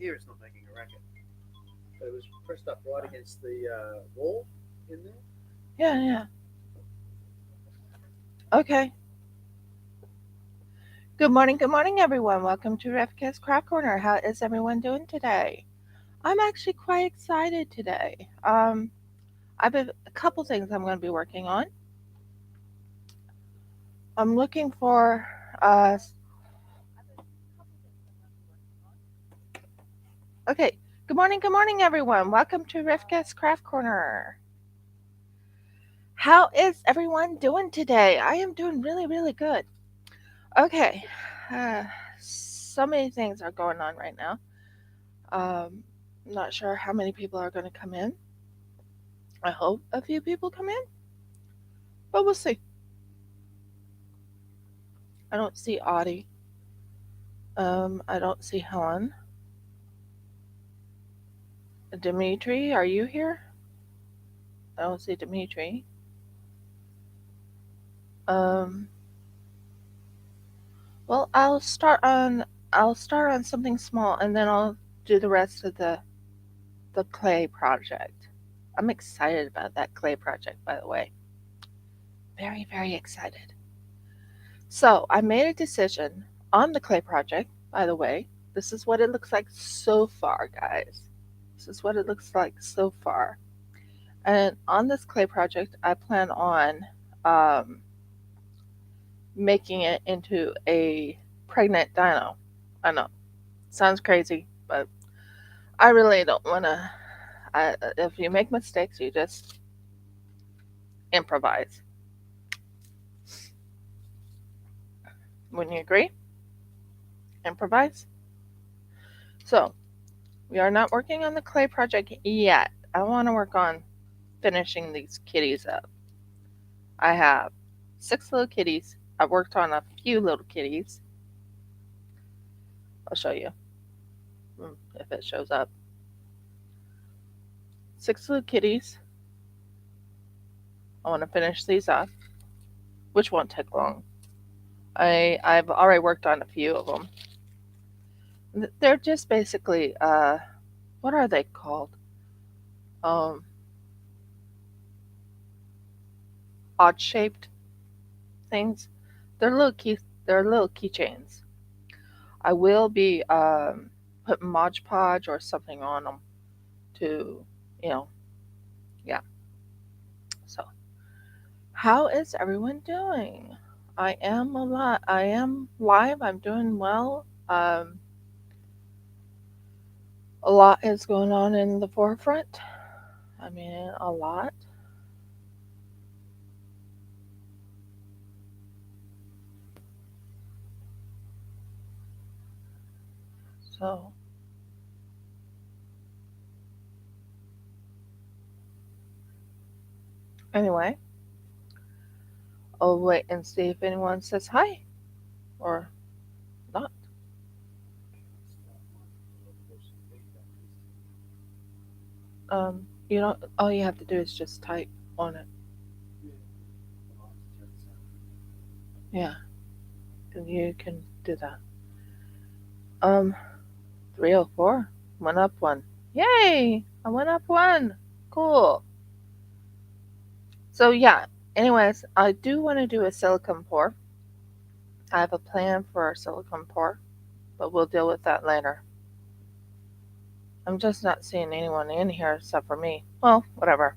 here it's not making a racket. But it was pressed up right against the wall in there. Yeah. Okay. Good morning, everyone. Welcome to Refka's Craft Corner. How is everyone doing today? I'm actually quite excited today. I've a couple things I'm going to be working on. I'm looking for uh. Okay. Good morning, everyone. Welcome to Refka's Craft Corner. How is everyone doing today? I am doing really, really good. Okay. Uh, so many things are going on right now. I'm not sure how many people are going to come in. I hope a few people come in, but we'll see. I don't see Audie. I don't see Helen. Dimitri, are you here? I don't see Dimitri. Um, well, I'll start on something small, and then I'll do the rest of the clay project. I'm excited about that clay project, by the way. Very, very excited. So I made a decision on the clay project, by the way. This is what it looks like so far, guys. This is what it looks like so far. And on this clay project, I plan on um, making it into a pregnant dino. I know, sounds crazy, but I really don't want to. If you make mistakes, you just improvise. Wouldn't you agree? Improvise. So we are not working on the clay project yet. I want to work on finishing these kitties up. I have 6 little kitties. I've worked on a few little kitties. I'll show you if it shows up. 6 little kitties. I want to finish these off, which won't take long. I've already worked on a few of them. They're just basically what are they called? Um, odd shaped things. They're little key. They're little keychains. I will be putting Mod Podge or something on them to, you know, yeah. So, how is everyone doing? I am a lot. I am live. I'm doing well. A lot is going on in the forefront. I mean, a lot. So, anyway, I'll wait and see if anyone says hi or not. You know, all you have to do is just type on it. Yeah, and you can do that. 304 went up one. Yay! I went up one. Cool. So yeah. Anyways, I do want to do a silicone pour. I have a plan for a silicone pour, but we'll deal with that later. I'm just not seeing anyone in here except for me. Well, whatever.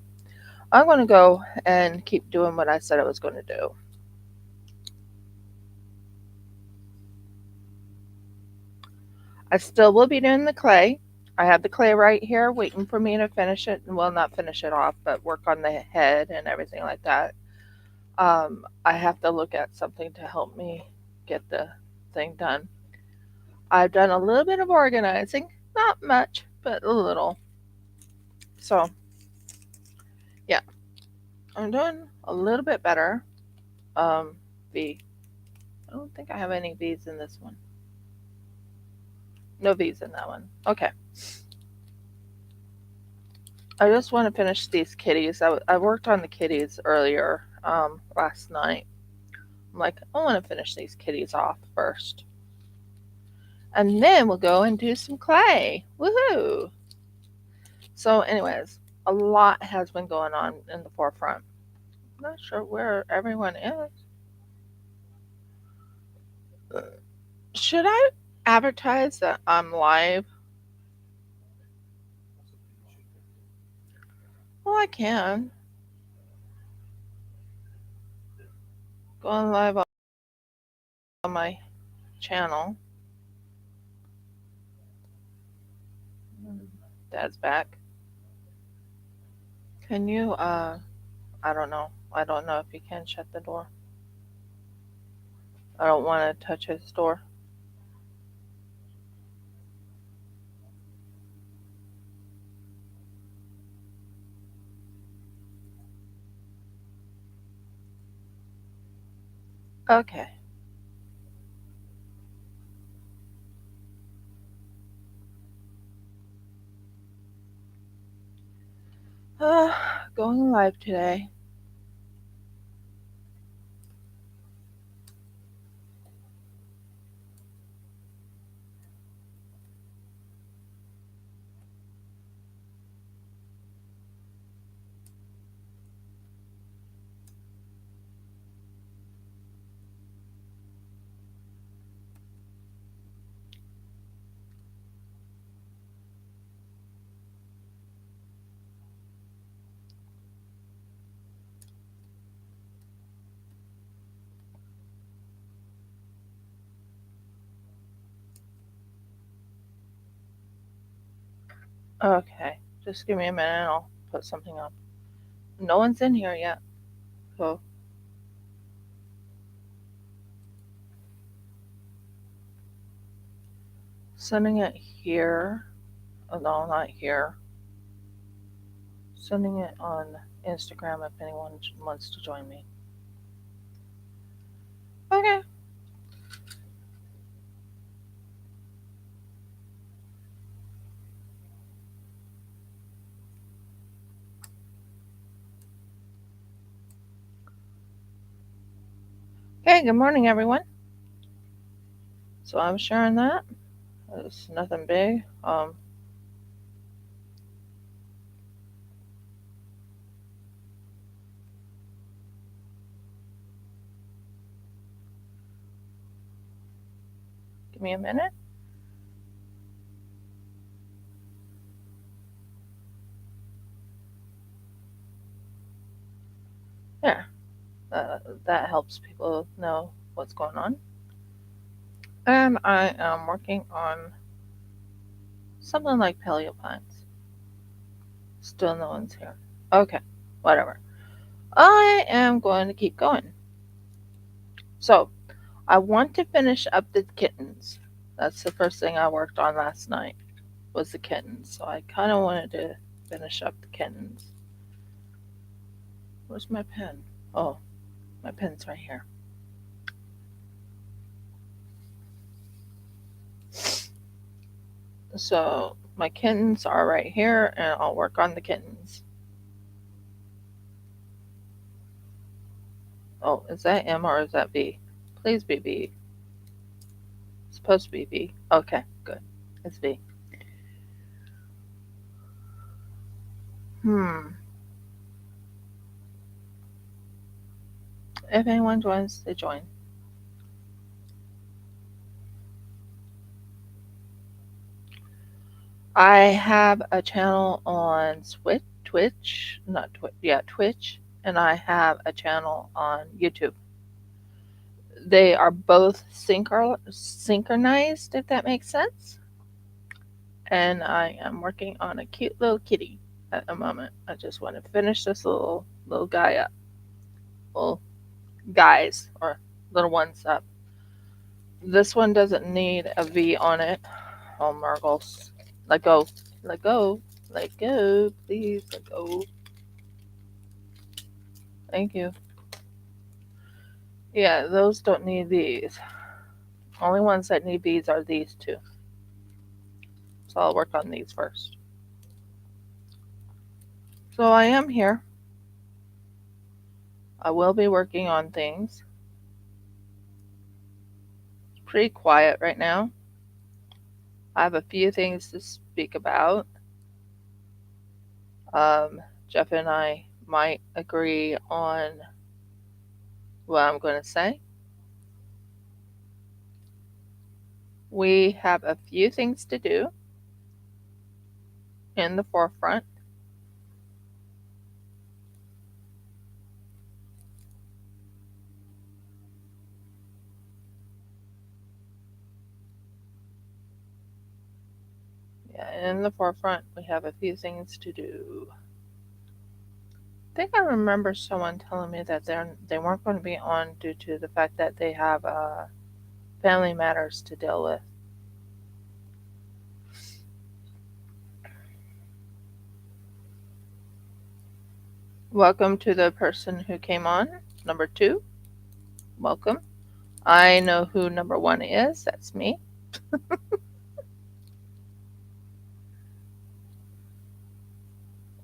I'm going to go and keep doing what I said I was going to do. I still will be doing the clay. I have the clay right here waiting for me to finish it. Well, not finish it off, but work on the head and everything like that. I have to look at something to help me get the thing done. I've done a little bit of organizing, not much, but a little. So, yeah, I'm doing a little bit better. V. I don't think I have any V's in this one. No V's in that one. Okay. I just want to finish these kitties. I worked on the kitties earlier last night. I'm like, I want to finish these kitties off first. And then we'll go and do some clay. Woohoo! So, anyways, a lot has been going on in the forefront. I'm not sure where everyone is. Should I advertise that I'm live? Well, I can. Going live on my channel. Dad's back. Can you, I don't know. I don't know if you can shut the door. I don't want to touch his door. Okay. Going live today. Okay. Just give me a minute and I'll put something up. No one's in here yet. So, sending it here. Oh, no, not here. Sending it on Instagram if anyone wants to join me. Okay. Okay, good morning, everyone. So I'm sharing that. It's nothing big. Give me a minute. There. That helps people know what's going on. And I am working on something like paleo plants. Still no one's here. Okay, whatever. I am going to keep going. So, I want to finish up the kittens. That's the first thing I worked on last night was the kittens. So I kind of wanted to finish up the kittens. Where's my pen? Oh, my pen's right here. So my kittens are right here, and I'll work on the kittens. Oh, is that M or is that V? Please be V. It's supposed to be V. Okay, good. It's V. If anyone joins, they join. I have a channel on Twitch, not Twitch, yeah, Twitch, and I have a channel on YouTube. They are both synchronized, if that makes sense. And I am working on a cute little kitty at the moment. I just want to finish this little guy up. Little guys or little ones up. This one doesn't need a V on it. Oh, Murgles. Let go. Let go. Let go. Please let go. Thank you. Yeah, those don't need these. Only ones that need these are these two. So I'll work on these first. So I am here. I will be working on things. It's pretty quiet right now. I have a few things to speak about. Jeff and I might agree on what I'm going to say. We have a few things to do in the forefront. Yeah, in the forefront, we have a few things to do. I think I remember someone telling me that they weren't going to be on due to the fact that they have family matters to deal with. Welcome to the person who came on, number 2. Welcome. I know who number 1 is. That's me.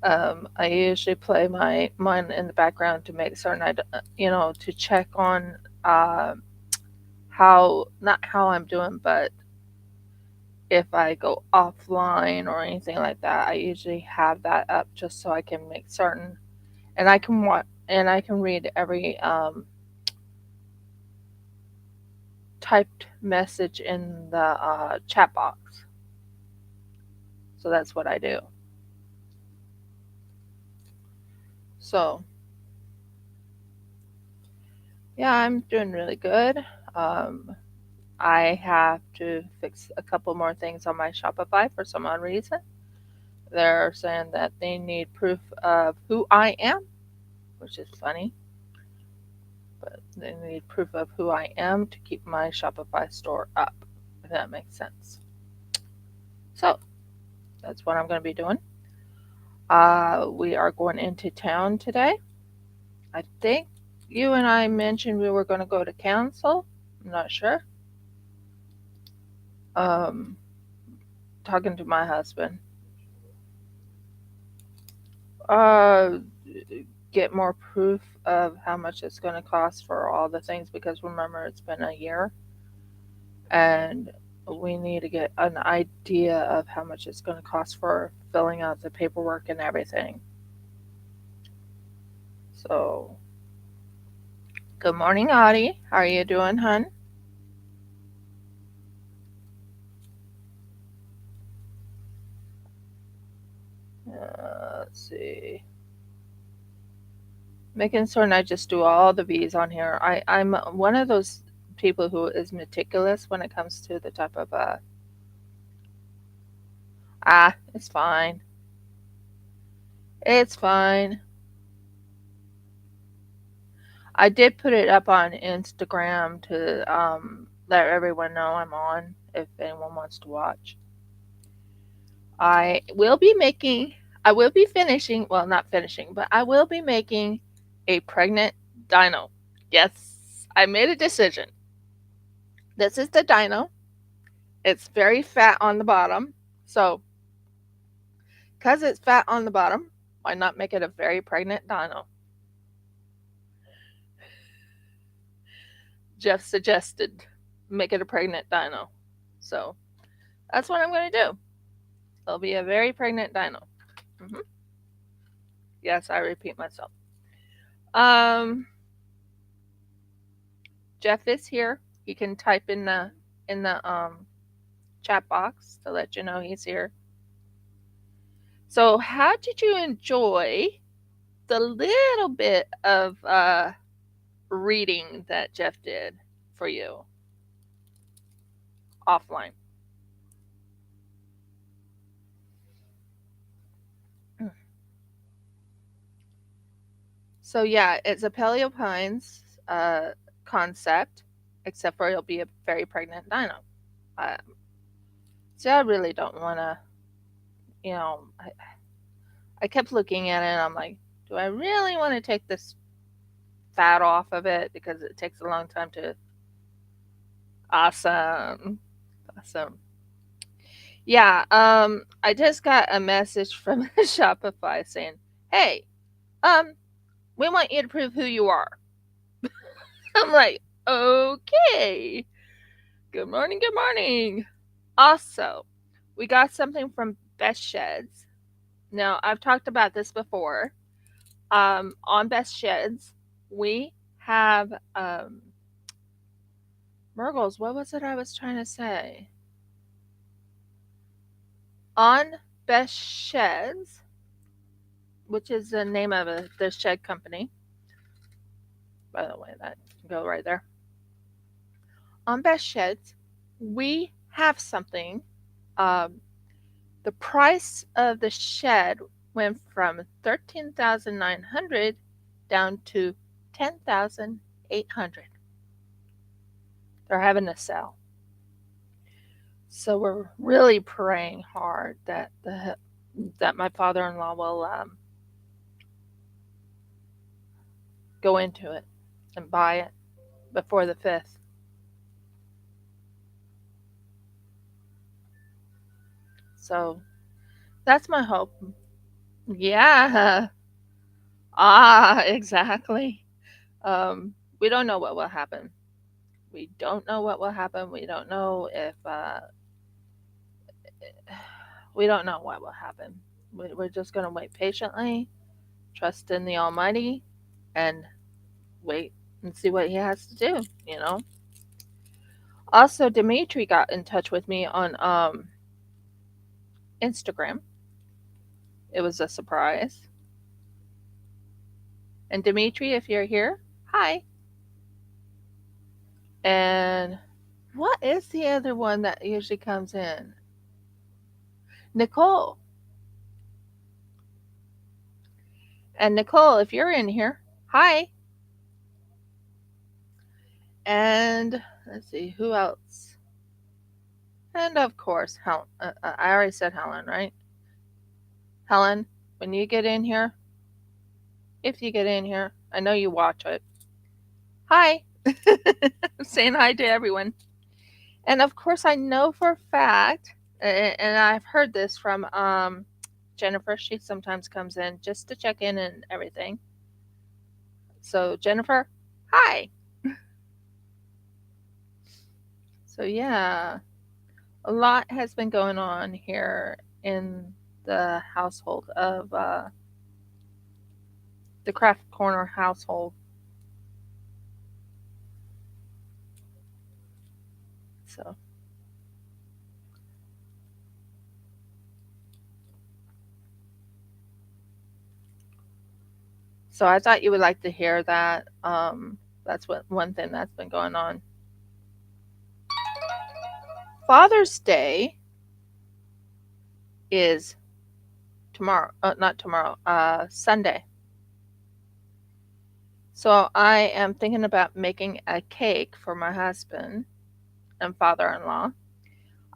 I usually play mine in the background to make certain to check on not how I'm doing, but if I go offline or anything like that, I usually have that up just so I can make certain, and I can read every typed message in the chat box. So that's what I do. So yeah, I'm doing really good. I have to fix a couple more things on my Shopify for some odd reason. They're saying that they need proof of who I am, which is funny. But they need proof of who I am to keep my Shopify store up, if that makes sense. So that's what I'm going to be doing. We are going into town today. I think you and I mentioned we were going to go to council. I'm not sure. Talking to my husband. Get more proof of how much it's going to cost for all the things, because remember, it's been a year and we need to get an idea of how much it's going to cost for filling out the paperwork and everything. So, good morning, Audie. How are you doing, hun? Let's see. Making certain I just do all the V's on here. I'm one of those people who is meticulous when it comes to the type of it's fine. It's fine. I did put it up on Instagram to let everyone know I'm on if anyone wants to watch. I will be finishing, well, not finishing, but I will be making a pregnant dino. Yes, I made a decision. This is the dino. It's very fat on the bottom. So, because it's fat on the bottom, why not make it a very pregnant dino? Jeff suggested make it a pregnant dino. So, that's what I'm going to do. It'll be a very pregnant dino. Mm-hmm. Yes, I repeat myself. Jeff is here. He can type in the chat box to let you know he's here. So, how did you enjoy the little bit of reading that Jeff did for you offline? So yeah, it's a Paleo Pines concept, except for it'll be a very pregnant dino. So I really don't want to, I kept looking at it and I'm like, do I really want to take this fat off of it, because it takes a long time to. Awesome. Yeah, I just got a message from Shopify saying, "Hey, we want you to prove who you are." I'm like, "Okay. Good morning, good morning." Also, we got something from Best Sheds. Now, I've talked about this before. On Best Sheds, we have Murgles. What was it I was trying to say? On Best Sheds, which is the name of the shed company. By the way, that can go right there. On Best Sheds, we have something. Um, the price of the shed went from 13,900 down to 10,800. They're having a sale. So we're really praying hard that my father-in-law will go into it and buy it before the 5th. So that's my hope. Yeah. Exactly. We don't know what will happen. We don't know what will happen. We don't know if we don't know what will happen. We're just going to wait patiently, trust in the Almighty, and wait and see what He has to do. You know. Also, Dimitri got in touch with me on Instagram. It was a surprise. And Dimitri, if you're here, hi. And what is the other one that usually comes in? Nicole. And Nicole, if you're in here, hi. And let's see, who else? And of course, I already said Helen, right? Helen, when you get in here, if you get in here, I know you watch it. Hi. I'm saying hi to everyone. And of course, I know for a fact, and I've heard this from Jennifer. She sometimes comes in just to check in and everything. So, Jennifer, hi. So, yeah, a lot has been going on here in the household of the Craft Corner household. So, so I thought you would like to hear that. That's what one thing that's been going on. Father's Day is tomorrow. Not tomorrow. Sunday. So I am thinking about making a cake for my husband and father-in-law.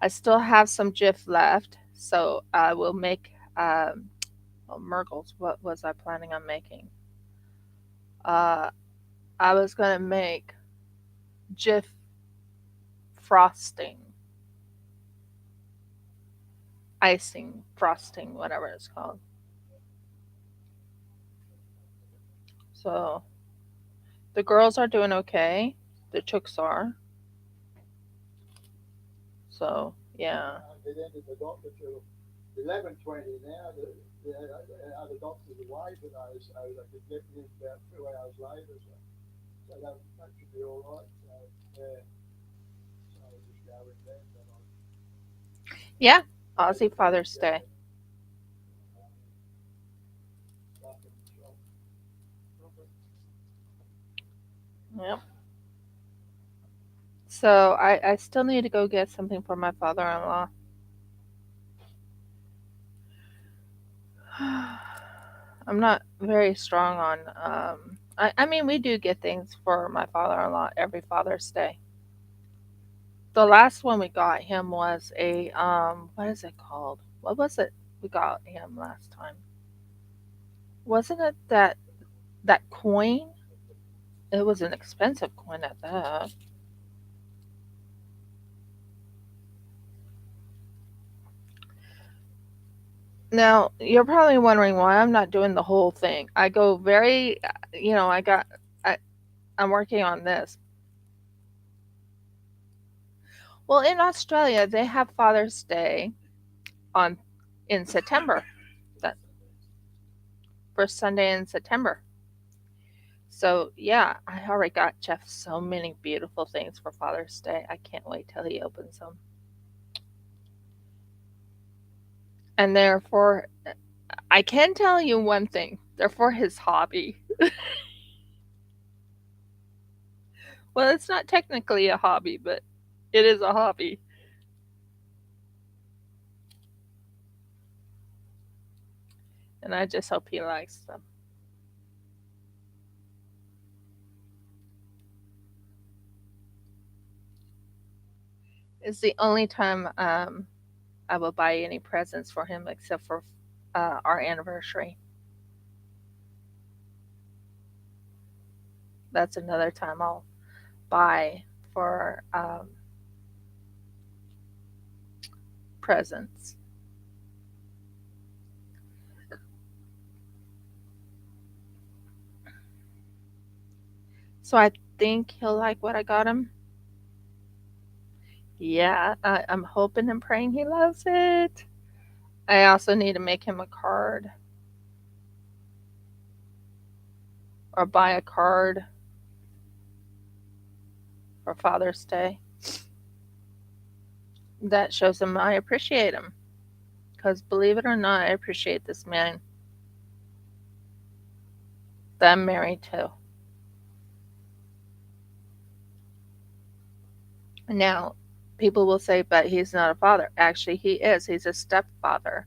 I still have some Jif left, so I will make Murgles. What was I planning on making? Uh, I was gonna make Jif frosting, icing, frosting, whatever it's called. So the girls are doing okay. The chooks are. So yeah. They ended the doctor till 11:20 now. The other doctor's away for those, so they could get me in about 2 hours later. So that should be all right. So yeah, so I'll just go with them. But Yeah, Aussie Father's Day. Yep. So I still need to go get something for my father-in-law. I'm not very strong on. I mean, we do get things for my father-in-law every Father's Day. The last one we got him was a what is it called? What was it we got him last time? Wasn't it that coin? It was an expensive coin at that. Now, you're probably wondering why I'm not doing the whole thing. I go very, I, I'm working on this. Well, in Australia, they have Father's Day on in September. That first Sunday in September. So yeah, I already got Jeff so many beautiful things for Father's Day. I can't wait till he opens them. And therefore, I can tell you one thing. They're for his hobby. Well, it's not technically a hobby, but it is a hobby. And I just hope he likes them. It's the only time I will buy any presents for him except for our anniversary. That's another time I'll buy for presents. So I think he'll like what I got him. Yeah, I'm hoping and praying he loves it. I also need to make him a card or buy a card for Father's Day that shows him I appreciate him. Because believe it or not, I appreciate this man that I'm married to. Now, people will say, but he's not a father. Actually, he is. He's a stepfather.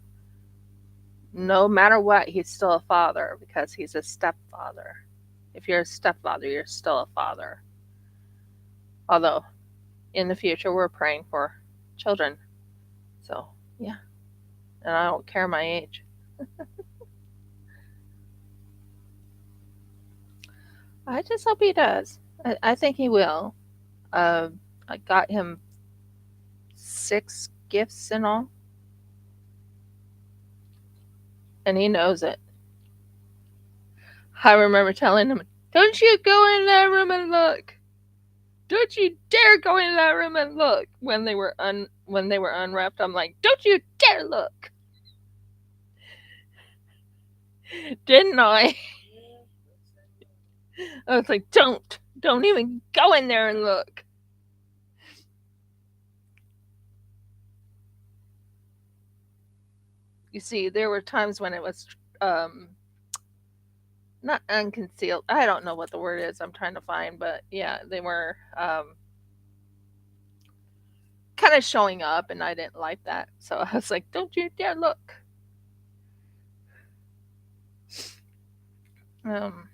No matter what, he's still a father because he's a stepfather. If you're a stepfather, you're still a father. Although, in the future, we're praying for children. So, yeah. And I don't care my age. I just hope he does. I think he will. Uh, I got him 6 gifts in all, and he knows it. I remember telling him, "Don't you go in that room and look. Don't you dare go in that room and look." When they were unwrapped, I'm like, "Don't you dare look." Didn't I? I was like, don't even go in there and look. You see, there were times when it was um, not unconcealed. I don't know what the word is I'm trying to find, but yeah, they were kind of showing up, and I didn't like that. So I was like, "Don't you dare look." Um,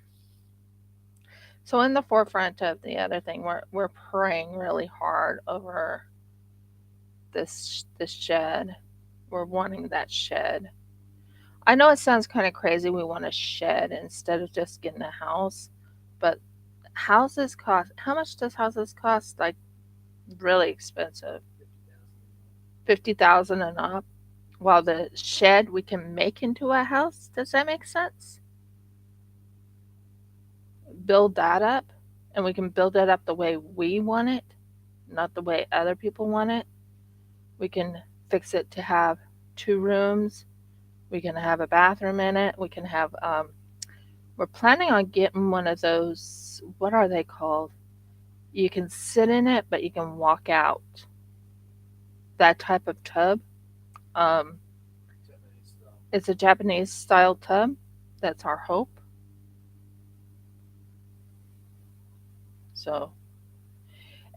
so in the forefront of the other thing, we're praying really hard over this shed. We're wanting that shed. I know it sounds kind of crazy. We want a shed instead of just getting a house, but houses cost. How much does houses cost? Like really expensive, 50,000 and up. While the shed we can make into a house. Does that make sense? Build that up, and we can build it up the way we want it, not the way other people want it. We can fix it to have 2 rooms. We can have a bathroom in it. We can have. We're planning on getting one of those. What are they called? You can sit in it, but you can walk out. That type of tub. Um, it's a Japanese style tub. That's our hope. So,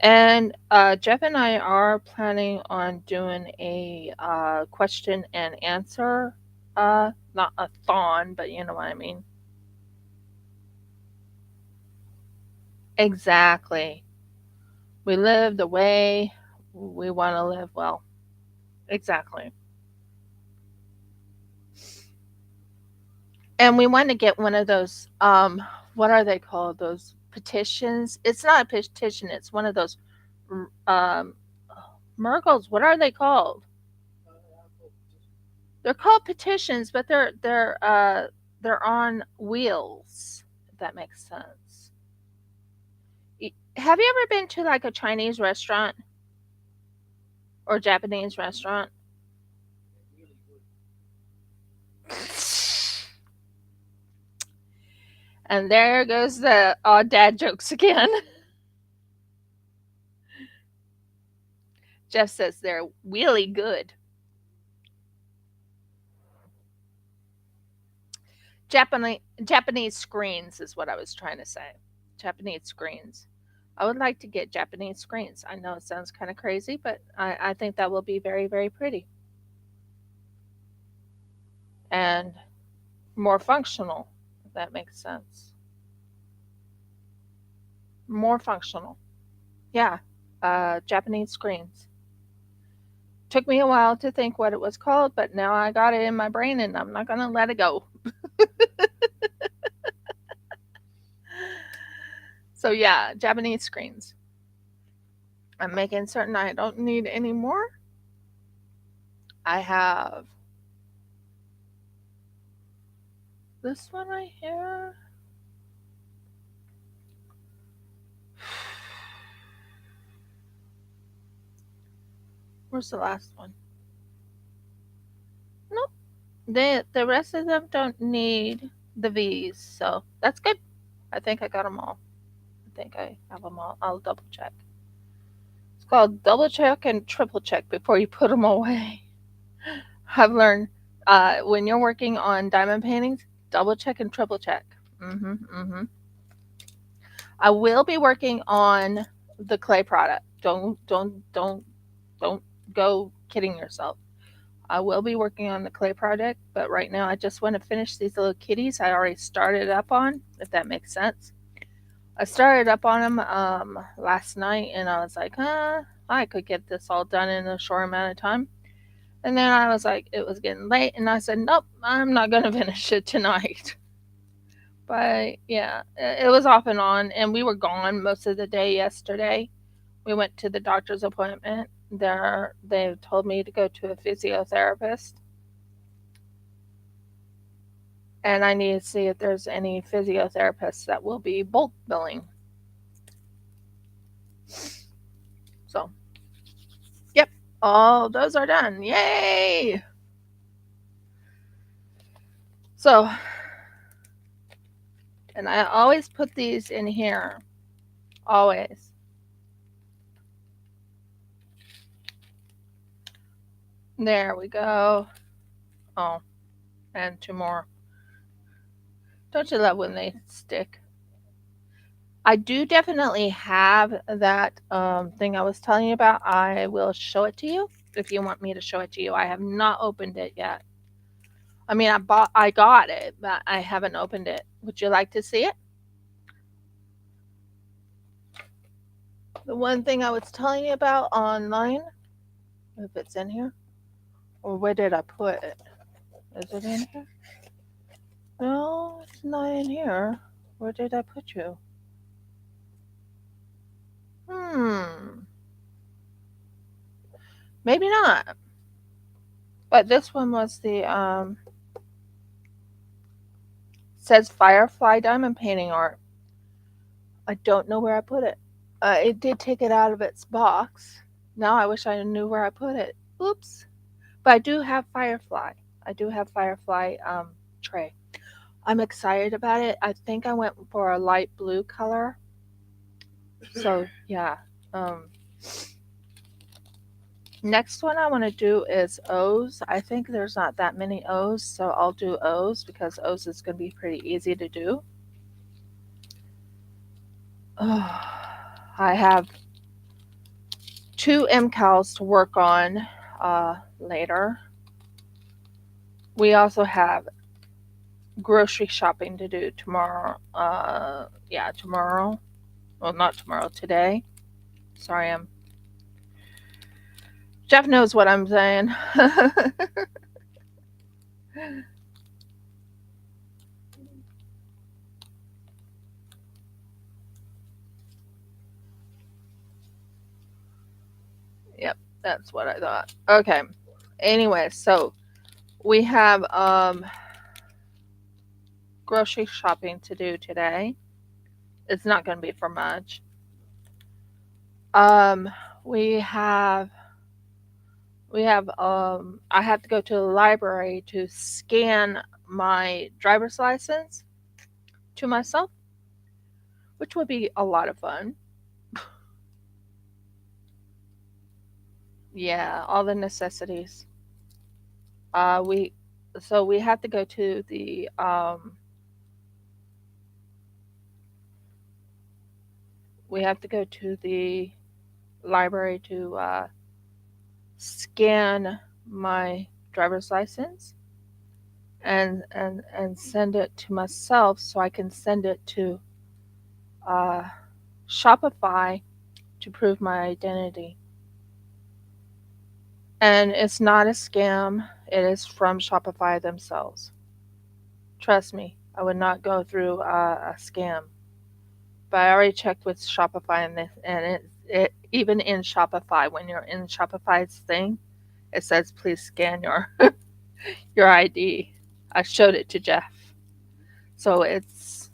and Jeff and I are planning on doing a question and answer. Not a thon, but you know what I mean. Exactly. We live the way we want to live. Well, exactly. And we want to get one of those. What are they called? Those petitions. It's not a petition. It's one of those. Um, Murgles. What are they called? They're called petitions, but they're on wheels. If that makes sense. Have you ever been to like a Chinese restaurant or Japanese restaurant? And there goes the odd dad jokes again. Jeff says they're really good. Japanese screens is what I was trying to say. Japanese screens. I would like to get Japanese screens. I know it sounds kind of crazy, but I think that will be very, very pretty and more functional, if that makes sense. More functional. Yeah, Japanese screens. Took me a while to think what it was called, but now I got it in my brain and I'm not going to let it go. So, yeah, Japanese screens. I'm making certain I don't need any more. I have this one right here. Where's the last one? Nope. The rest of them don't need the V's, so that's good. I think I got them all. I think I have them all. I'll double check. It's called double check and triple check before you put them away. I've learned when you're working on diamond paintings, double check and triple check. I will be working on the clay product. Don't go kidding yourself. I will be working on the clay project, but right now I just want to finish these little kitties I already started up on, if that makes sense. I started up on them last night, and I was like, I could get this all done in a short amount of time. And then I was like, it was getting late, and I said, nope, I'm not going to finish it tonight. But yeah, it was off and on, and we were gone most of the day yesterday. We went to the doctor's appointment. They told me to go to a physiotherapist, and I need to see if there's any physiotherapists that will be bulk billing. So, yep, all those are done. Yay! So, and I always put these in here. Always. There we go. Oh, and two more. Don't you love when they stick? I do definitely have that thing I was telling you about. I will show it to you if you want me to show it to you. I have not opened it yet. I mean, I got it, but I haven't opened it. Would you like to see it? The one thing I was telling you about online, if it's in here, or where did I put it? Is it in here? No, it's not in here. Where did I put you? Hmm. Maybe not. But this one was the says Firefly Diamond Painting Art. I don't know where I put it. It did take it out of its box. Now I wish I knew where I put it. Oops. But I do have Firefly. I do have Firefly tray. I'm excited about it. I think I went for a light blue color. So yeah. Next one I want to do is O's. I think there's not that many O's, so I'll do O's because O's is going to be pretty easy to do. I have two MCALs to work on later. We also have grocery shopping to do tomorrow. Tomorrow. Well, not tomorrow, today. Sorry, Jeff knows what I'm saying. Yep, that's what I thought. Okay. Anyway, so we have grocery shopping to do today. It's not going to be for much. We have We have I have to go to the library to scan my driver's license to myself, which would be a lot of fun. Yeah, all the necessities. We so we have to go to the we have to go to the library to scan my driver's license and send it to myself so I can send it to uh, Shopify to prove my identity. And it's not a scam. It is from Shopify themselves. Trust me, I would not go through a scam. But I already checked with Shopify and it even in Shopify when you're in Shopify's thing, it says please scan your your ID. I showed it to Jeff, so it's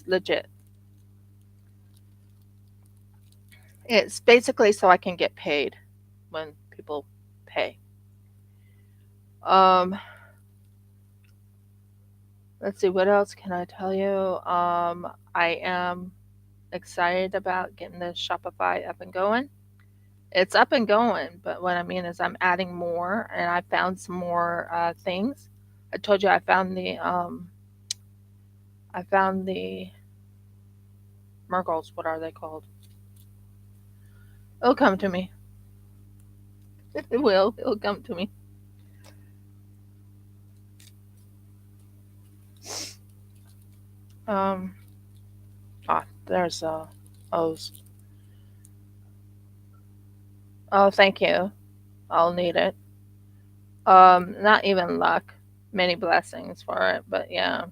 legit. It's basically so I can get paid when people pay. Um, let's see, what else can I tell you? I am excited about getting the Shopify up and going. It's up and going, but what I mean is I'm adding more, and I found some more things. I told you I found the Mergles. What are they called? It'll come to me. It will. It'll come to me. Um. There's O's. Oh, thank you. I'll need it. Not even luck. Many blessings for it, but yeah,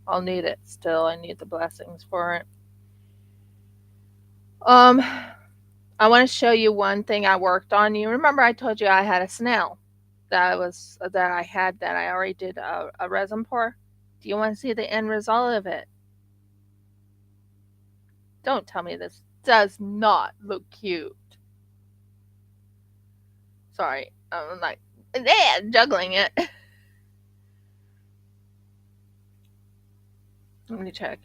I'll need it still. I need the blessings for it. Um, I want to show you one thing I worked on. You remember I told you I had a snail that I already did a resin pour. Do you want to see the end result of it? Don't tell me this does not look cute. Sorry, I'm like juggling it. Let me check.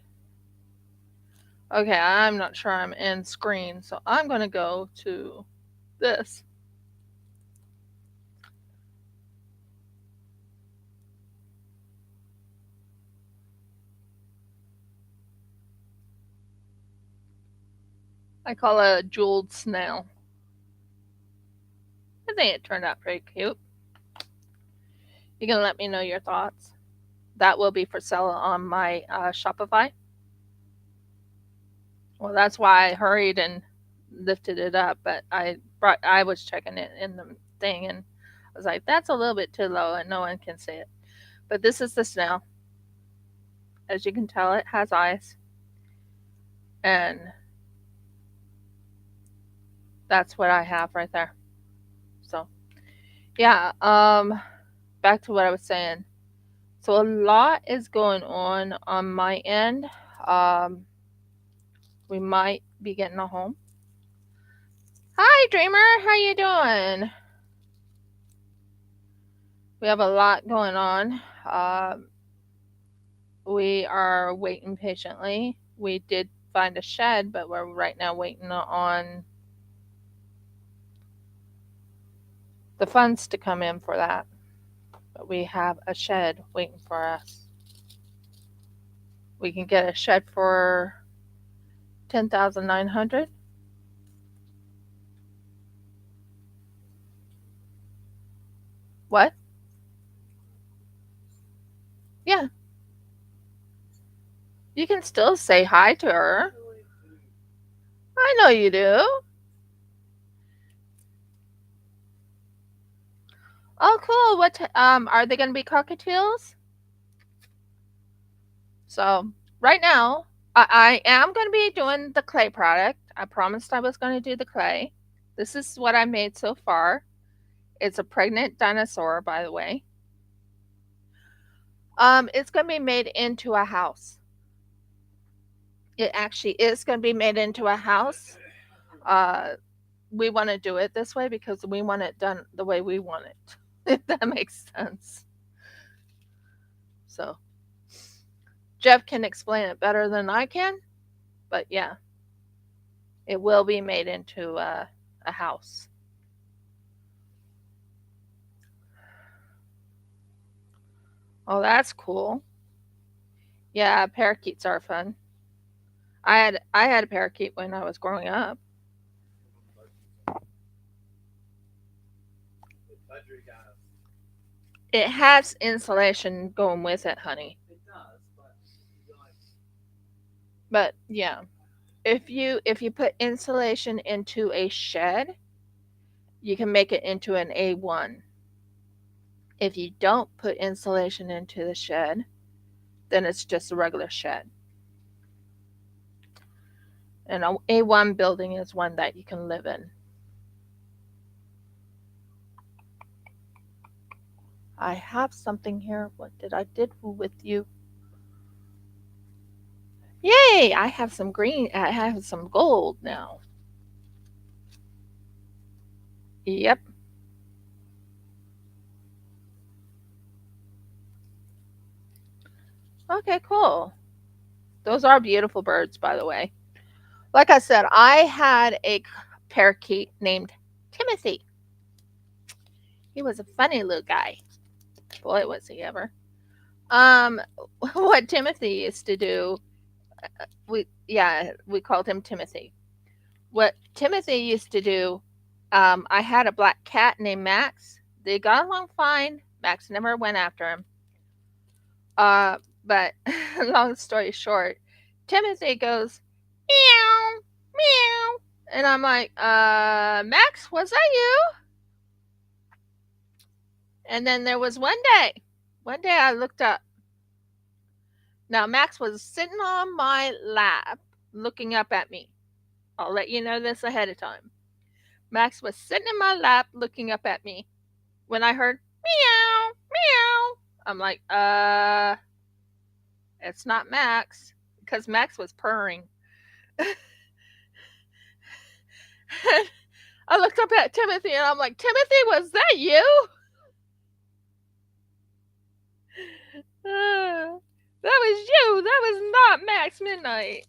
Okay, I'm not sure I'm in screen, so I'm gonna go to this. I call it a jeweled snail. I think it turned out pretty cute. You can let me know your thoughts. That will be for sale on my Shopify. Well, that's why I hurried and lifted it up, but I was checking it in the thing and I was like, that's a little bit too low and no one can see it. But this is the snail. As you can tell, it has eyes, and that's what I have right there. So yeah, back to what I was saying. So a lot is going on my end. Um, we might be getting a home. Hi, Dreamer. How you doing? We have a lot going on. We are waiting patiently. We did find a shed, but we're right now waiting on the funds to come in for that. But we have a shed waiting for us. We can get a shed for 10,900. What? Yeah, you can still say hi to her. I know you do. Oh, cool. Are they going to be cockatiels? So right now, I am going to be doing the clay product. I promised I was going to do the clay. This is what I made so far. It's a pregnant dinosaur, by the way. It's going to be made into a house. It actually is going to be made into a house. Uh, we want to do it this way because we want it done the way we want it, if that makes sense. So Jeff can explain it better than I can, but yeah, it will be made into a house. Oh, that's cool. Yeah, parakeets are fun. I had a parakeet when I was growing up. It has insulation going with it, honey. But yeah, if you put insulation into a shed, you can make it into an A1. If you don't put insulation into the shed, then it's just a regular shed. And an A1 building is one that you can live in. I have something here. What did I did with you? Yay! I have some green. I have some gold now. Yep. Okay, cool. Those are beautiful birds, by the way. Like I said, I had a parakeet named Timothy. He was a funny little guy. Boy, was he ever. Um, what Timothy used to do, we called him Timothy. What Timothy used to do, I had a black cat named Max. They got along fine. Max never went after him. But long story short, Timothy goes meow meow, and I'm like, Max, was that you? And then there was one day I looked up. Now Max was sitting on my lap, looking up at me. I'll let you know this ahead of time. Max was sitting in my lap, looking up at me. When I heard meow meow, I'm like, it's not Max, because Max was purring. I looked up at Timothy and I'm like, Timothy, was that you? That was you. That was not Max Midnight.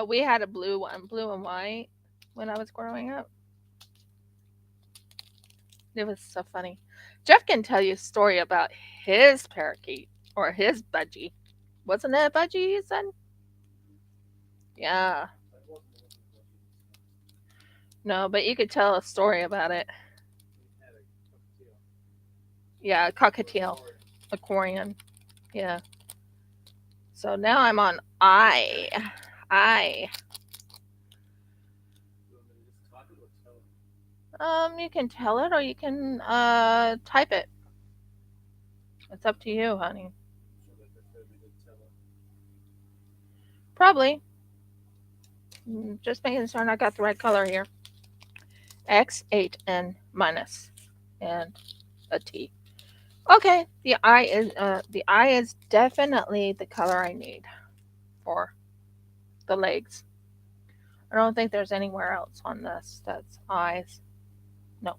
We had a blue one, blue and white, when I was growing up. It was so funny. Jeff can tell you a story about his parakeet or his budgie. Wasn't it a budgie you said? Yeah. No, but you could tell a story about it. Yeah, cockatiel, aquarium. Yeah. So now I'm on I. I. You can tell it or you can type it. It's up to you, honey. Probably. Just making sure I got the right color here. X8N minus and a T. Okay, the eye is definitely the color I need for the legs. I don't think there's anywhere else on this that's eyes. No.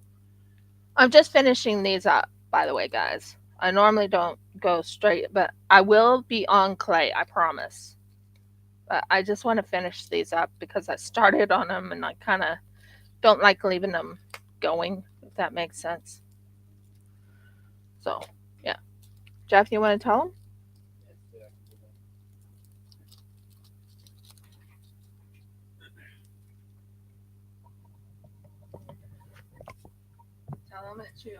I'm just finishing these up, by the way, guys. I normally don't go straight, but I will be on clay, I promise. But I just want to finish these up because I started on them and I kind of don't like leaving them going, if that makes sense. So, yeah. Jeff, you want to tell them? Tell them it's you.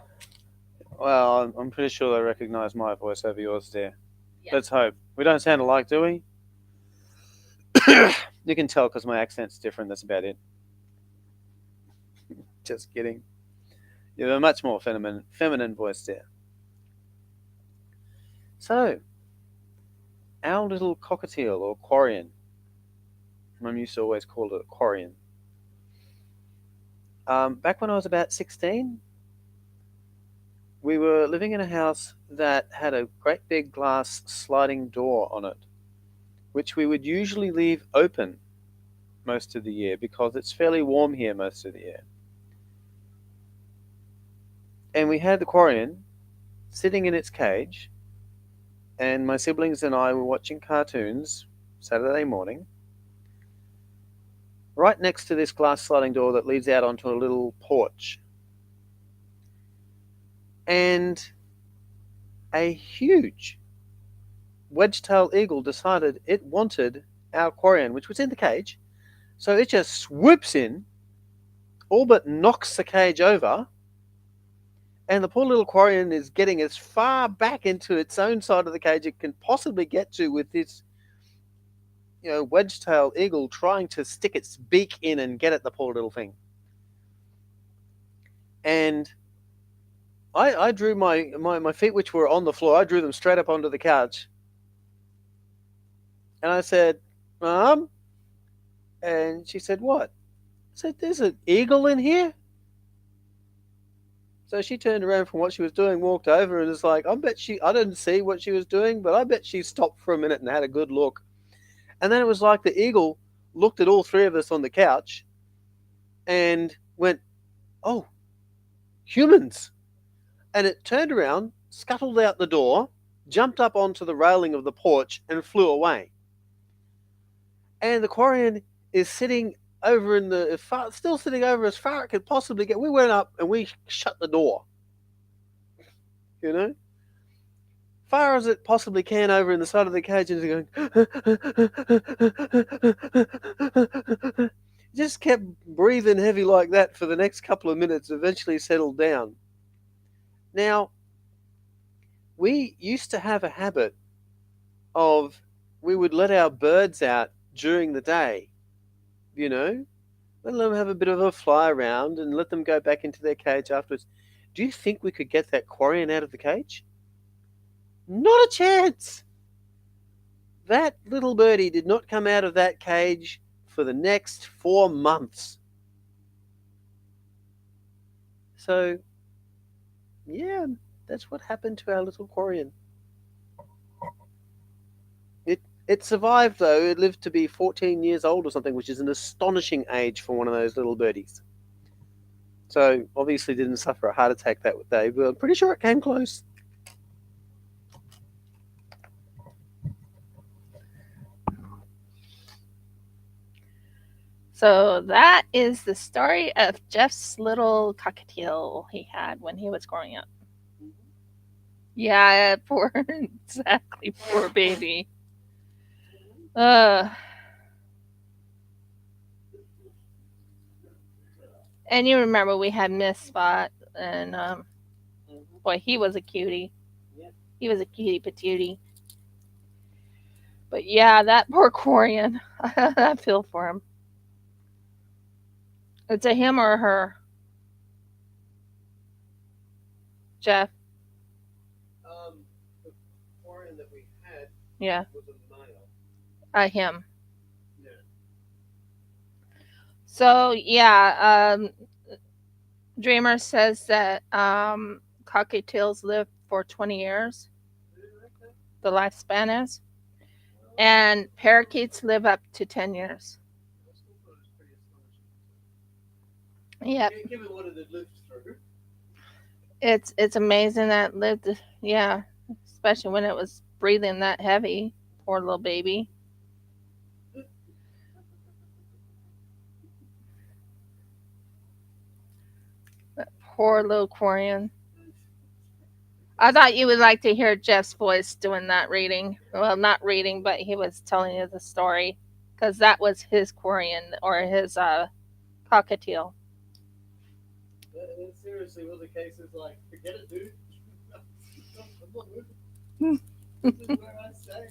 Well, I'm pretty sure they recognise my voice over yours there. Yeah. Let's hope. We don't sound alike, do we? You can tell because my accent's different. That's about it. Just kidding. You have a much more feminine voice there. So, our little cockatiel or quarian. Mum used to always call it a quarian. Back when I was about 16, we were living in a house that had a great big glass sliding door on it, which we would usually leave open most of the year because it's fairly warm here most of the year. And we had the Quarian sitting in its cage, and my siblings and I were watching cartoons Saturday morning, right next to this glass sliding door that leads out onto a little porch. And a huge wedge-tailed eagle decided it wanted our Quarian, which was in the cage. So it just swoops in, all but knocks the cage over, and the poor little Quarian is getting as far back into its own side of the cage it can possibly get to with this, wedge-tailed eagle trying to stick its beak in and get at the poor little thing. And I drew my feet, which were on the floor, I drew them straight up onto the couch. And I said, Mom? And she said, what? I said, there's an eagle in here? So she turned around from what she was doing, walked over, and was like, I didn't see what she was doing, but I bet she stopped for a minute and had a good look. And then it was like the eagle looked at all three of us on the couch and went, oh, humans. And it turned around, scuttled out the door, jumped up onto the railing of the porch, and flew away. And the Quarian is sitting over still sitting over as far as it could possibly get. We went up and we shut the door, far as it possibly can over in the side of the cage, and it's going. Just kept breathing heavy like that for the next couple of minutes. Eventually settled down. Now, we used to have a habit of we would let our birds out during the day, let them have a bit of a fly around and let them go back into their cage afterwards. Do you think we could get that Quarian out of the cage? Not a chance. That little birdie did not come out of that cage for the next 4 months. So, yeah, that's what happened to our little Quarian. It survived, though. It lived to be 14 years old or something, which is an astonishing age for one of those little birdies. So, obviously didn't suffer a heart attack that day, but I'm pretty sure it came close. So that is the story of Jeff's little cockatiel he had when he was growing up. Yeah, poor baby. And you remember we had Miss Spot, and boy, he was a cutie. Yeah. He was a cutie patootie. But yeah, that poor Quarian. I feel for him. It's a him or a her? Jeff? The Quarian that we had was a male. A him. Yeah. So, yeah, Dreamer says that cockatiels live for 20 years. The lifespan is. And parakeets live up to 10 years. Yeah. Given what it had lived through. It's amazing that it lived, yeah, especially when it was breathing that heavy. Poor little baby. That poor little Quarian. I thought you would like to hear Jeff's voice doing that reading. Well, not reading, but he was telling you the story. Because that was his Quarian, or his cockatiel. It seriously was a case of like, forget it, dude. This is where I stay.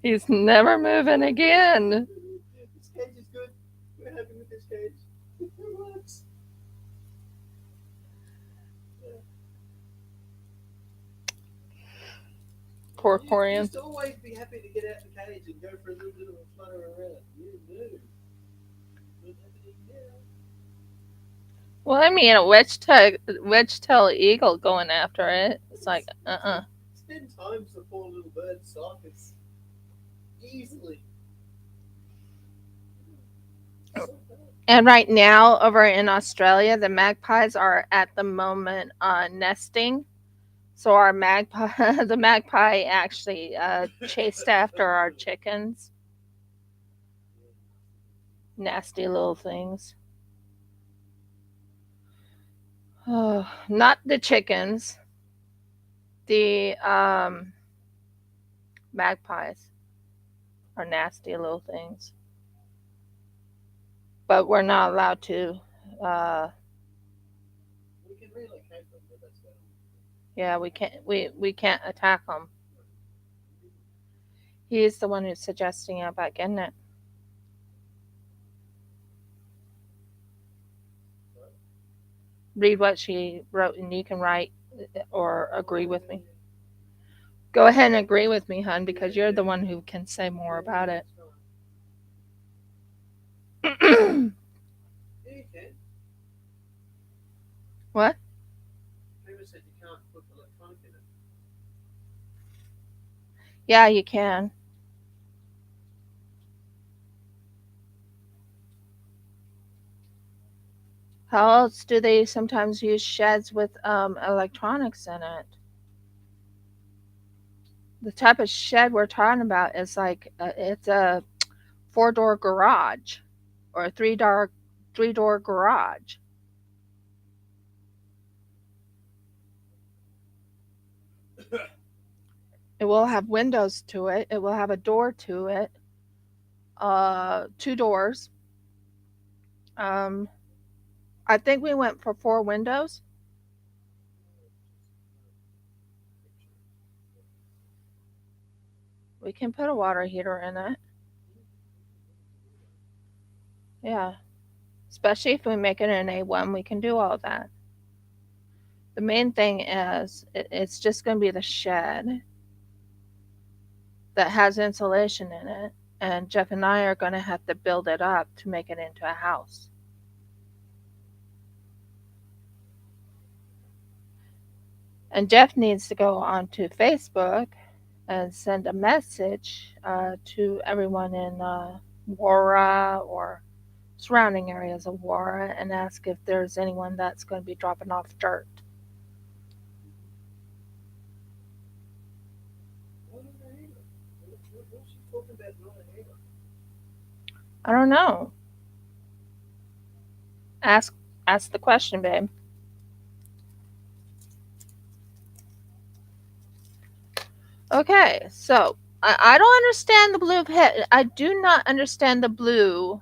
He's never moving again. This cage is good. We're happy with this cage. It works. Poor Quarian. You used to always be happy to get out the cage and go for a little bit of a flutter around. You knew. Well, I mean, a wedge-tail eagle going after it. It's like, 10 times the poor little bird's size. Easily. And right now, over in Australia, the magpies are at the moment nesting. So our magpie, the magpie actually chased after our chickens. Nasty little things. Oh, not the chickens, the magpies are nasty little things. But we're not allowed to. Uh, We can relocate them, but that's better. yeah, we can't. We can't attack them. He's the one who's suggesting about getting it. Read what she wrote, and you can write or agree with me. Go ahead and agree with me, hun, because you're the one who can say more about it. Yeah, you can. What? Prima said you can't put electronic in it. Yeah, you can. How else do they sometimes use sheds with electronics in it? The type of shed we're talking about is like it's a four-door garage or a three-door garage. It will have windows to it. It will have a door to it. Two doors. Um, I think we went for four windows. We can put a water heater in it. Yeah. Especially if we make it an A1, we can do all that. The main thing is it's just going to be the shed that has insulation in it. And Jeff and I are going to have to build it up to make it into a house. And Jeff needs to go onto Facebook and send a message to everyone in Wara or surrounding areas of Wara and ask if there's anyone that's going to be dropping off dirt. Not a heater. What's she talking about? Not a heater. I don't know. Ask the question, babe. Okay, so I don't understand the blue pit. I do not understand the blue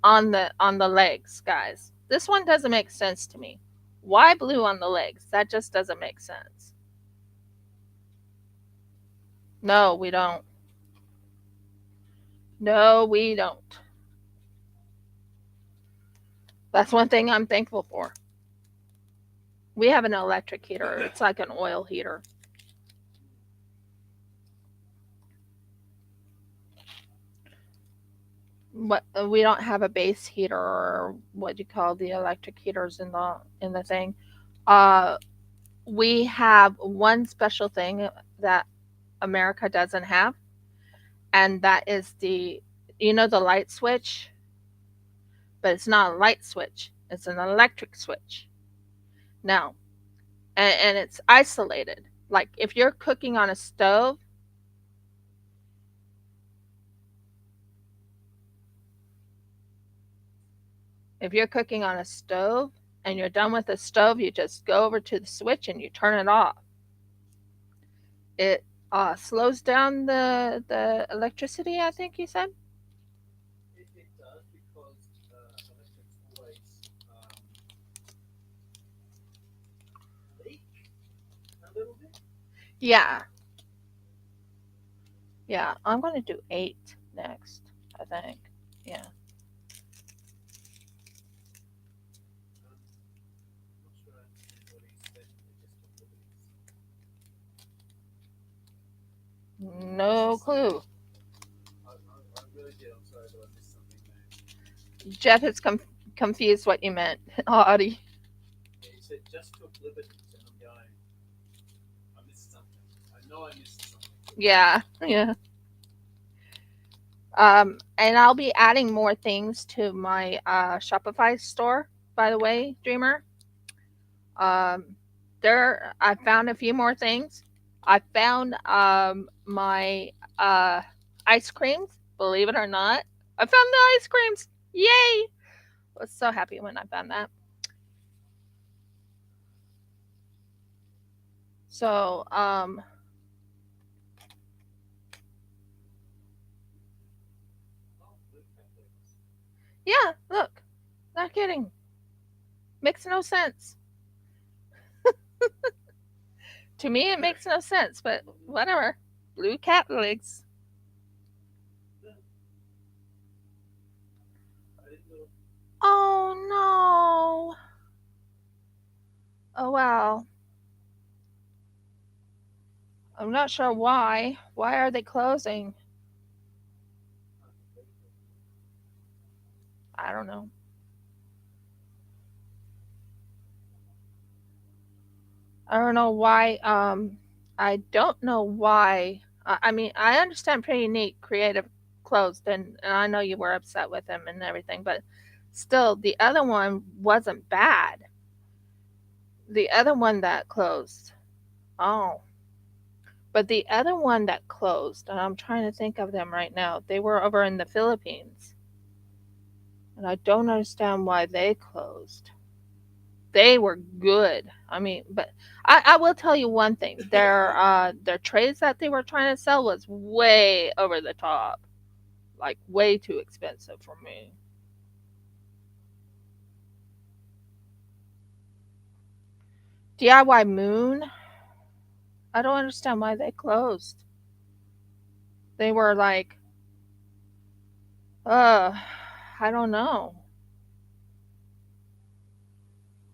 on the legs, guys. This one doesn't make sense to me. Why blue on the legs? That just doesn't make sense. No, we don't. No, we don't. That's one thing I'm thankful for. We have an electric heater. It's like an oil heater. But we don't have a base heater or what you call the electric heaters in the thing. Uh, we have one special thing that America doesn't have, and that is the light switch, but it's not a light switch. It's an electric switch. Now, and it's isolated. Like if you're cooking on a stove, and you're done with the stove, you just go over to the switch and you turn it off. It slows down the electricity, I think you said. It does because electrics always leak a little bit. Yeah, yeah. I'm gonna do 8 next, I think. Yeah. Not sure I understand what he said. They just took liberties. No clue. I really did. I'm sorry, but I missed something there. Jeff is confused what you meant, Audie. Yeah, he said just took liberties, and I'm going. I missed something. I know I missed something. Yeah, yeah. And I'll be adding more things to my Shopify store, by the way, Dreamer. Um, I found a few more things. I found my uh, ice creams, believe it or not. I found the ice creams. Yay! I was so happy when I found that. So, yeah, look, not kidding. Makes no sense. To me, it makes no sense, but whatever. Blue cat legs. Oh no. Oh well. I'm not sure why. Why are they closing? I don't know. I don't know why. I don't know why. I mean, I understand Pretty Neat Creative closed, and I know you were upset with them and everything, but still, the other one wasn't bad. The other one that closed. Oh. But the other one that closed, and I'm trying to think of them right now, they were over in the Philippines. And I don't understand why they closed. They were good. I mean, but I will tell you one thing. Their trays that they were trying to sell was way over the top. Like way too expensive for me. DIY Moon, I don't understand why they closed. They were like, uh, I don't know.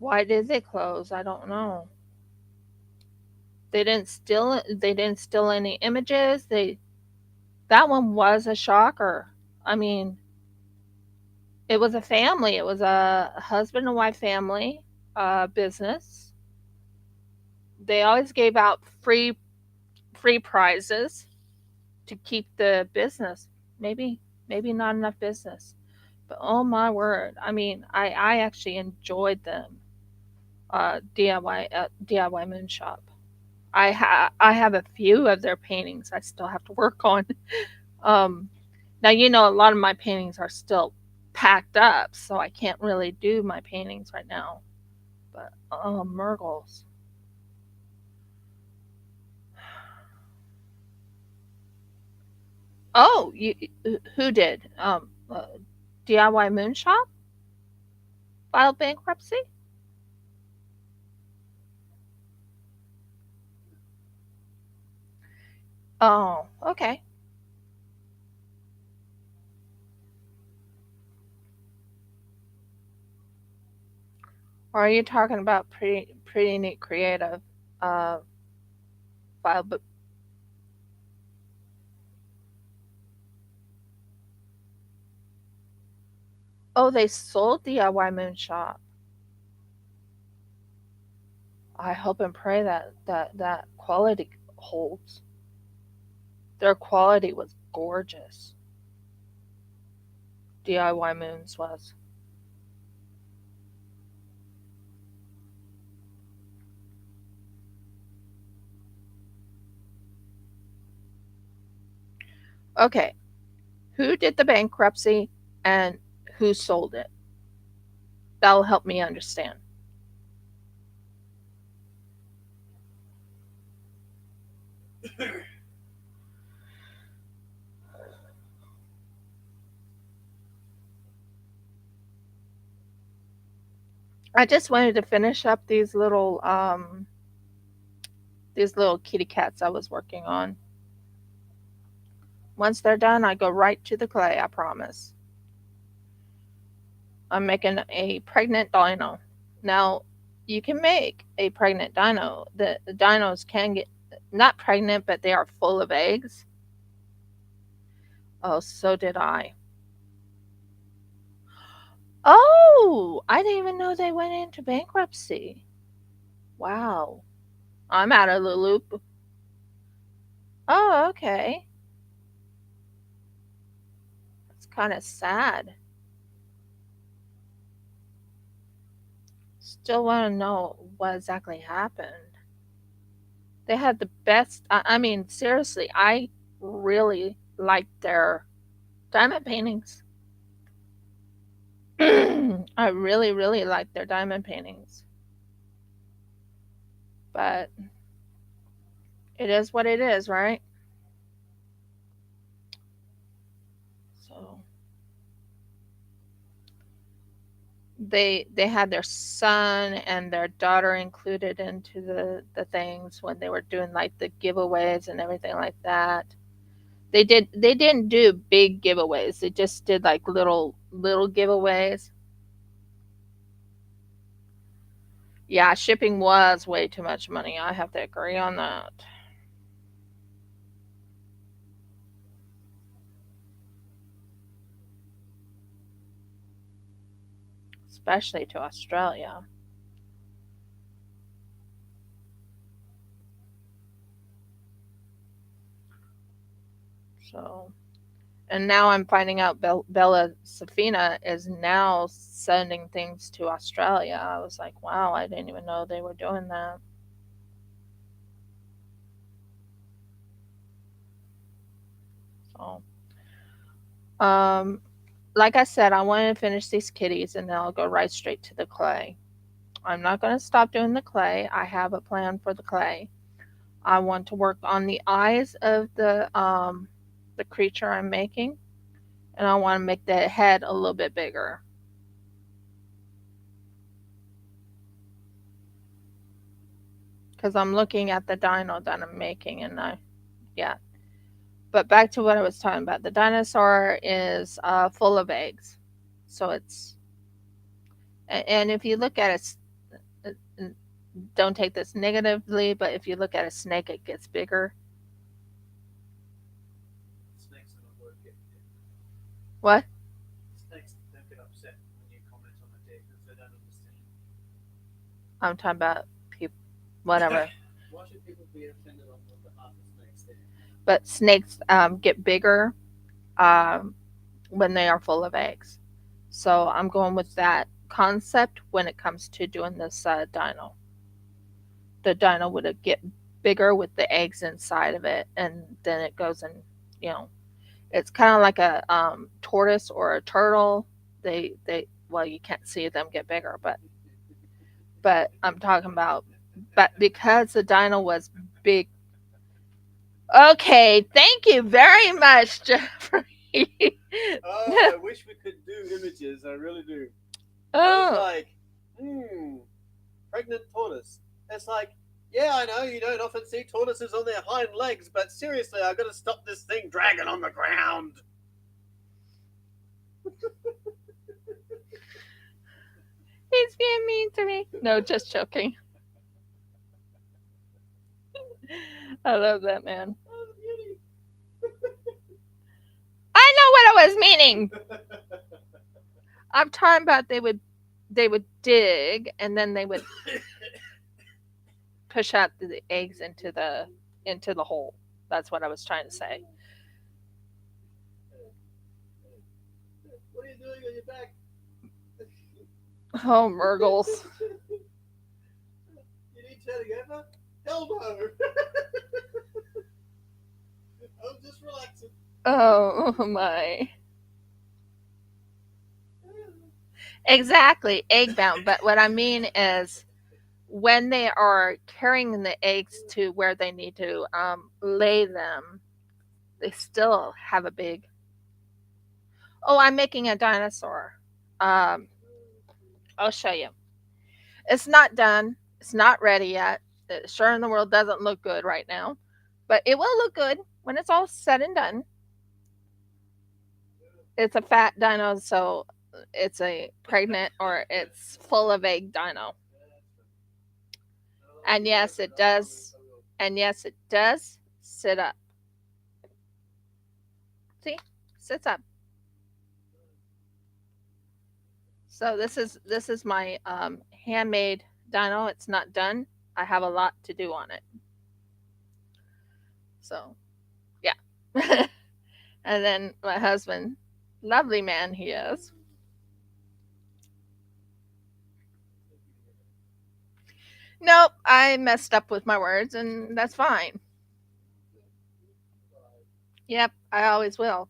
Why did they close? I don't know. They didn't steal any images. They That one was a shocker. I mean, it was a family. It was a husband and wife family business. They always gave out free prizes to keep the business. Maybe not enough business, but oh my word! I mean, I actually enjoyed them. DIY Moon Shop. I have a few of their paintings I still have to work on. Um, Now, a lot of my paintings are still packed up, so I can't really do my paintings right now. But oh, Murgles. Oh, who did? DIY Moonshop filed bankruptcy. Oh, okay. Or are you talking about pretty neat creative? Uh, filed, but oh, they sold DIY Moonshop. I hope and pray that quality holds. Their quality was gorgeous. DIY Moons was. Okay, who did the bankruptcy and who sold it? That'll help me understand. I just wanted to finish up these little kitty cats I was working on. Once they're done, I go right to the clay, I promise. I'm making a pregnant dino. Now, you can make a pregnant dino. The dinos can get not pregnant, but they are full of eggs. Oh, so did I. Oh, I didn't even know they went into bankruptcy. Wow. I'm out of the loop. Oh, okay. kind of sad. Still want to know what exactly happened. They had the best. I mean, seriously, I really liked their diamond paintings. I really, really liked their diamond paintings. But it is what it is, right? So they had their son and their daughter included into the things when they were doing like the giveaways and everything like that. They didn't do big giveaways. They just did like little giveaways. Yeah, shipping was way too much money. I have to agree on that. Especially to Australia. So, and now I'm finding out Bella Safina is now sending things to Australia. I was like, wow, I didn't even know they were doing that. So, um, like I said, I want to finish these kitties and then I'll go right straight to the clay. I'm not going to stop doing the clay. I have a plan for the clay. I want to work on the eyes of the creature I'm making, and I want to make the head a little bit bigger because I'm looking at the dino that I'm making, and yeah. But back to what I was talking about. The dinosaur is full of eggs, so and if you look at it, don't take this negatively, but if you look at a snake, it gets bigger. Snakes are not worth getting to. What? Snakes don't get upset when you comment on the dick because they don't understand. I'm talking about people, whatever. Why should people be offended on behalf of snakes then? But snakes get bigger um, when they are full of eggs. So I'm going with that concept when it comes to doing this dino. The dino would get bigger with the eggs inside of it, and then it goes and you know it's kind of like a tortoise or a turtle. They well you can't see them get bigger, but I'm talking about but because the dino was big. Okay, thank you very much, Jeffrey. Oh, I wish we could do images. I really do. I was Oh, like, pregnant tortoise. It's like, yeah, I know you don't often see tortoises on their hind legs, but seriously, I got to stop this thing dragging on the ground. he's being mean to me. No, just joking. I love that man. Oh, beauty. I know what I was meaning. I'm talking about they would dig and then they would push out the eggs into the hole. That's what I was trying to say. What are you doing on your back? Oh, Murgles. You need turning over? Elbow. I'm just relaxing. Oh my. Exactly, egg bound. But what I mean is when they are carrying the eggs to where they need to lay them, they still have a big. Oh, I'm making a dinosaur. Um, I'll show you. It's not done. It's not ready yet. Sure in the world doesn't look good right now, but it will look good when it's all said and done. It's a fat dino, so it's a pregnant or it's full of egg dino. And yes, it does. And yes, it does sit up. See, sits up. So this is my handmade dino. It's not done. I have a lot to do on it. So, yeah. And then my husband, Lovely man he is. Nope, I messed up with my words, and that's fine. Yep, I always will.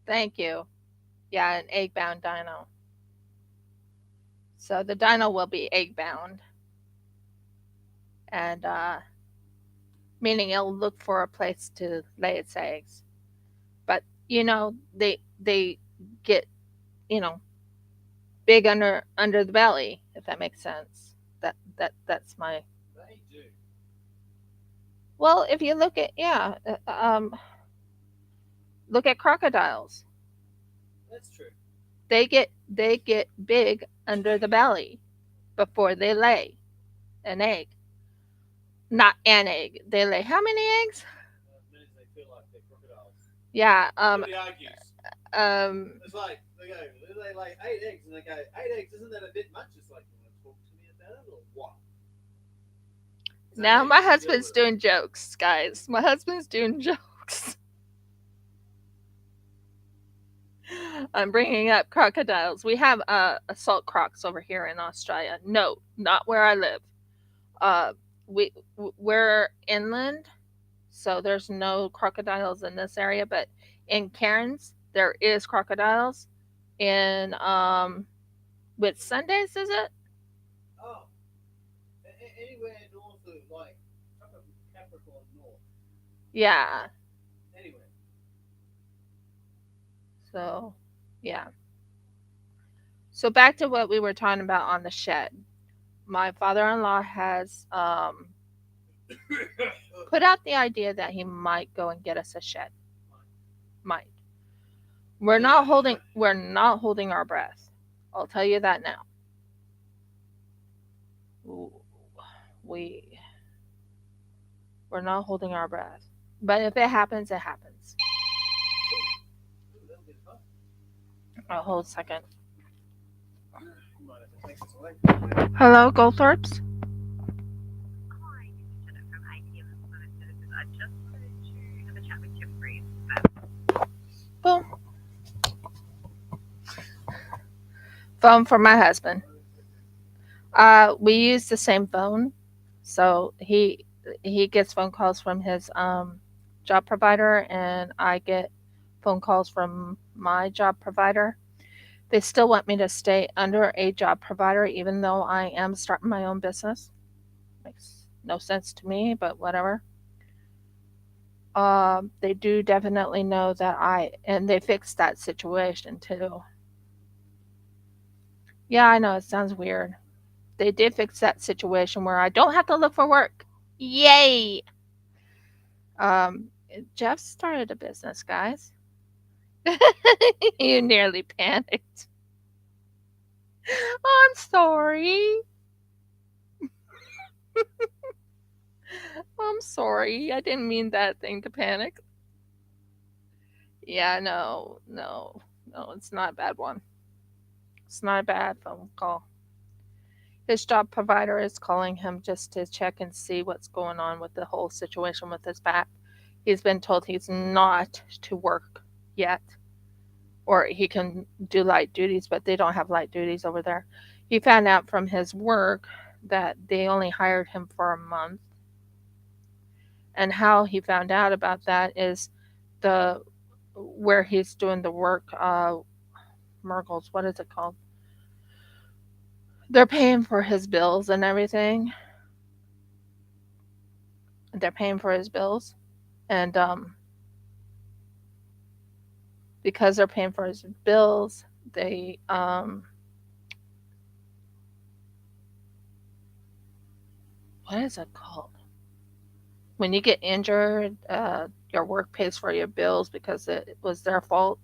Thank you. Yeah, an egg bound dino. So the dino will be egg bound, and meaning it'll look for a place to lay its eggs. But they get you know big under the belly, if that makes sense. That's my. They do. Well, if you look at look at crocodiles. That's true. They get big under the belly before they lay an egg. Not an egg. They lay how many eggs? As many as they feel like they're crocodiles. Yeah. Nobody argues. Um. It's like they lay 8 eggs and they go, 8 eggs, isn't that a bit much? It's like, you want to talk to me about it or what? Now my husband's doing jokes, guys. My husband's doing jokes. I'm bringing up crocodiles. We have salt crocs over here in Australia. No, not where I live. Uh, we're inland, so there's no crocodiles in this area. But in Cairns, there is crocodiles. In with Sundays, is it? Oh, anywhere north of like Capricorn North. Yeah. Anyway. So, yeah. So back to what we were talking about on the shed. My father-in-law has put out the idea that he might go and get us a shed. Might. We're not holding our breath. I'll tell you that now. We're not holding our breath. But if it happens, it happens. A whole second. Hello, Goldthorpe's. Boom. Phone for my husband. We use the same phone, so he gets phone calls from his job provider, and I get phone calls from my job provider. They still want me to stay under a job provider, even though I am starting my own business. Makes no sense to me, but whatever. They do definitely know that and they fixed that situation too. Yeah, I know it sounds weird. They did fix that situation where I don't have to look for work. Yay! Um, Jeff started a business, guys. You nearly panicked. I'm sorry. I'm sorry. I didn't mean that thing to panic. Yeah, no, it's not a bad one. It's not a bad phone call. His job provider is calling him just to check and see what's going on with the whole situation with his back. He's been told he's not to work yet, or he can do light duties, but they don't have light duties over there. He found out from his work that they only hired him for a month. And how he found out about that is where he's doing the work, Mergles, what is it called? They're paying for his bills and everything. They're paying for his bills. And because they're paying for his bills, they what is it called? When you get injured, your work pays for your bills because it was their fault.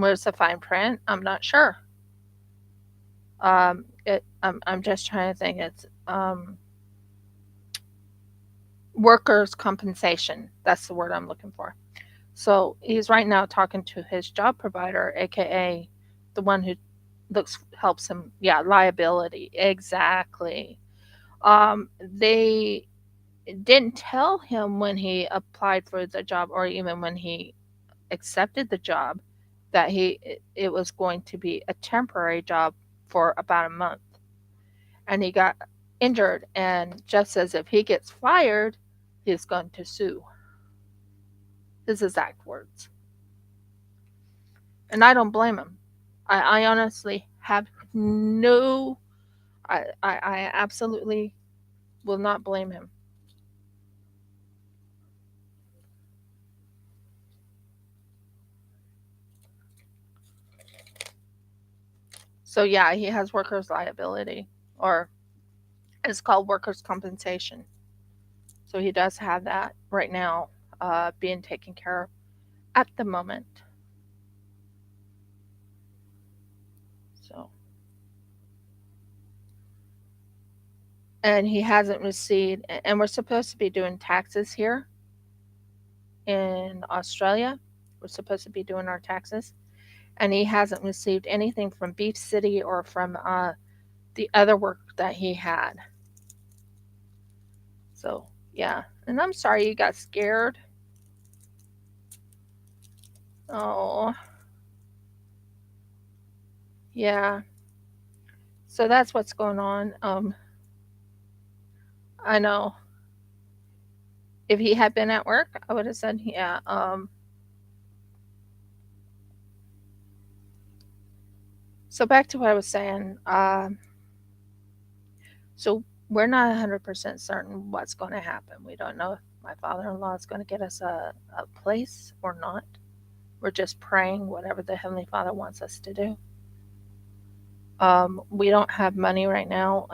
Where's the fine print? I'm not sure. I'm just trying to think. It's workers' compensation. That's the word I'm looking for. So he's right now talking to his job provider, aka the one who helps him. Yeah, liability. Exactly. They didn't tell him when he applied for the job or even when he accepted the job that it was going to be a temporary job for about a month. And he got injured, and Jeff says if he gets fired, he's going to sue. His exact words. And I don't blame him. I honestly have no, I absolutely will not blame him. So yeah, he has workers' liability, or it's called workers' compensation. So he does have that right now, being taken care of at the moment. So, and he hasn't received, and we're supposed to be doing taxes here in Australia. We're supposed to be doing our taxes, and he hasn't received anything from Beef City or from the other work that he had. So, yeah. And I'm sorry you got scared. Oh, yeah. So that's what's going on. I know if he had been at work, I would have said, yeah. So back to what I was saying. So we're not 100% certain what's going to happen. We don't know if my father-in-law is going to get us a place or not. We're just praying whatever the Heavenly Father wants us to do. We don't have money right now.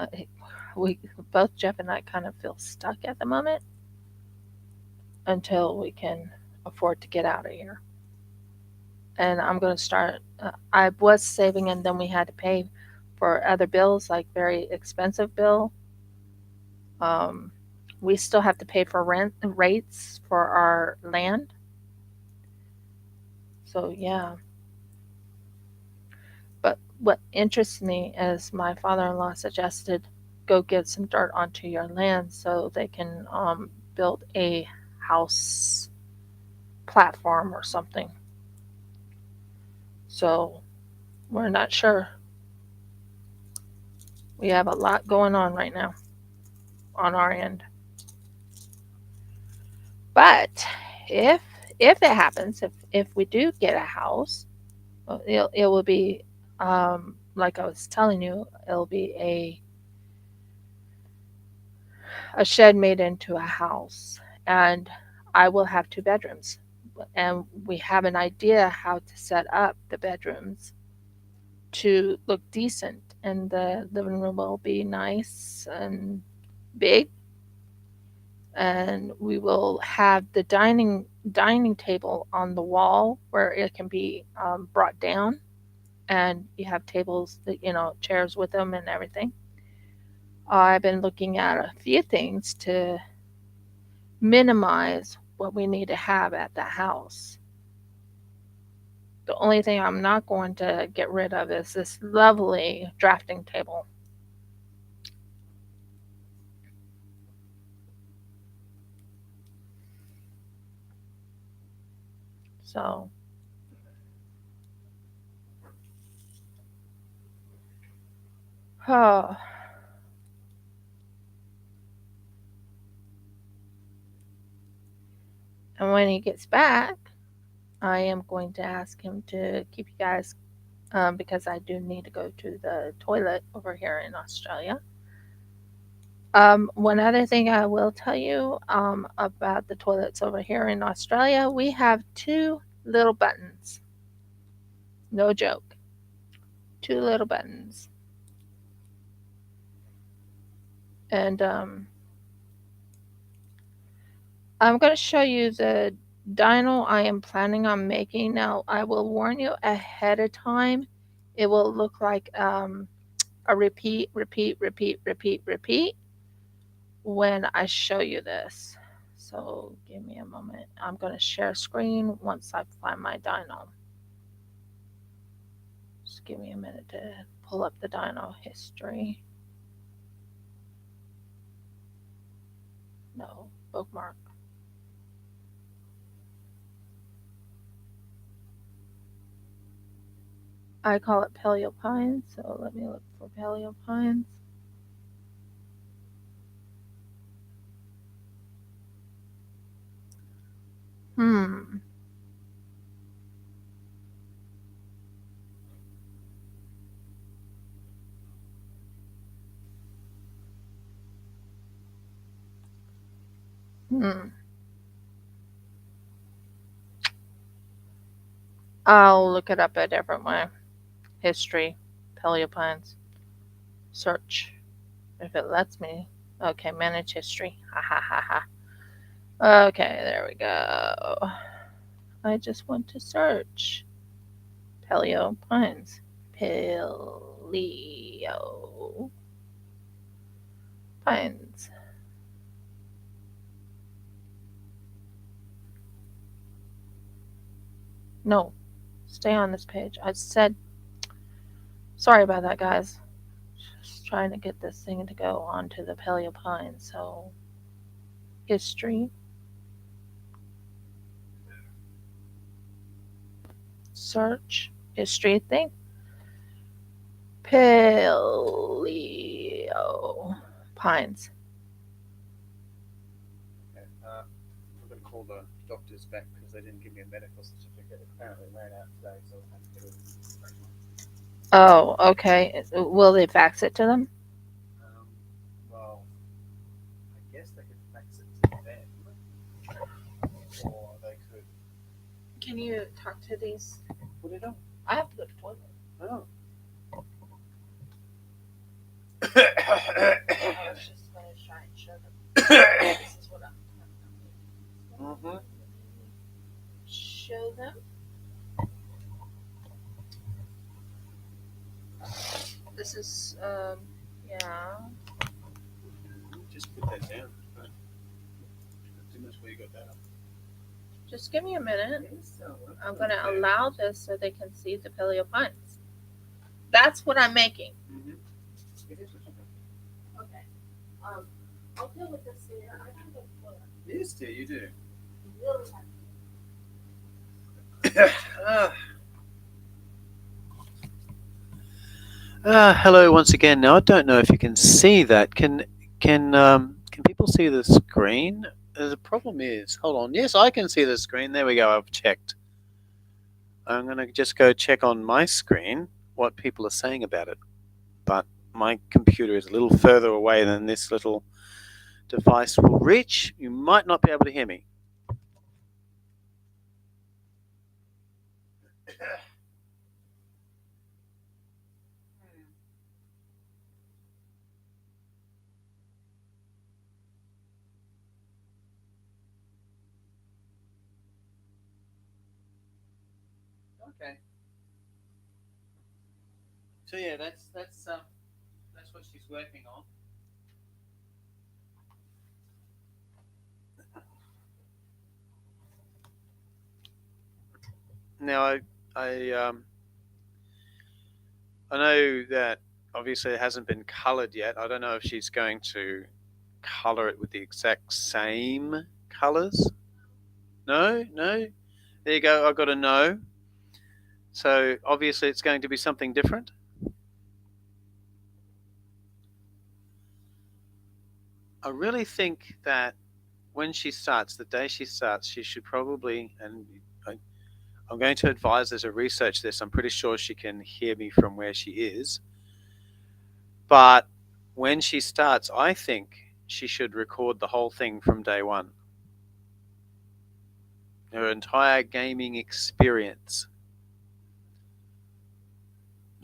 We both Jeff and I kind of feel stuck at the moment until we can afford to get out of here. And I'm going to start. I was saving, and then we had to pay for other bills, like very expensive bill. Um, we still have to pay for rent rates for our land. So yeah. But what interests me is my father-in-law suggested go get some dirt onto your land so they can build a house platform or something. So we're not sure. We have a lot going on right now on our end. But if if it happens, if we do get a house, it will be like I was telling you, it'll be a shed made into a house, and I will have 2 bedrooms, and we have an idea how to set up the bedrooms to look decent, and the living room will be nice and big, and we will have the dining table on the wall where it can be brought down, and you have tables that chairs with them and everything. I've been looking at a few things to minimize what we need to have at the house. The only thing I'm not going to get rid of is this lovely drafting table. So, oh, and when he gets back, I am going to ask him to keep you guys, because I do need to go to the toilet over here in Australia. One other thing I will tell you about the toilets over here in Australia, we have 2 little buttons. No joke. 2 little buttons. And I'm going to show you the dino I am planning on making. Now, I will warn you ahead of time, it will look like a repeat when I show you this. So give me a moment. I'm going to share screen once I find my dino. Just give me a minute to pull up the dino history. No, bookmark. I call it paleo pines, so let me look for paleo pines. Hmm. Hmm. I'll look it up a different way. History, paleo pines. Search. If it lets me. Okay, manage history. Ha ha ha ha. Okay, there we go. I just want to search. Paleo pines. Paleo pines. No, stay on this page. I said, sorry about that, guys. Just trying to get this thing to go onto the paleo pines. So, history, search, history thing. Paleo pines. I'm going to call the doctors back because they didn't give me a medical certificate. Apparently ran out today, so I'll have to get a fresh one. Oh, okay. Will they fax it to them? Well, I guess they could fax it to them, or they could Can you talk to these? put it on. I have to go to the toilet. Oh. I was just going to try and show them. This is what I'm Mm-hmm. show them. This is, yeah. Just put that down. Too much where you got that up. Just give me a minute. Yes, I'm going to allow this so they can see the paleo pines. That's what I'm making. Mm-hmm. Okay. I'll deal with this later. I gotta go to the toilet. Yes, dear, you do. Really Hello once again. Now I don't know if you can see that. Can people see the screen? The problem is, hold on. Yes, I can see the screen. There we go. I've checked. I'm gonna just go check on my screen what people are saying about it. But my computer is a little further away than this little device will reach. You might not be able to hear me. Okay. So yeah, that's what she's working on. Now I know that obviously it hasn't been coloured yet. I don't know if she's going to colour it with the exact same colours. No, no. There you go. I got a no. So obviously it's going to be something different. I really think that when she starts, the day she starts, she should probably, and I'm going to advise her to research this. I'm pretty sure she can hear me from where she is. But when she starts, I think she should record the whole thing from day one. Her entire gaming experience.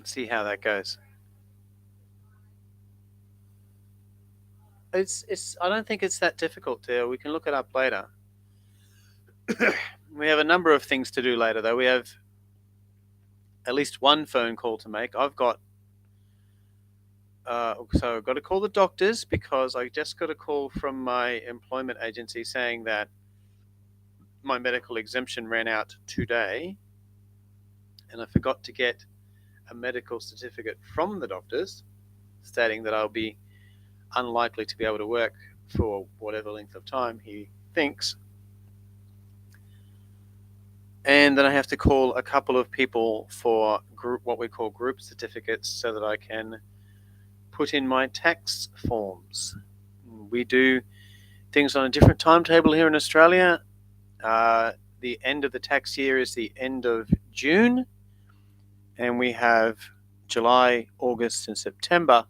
See how that goes. It's I don't think it's that difficult, dear. We can look it up later. We have a number of things to do later, though. We have at least one phone call to make. I've got so I've got to call the doctors because I just got a call from my employment agency saying that my medical exemption ran out today, and I forgot to get a medical certificate from the doctors stating that I'll be unlikely to be able to work for whatever length of time he thinks. And then I have to call a couple of people for what we call group certificates so that I can put in my tax forms. We do things on a different timetable here in Australia. The end of the tax year is the end of June, and we have July, August, and September,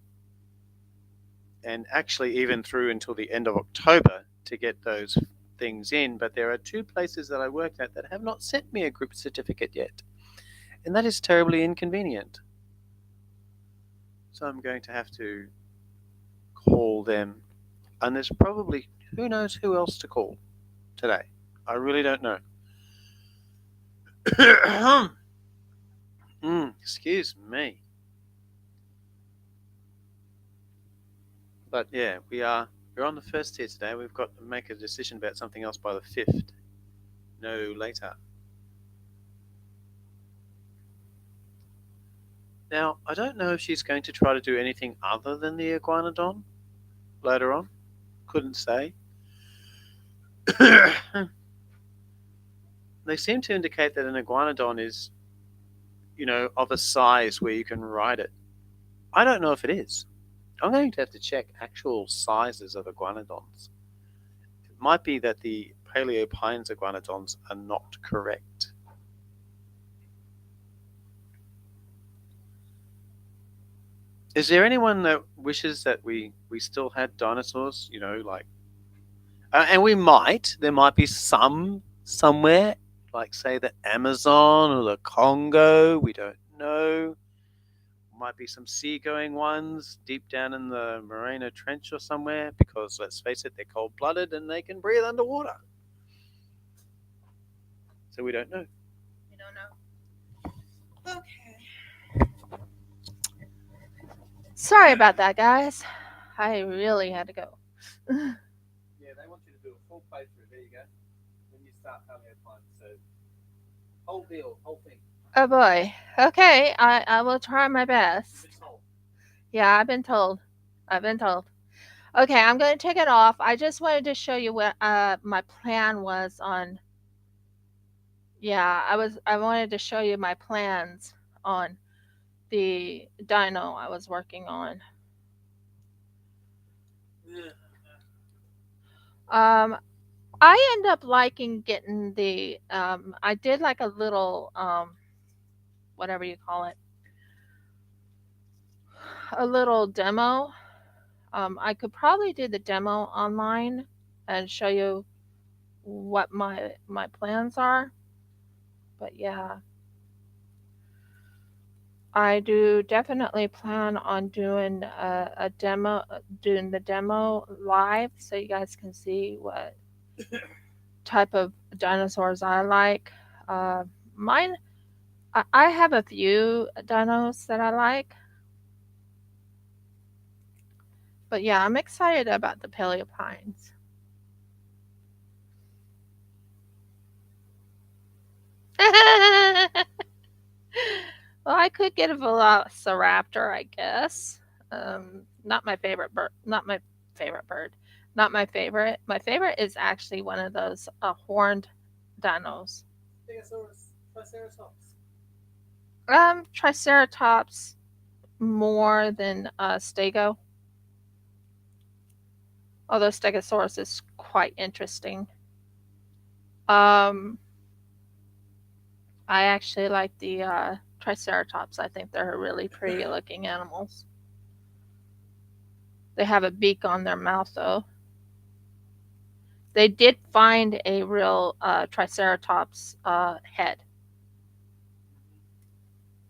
and actually even through until the end of October to get those things in. But there are two places that I work at that have not sent me a group certificate yet, and that is terribly inconvenient. So I'm going to have to call them, and there's probably who knows who else to call today. I really don't know. Excuse me. But yeah, we're on the 1st here today. We've got to make a decision about something else by the 5th. No later. Now, I don't know if she's going to try to do anything other than the iguanodon later on. Couldn't say. They seem to indicate that an iguanodon is, of a size where you can ride it. I don't know if it is. I'm going to have to check actual sizes of iguanodons. It might be that the paleo pines iguanodons are not correct. Is there anyone that wishes that we still had dinosaurs? And we might. There might be some somewhere, like say the Amazon or the Congo. We don't know. Might be some seagoing ones deep down in the Morena Trench or somewhere, because let's face it, they're cold-blooded and they can breathe underwater. So we don't know. You don't know? Okay. Sorry about that, guys. I really had to go. Yeah, they want you to do a full playthrough. There you go. When you start paleo, so whole deal, whole thing. Oh boy. Okay, I will try my best. Yeah, I've been told. Okay, I'm going to take it off. I just wanted to show you what my plan was on. Yeah, I wanted to show you my plans on the dino I was working on. I end up liking getting the I did like a little whatever you call it, a little demo. I could probably do the demo online and show you what my plans are. But yeah, I do definitely plan on doing a demo, doing the demo live, so you guys can see what type of dinosaurs I like. Mine, I have a few dinos that I like. But yeah, I'm excited about the paleopines. Well, I could get a velociraptor, I guess. Not my favorite bird. Not my favorite bird. Not my favorite. My favorite is actually one of those horned dinos. Triceratops. Triceratops more than stego. Although Stegosaurus is quite interesting. I actually like the Triceratops. I think they're really pretty looking animals. They have a beak on their mouth, though. They did find a real Triceratops head.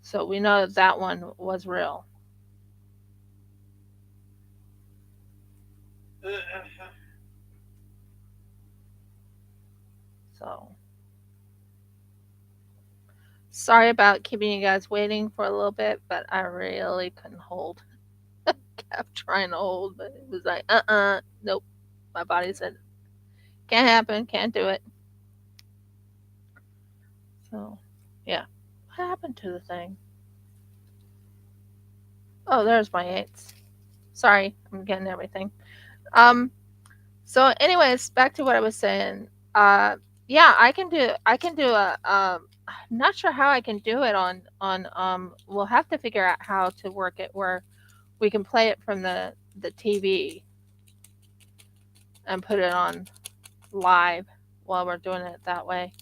So we know that one was real. So Sorry about keeping you guys waiting for a little bit, but I really couldn't hold. Kept trying to hold, but it was like, nope. My body said, can't happen, can't do it. So, yeah. What happened to the thing? Oh, there's my 8s. Sorry, I'm getting everything. So anyways, back to what I was saying. Yeah, I can do a I'm not sure how I can do it on we'll have to figure out how to work it where we can play it from the TV and put it on live while we're doing it that way.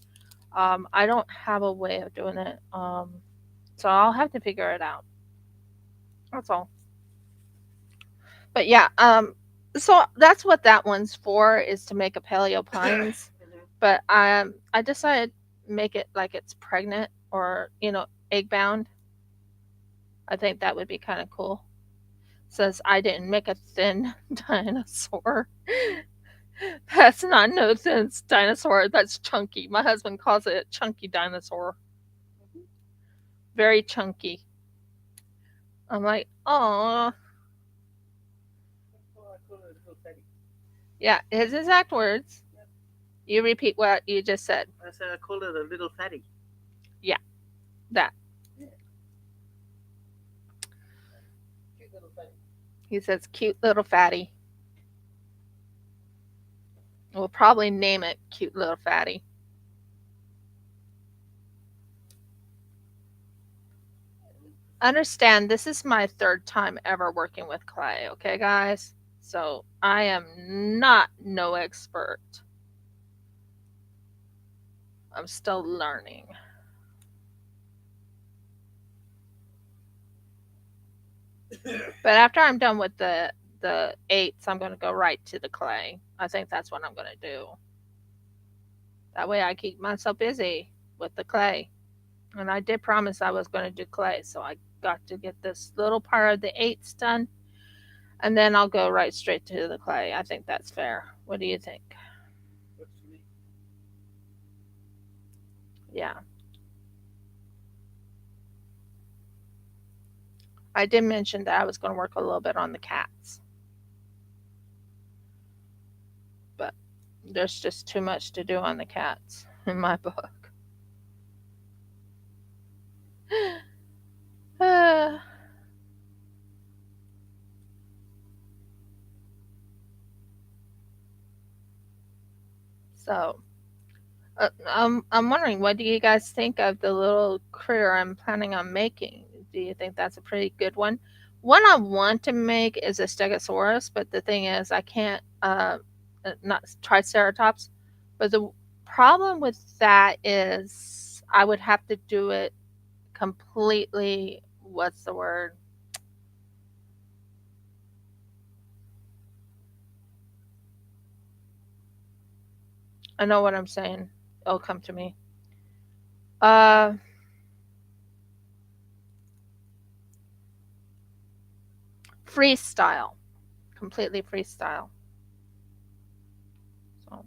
I don't have a way of doing it. So I'll have to figure it out. That's all. But yeah, so that's what that one's for, is to make a paleo pines. But I decided make it like it's pregnant or egg bound. I think that would be kind of cool. Says I didn't make a thin dinosaur. That's not no thin dinosaur. That's chunky. My husband calls it a chunky dinosaur. Very chunky. I'm like, oh. Yeah, his exact words. You repeat what you just said. I said I call it a little fatty. Yeah, that. Yeah. Cute little fatty. He says, cute little fatty. We'll probably name it Cute Little Fatty. Understand, this is my 3rd time ever working with clay, okay, guys? So I am not no expert. I'm still learning. But after I'm done with the 8s, I'm going to go right to the clay. I think that's what I'm going to do. That way I keep myself busy with the clay. And I did promise I was going to do clay, so I got to get this little part of the 8s done. And then I'll go right straight to the clay. I think that's fair. What do you think? Yeah. I did mention that I was going to work a little bit on the cats. But there's just too much to do on the cats in my book. So, I'm wondering, what do you guys think of the little critter I'm planning on making? Do you think that's a pretty good one? One I want to make is a Stegosaurus, but the thing is, I can't, not Triceratops, but the problem with that is I would have to do it completely, what's the word? I know what I'm saying. It'll come to me. Freestyle. Completely freestyle. So,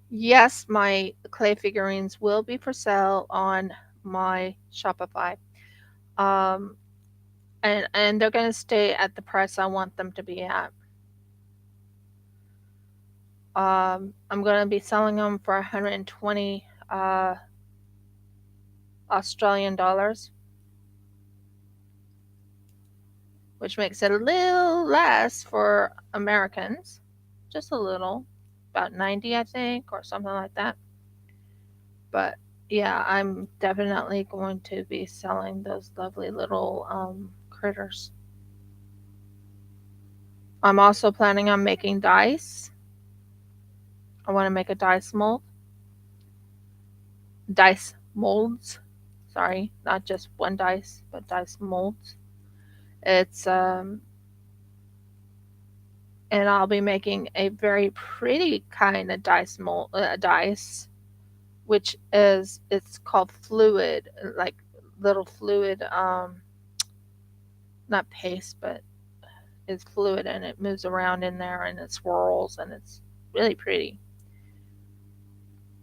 yes, my clay figurines will be for sale on my Shopify. Um, and they're going to stay at the price I want them to be at. I'm going to be selling them for 120 Australian dollars, which makes it a little less for Americans, just a little, about 90, I think, or something like that. But yeah, I'm definitely going to be selling those lovely little critters. I'm also planning on making dice. I want to make a dice mold. Dice molds. Sorry, not just one dice, but dice molds. It's and I'll be making a very pretty kind of dice, which is, it's called fluid, like little fluid, not paste, but it's fluid, and it moves around in there and it swirls, and it's really pretty.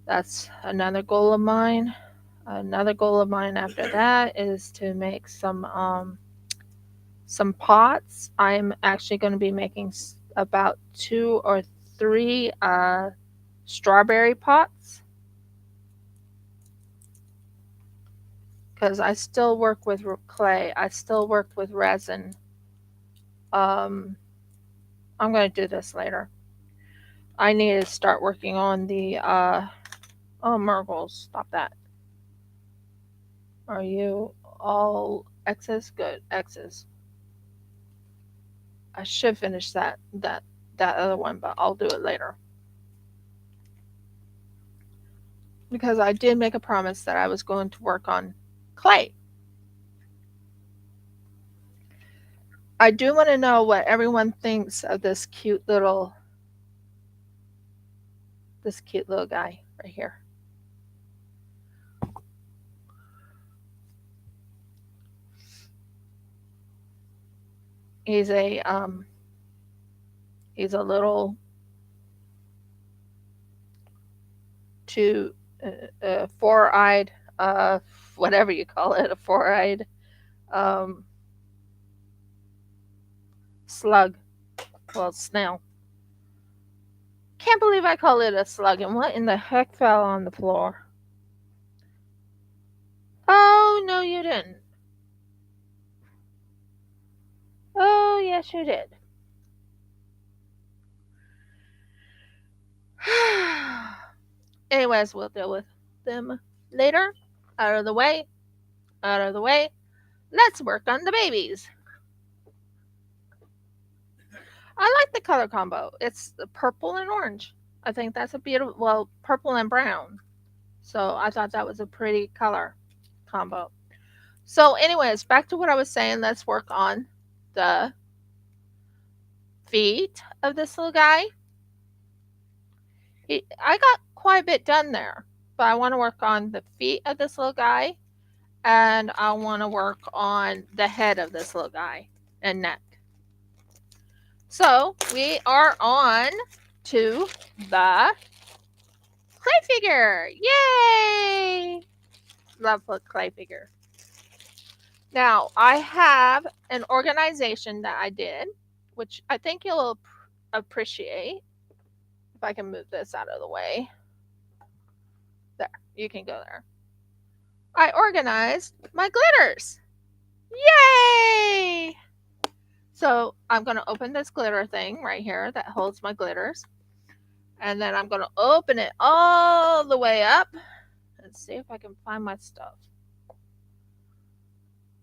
That's another goal of mine. Another goal of mine after that is to make some pots. I'm actually going to be making about 2 or 3 strawberry pots, because I still work with clay. I still work with resin. Um, I'm going to do this later. I need to start working on the oh, Murgles, stop that. Are you all X's? Good, X's. I should finish that other one, but I'll do it later. Because I did make a promise that I was going to work on clay. I do want to know what everyone thinks of this cute little guy right here. He's a little four-eyed, whatever you call it, a four-eyed um, slug. Well, snail. Can't believe I call it a slug. And what in the heck fell on the floor? Oh, no, you didn't. Oh, yes, you did. Anyways, we'll deal with them later. Out of the way. Out of the way. Let's work on the babies. I like the color combo. It's the purple and orange. I think that's a beautiful, well, purple and brown. So I thought that was a pretty color combo. So anyways, back to what I was saying. Let's work on the feet of this little guy. I got quite a bit done there, but I want to work on the feet of this little guy, and I want to work on the head of this little guy and neck. So we are on to the clay figure. Yay! Love the clay figure. Now I have an organization that I did, which I think you'll appreciate. If I can move this out of the way. There, you can go there. I organized my glitters. Yay! So I'm going to open this glitter thing right here that holds my glitters. And then I'm going to open it all the way up. Let's see if I can find my stuff.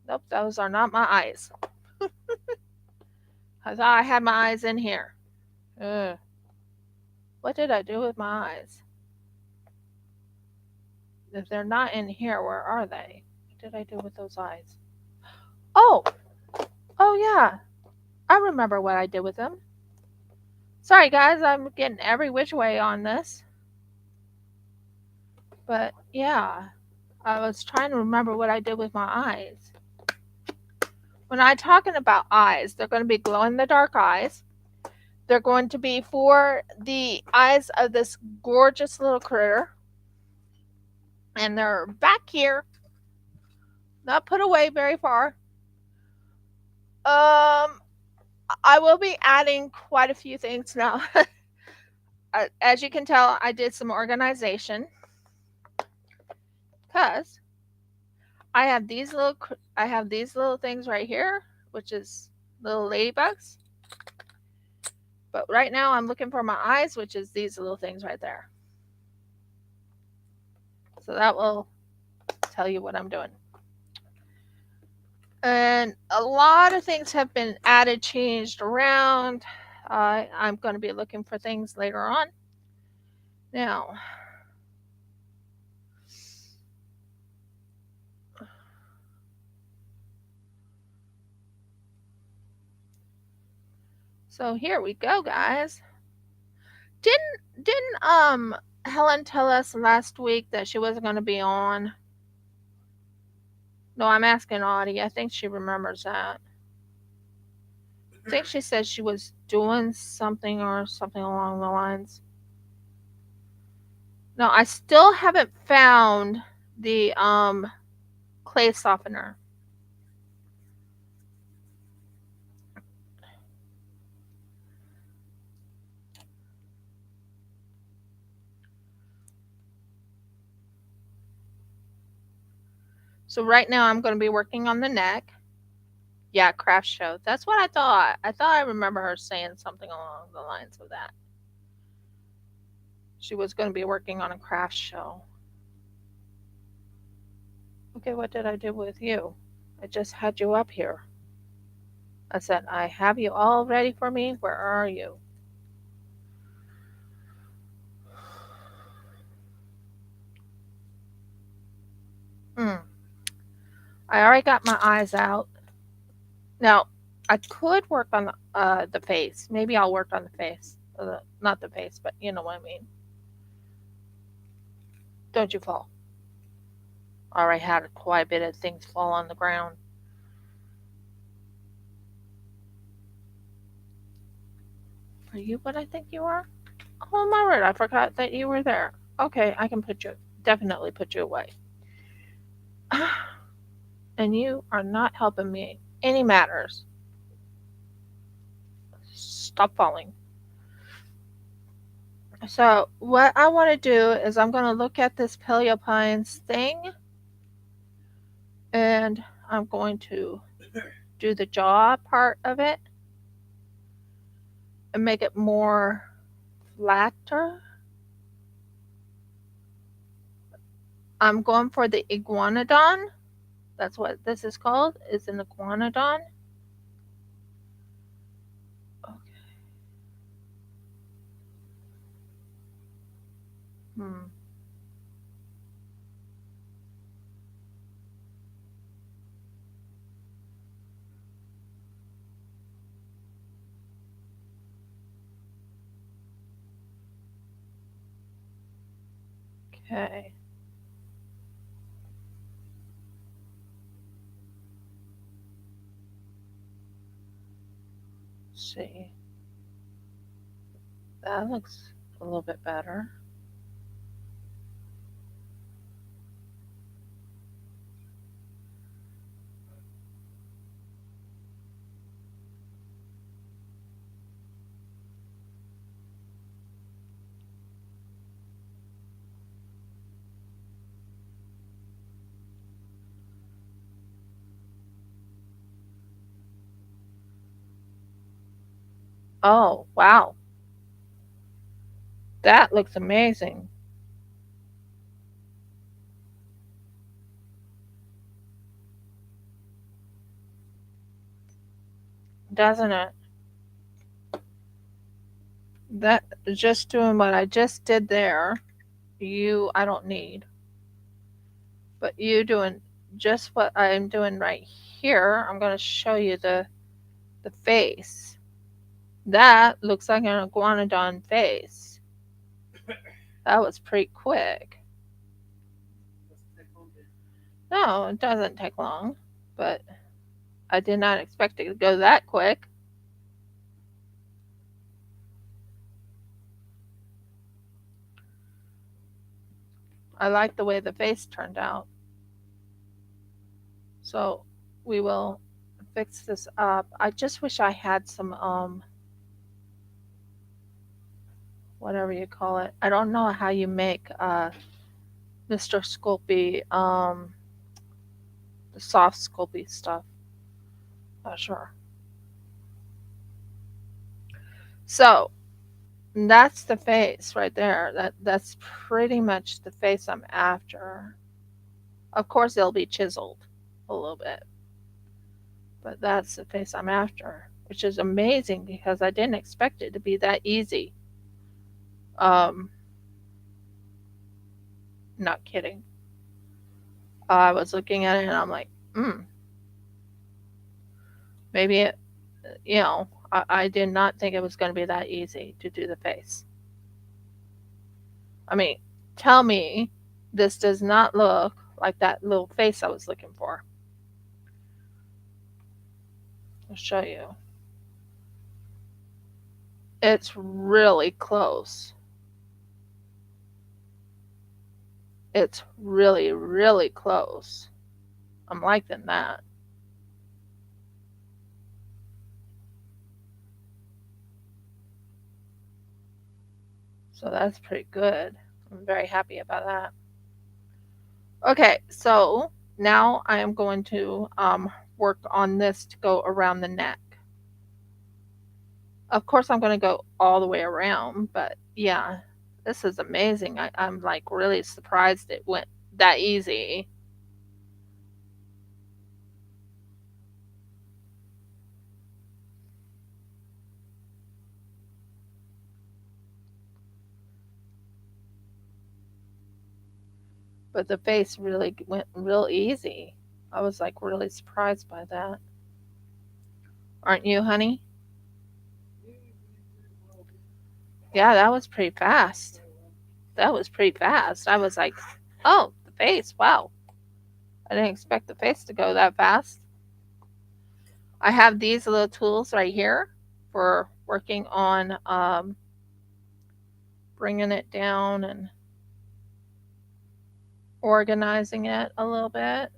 Nope, those are not my eyes. I thought I had my eyes in here. Ugh. What did I do with my eyes? If they're not in here, where are they? What did I do with those eyes? Oh yeah. I remember what I did with them. Sorry guys, I'm getting every which way on this. But yeah, I was trying to remember what I did with my eyes. When I'm talking about eyes, they're going to be glow-in-the-dark eyes. They're going to be for the eyes of this gorgeous little critter. And they're back here. Not put away very far. I will be adding quite a few things now. As you can tell, I did some organization. Because I have these little things right here, which is little ladybugs. But right now I'm looking for my eyes, which is these little things right there. So that will tell you what I'm doing. And a lot of things have been added, changed around. I'm going to be looking for things later on. Now, so here we go, guys. Didn't Helen tell us last week that she wasn't going to be on? No, I'm asking Audie. I think she remembers that. I think she said she was doing something or something along the lines. No, I still haven't found the clay softener. So right now I'm going to be working on the neck. Yeah, craft show. That's what I thought. I thought I remember her saying something along the lines of that. She was going to be working on a craft show. Okay, what did I do with you? I just had you up here. I said, I have you all ready for me. Where are you? Hmm. I already got my eyes out. Now, I could work on the face. Maybe I'll work on the face. Not the face, but you know what I mean. Don't you fall. I already had quite a bit of things fall on the ground. Are you what I think you are? Oh my word, I forgot that you were there. Okay, I can definitely put you away. And you are not helping me any matters. Stop falling. So what I want to do is I'm going to look at this Paleopines thing, and I'm going to do the jaw part of it and make it more flatter. I'm going for the iguanodon. That's what this is called. It's an iguanodon. Okay. Hmm. Okay. Let's see. That looks a little bit better. Oh, wow. That looks amazing, doesn't it? That just doing what I just did there, I don't need. But you doing just what I'm doing right here, I'm going to show you the face. That looks like an iguanodon face. That was pretty quick. No, it doesn't take long, but I did not expect it to go that quick. I like the way the face turned out. So we will fix this up. I just wish I had some whatever you call it. I don't know how you make Mr. Sculpey the soft Sculpey stuff. Not sure. So that's the face right there. That's pretty much the face I'm after. Of course, it'll be chiseled a little bit, but that's the face I'm after, which is amazing because I didn't expect it to be that easy. Um, Not kidding. I was looking at it and I'm like, maybe it, I did not think it was going to be that easy to do the face. I mean, tell me this does not look like that little face I was looking for. I'll show you. It's really close. It's really, really close. I'm liking that. So that's pretty good. I'm very happy about that. Okay, so now I am going to work on this to go around the neck. Of course, I'm going to go all the way around, but yeah, this is amazing. I'm like really surprised it went that easy. But the face really went real easy. I was like really surprised by that. Aren't you, honey? Yeah, that was pretty fast. That was pretty fast. I was like, oh, the face. Wow. I didn't expect the face to go that fast. I have these little tools right here for working on bringing it down and organizing it a little bit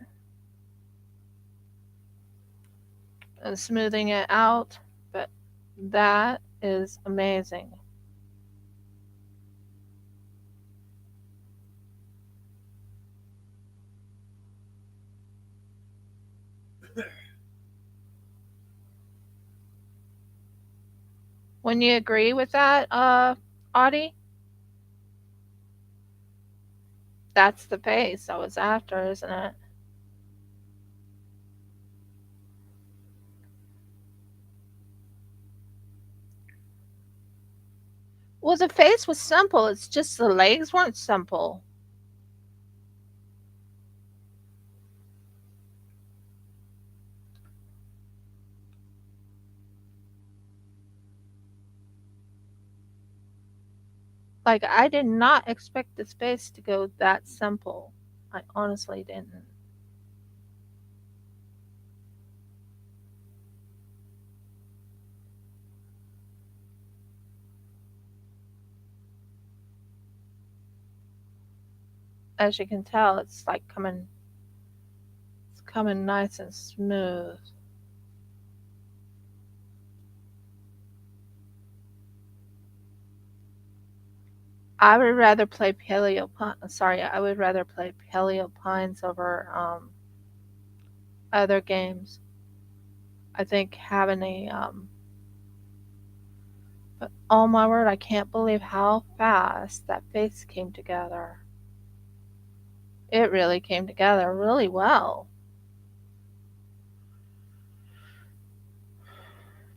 and smoothing it out. But that is amazing. When you agree with that, Audie, that's the face I was after, isn't it? Well, the face was simple. It's just the legs weren't simple. Like, I did not expect this face to go that simple. I honestly didn't. As you can tell, it's coming nice and smooth. I would rather play sorry, I would rather play Paleo Pines over other games. I think having a but oh my word, I can't believe how fast that face came together. It really came together really well.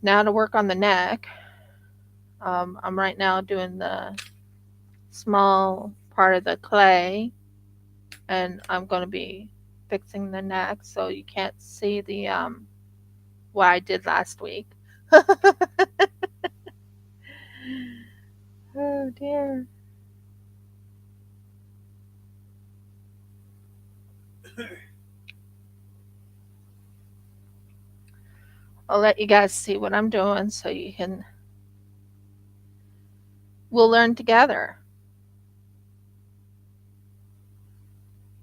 Now to work on the neck. I'm right now doing the small part of the clay, and I'm going to be fixing the neck so you can't see the what I did last week. Oh dear. I'll let you guys see what I'm doing so we'll learn together.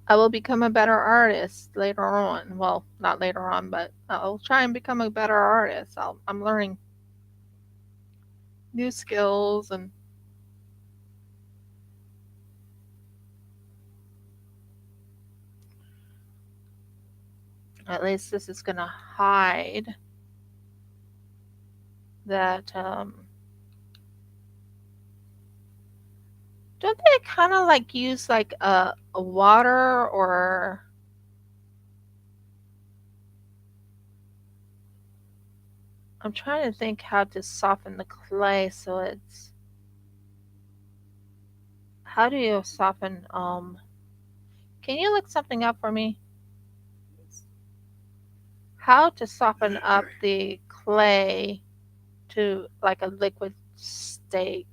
I will become a better artist later on. Well, not later on, but I'll try and become a better artist. I'm learning new skills, and at least this is going to hide that. Don't they kind of like use like a water, or I'm trying to think how to soften the clay so it's how do you soften can you look something up for me? How to soften up the clay to like a liquid state.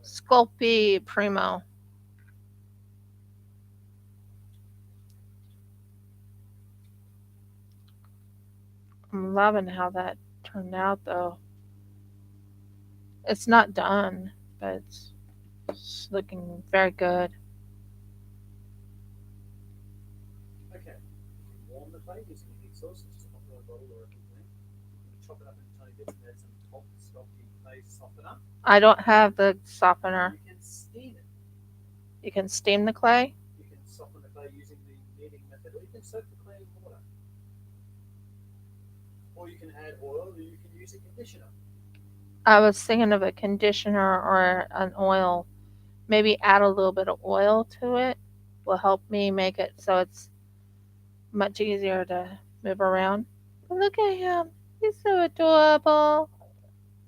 Sculpey Primo. I'm loving how that turned out though. It's not done, but it's looking very good. Okay. You can warm the clay using a heat source, which is a hot water bottle or a figurine. You can chop it up into tiny bits and add some hot, sculpty clay softener. I don't have the softener. You can steam it. You can steam the clay. You can soften the clay using the kneading method, or you can soak the clay in water. Or you can add oil, or you can use a conditioner. I was thinking of a conditioner or an oil. Maybe add a little bit of oil to it will help me make it so it's much easier to move around. But look at him. He's so adorable.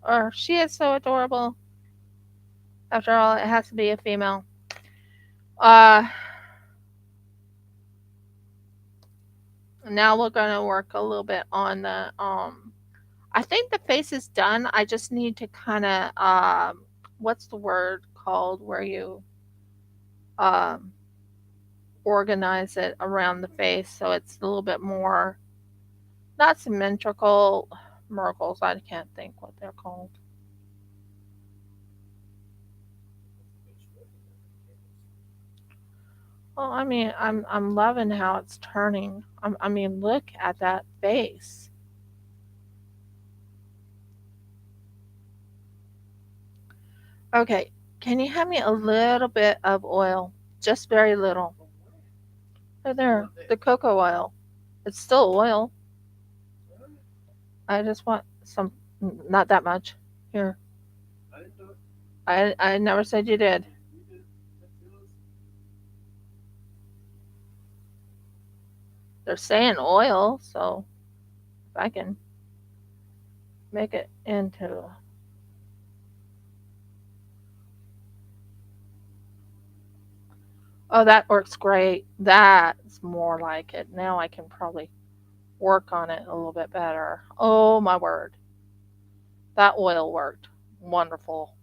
Or she is so adorable. After all, it has to be a female. Uh, Now we're gonna work a little bit on the I think the face is done. I just need to kind of what's the word called where you um organize it around the face so it's a little bit more not symmetrical. Miracles, I can't think what they're called. Well, I mean, I'm loving how it's turning. I mean, look at that face. Okay, can you have me a little bit of oil? Just very little. Right there, the cocoa oil. It's still oil. I just want some, not that much. Here, I didn't do it. I never said you did. You did. That's yours. They're saying oil, so if I can make it into. Oh, that works great. That's more like it. Now I can probably work on it a little bit better. Oh my word. That oil worked. Wonderful.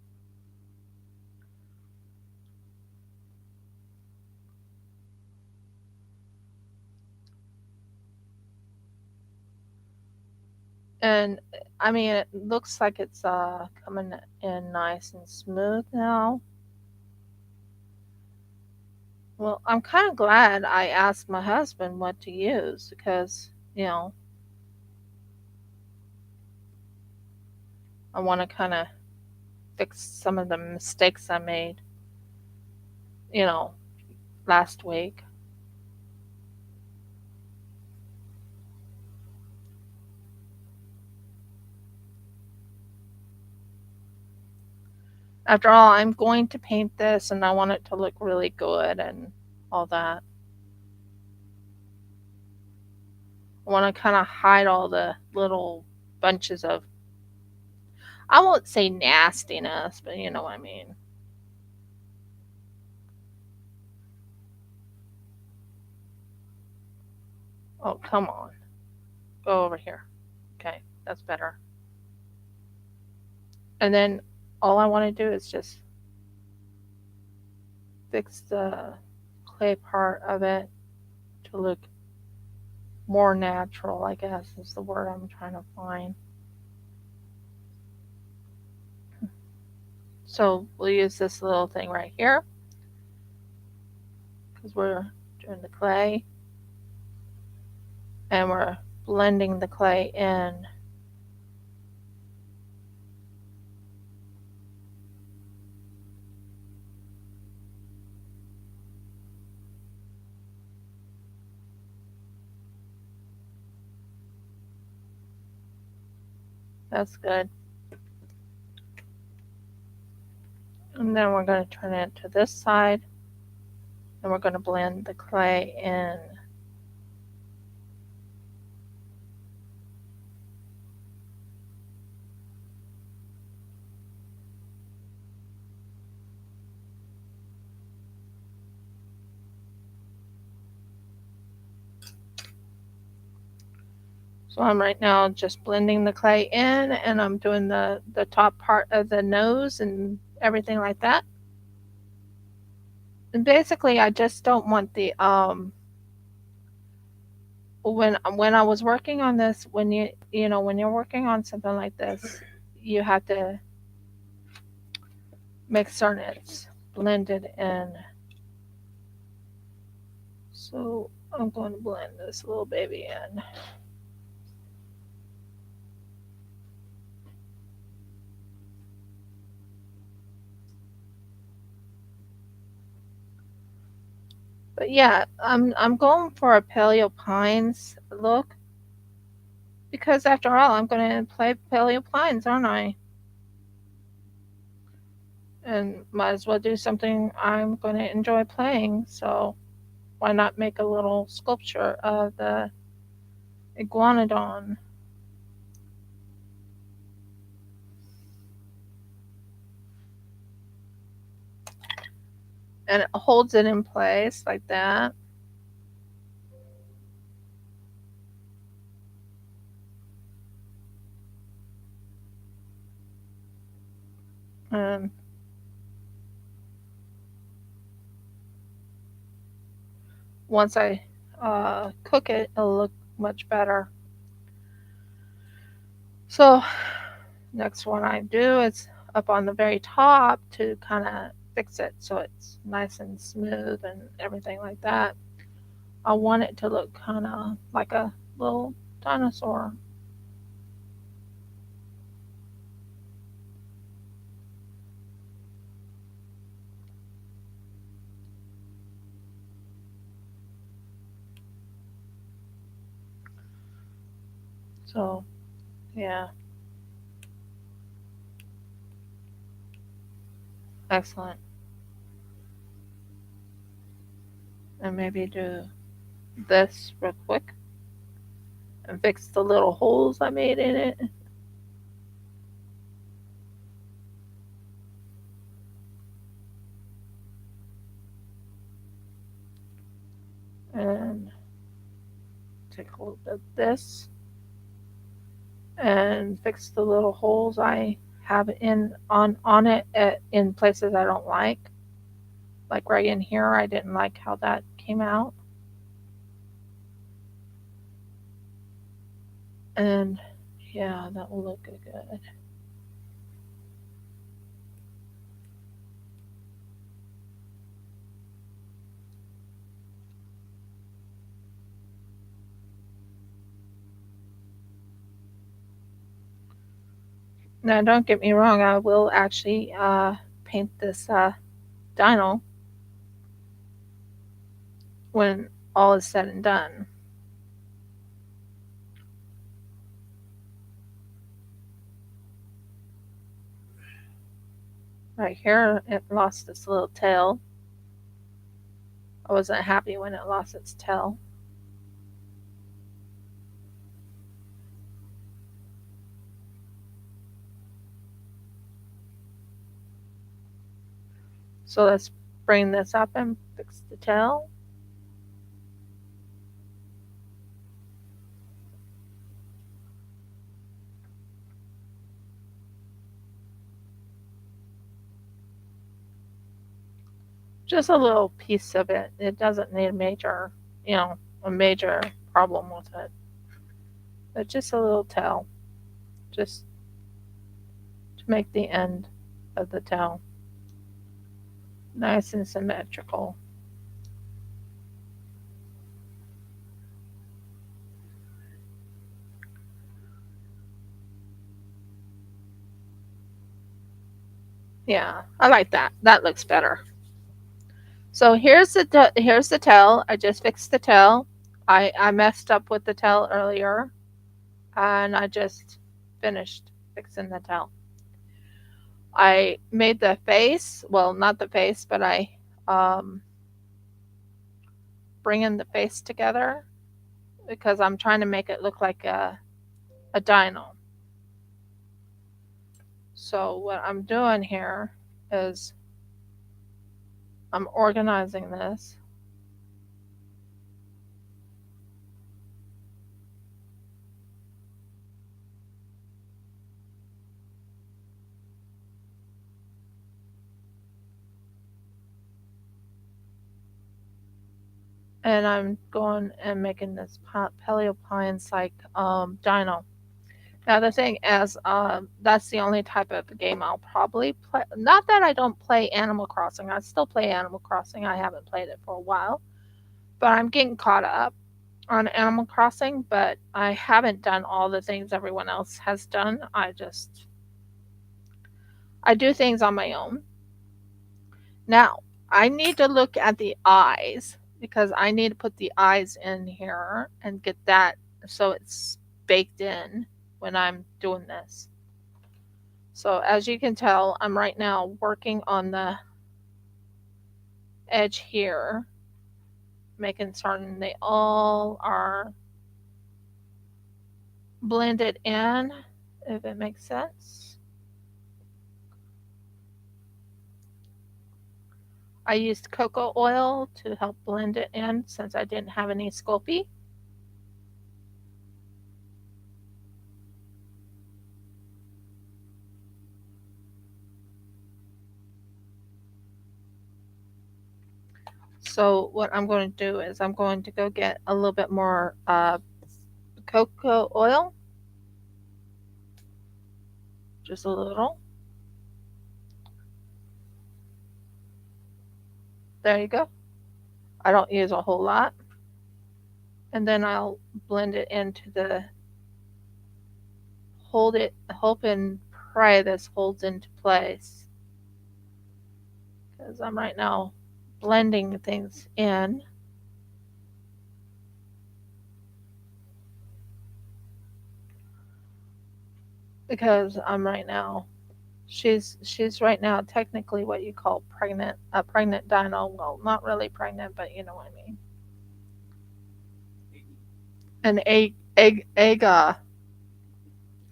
And I mean, it looks like it's coming in nice and smooth now. Well, I'm kind of glad I asked my husband what to use because, you know, I want to kind of fix some of the mistakes I made, you know, last week. After all, I'm going to paint this and I want it to look really good and all that. I want to kind of hide all the little bunches of, I won't say nastiness, but you know what I mean. Oh, come on. Go over here. Okay, that's better. And then all I want to do is just fix the clay part of it to look more natural, I guess is the word I'm trying to find. So we'll use this little thing right here because we're doing the clay and we're blending the clay in. That's good. And then we're going to turn it to this side and we're going to blend the clay in. So I'm right now just blending the clay in and I'm doing the top part of the nose and everything like that. And basically I just don't want the when I was working on this, when you know when you're working on something like this, you have to make certain it's blended in. So I'm going to blend this little baby in. But yeah, I'm going for a paleo pines look because after all, I'm going to play paleo pines, aren't I? And might as well do something I'm going to enjoy playing. So why not make a little sculpture of the iguanodon? And it holds it in place like that. And once I cook it, it'll look much better. So next one I do is up on the very top to kind of fix it so it's nice and smooth and everything like that. I want it to look kind of like a little dinosaur. So yeah, excellent. And maybe do this real quick and fix the little holes I made in it. And take a little bit of this and fix the little holes I have on it in places I don't like right in here. I didn't like how that came out. And yeah, that will look good. Now, don't get me wrong, I will actually paint this dino when all is said and done. Right here, it lost its little tail. I wasn't happy when it lost its tail. So let's bring this up and fix the tail. Just a little piece of it. It doesn't need a major problem with it. But just a little tail. Just to make the end of the tail nice and symmetrical. Yeah, I like that. That looks better. So here's the tail. I just fixed the tail. I messed up with the tail earlier, and I just finished fixing the tail. I made the face. Well, not the face, but I um, bringing the face together because I'm trying to make it look like a dino. So what I'm doing here is I'm organizing this. And I'm going and making this paleo pines like dino. Now the thing is, that's the only type of game I'll probably play. Not that I don't play Animal Crossing. I still play Animal Crossing. I haven't played it for a while, but I'm getting caught up on Animal Crossing. But I haven't done all the things everyone else has done. I do things on my own. Now I need to look at the eyes because I need to put the eyes in here and get that so it's baked in when I'm doing this. So as you can tell, I'm right now working on the edge here, making certain they all are blended in, if it makes sense. I used cocoa oil to help blend it in since I didn't have any Sculpey. So what I'm going to do is I'm going to go get a little bit more cocoa oil, just a little. There you go. I don't use a whole lot. And then I'll blend it into the, hold it, hope and pray this holds into place. Because I'm right now blending things in. Because I'm right now, she's right now technically what you call pregnant, a pregnant dino. Well, not really pregnant, but you know what I mean. An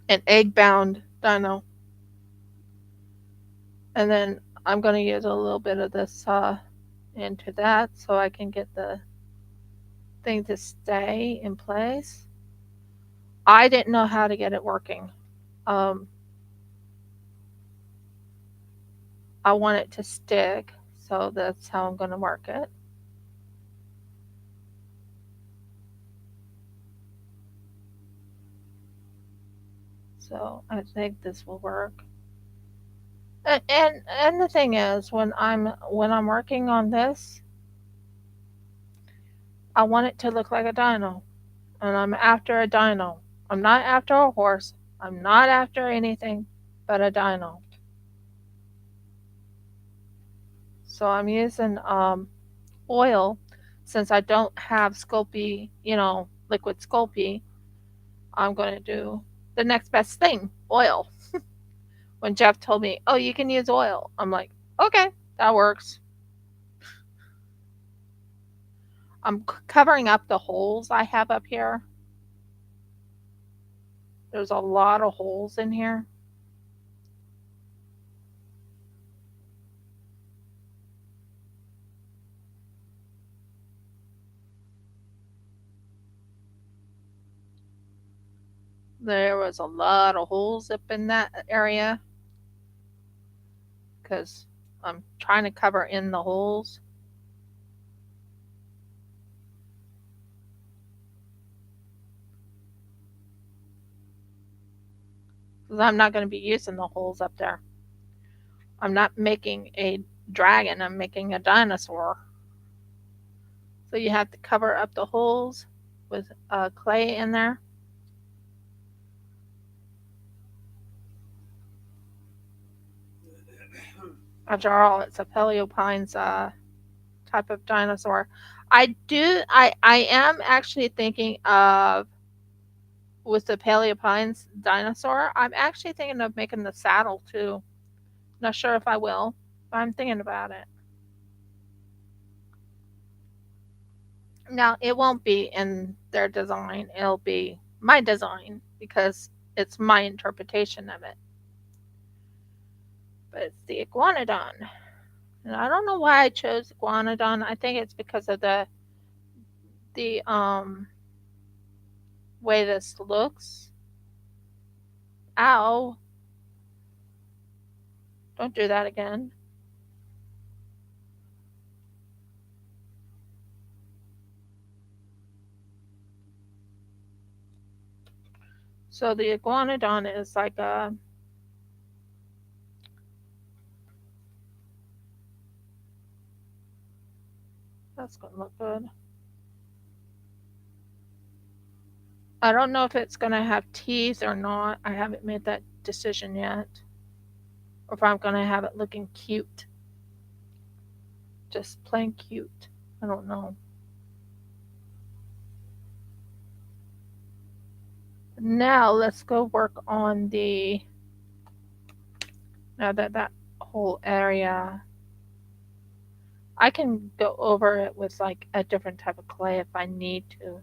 an egg bound dino. And then I'm going to use a little bit of this into that so I can get the thing to stay in place. I didn't know how to get it working. Um, I want it to stick, so that's how I'm going to work it. So I think this will work. And the thing is, when I'm working on this, I want it to look like a dino, and I'm after a dino. I'm not after a horse. I'm not after anything but a dino. So I'm using oil since I don't have Sculpey, liquid Sculpey. I'm going to do the next best thing, oil. When Jeff told me, "Oh, you can use oil," I'm like, "Okay, that works." I'm covering up the holes I have up here. There's a lot of holes in here. There was a lot of holes up in that area because I'm trying to cover in the holes. Because I'm not going to be using the holes up there. I'm not making a dragon, I'm making a dinosaur. So you have to cover up the holes with clay in there. After all, it's a paleopines type of dinosaur. I am actually thinking of, with the paleopines dinosaur, I'm actually thinking of making the saddle too. Not sure if I will, but I'm thinking about it. Now, it won't be in their design, it'll be my design because it's my interpretation of it. But it's the iguanodon. And I don't know why I chose iguanodon. I think it's because of the way this looks. Ow. Don't do that again. So the iguanodon is like a that's gonna look good. I don't know if it's gonna have teeth or not. I haven't made that decision yet. Or if I'm gonna have it looking cute. Just plain cute. I don't know. Now let's go work on the now that that whole area I can go over it with like a different type of clay if I need to,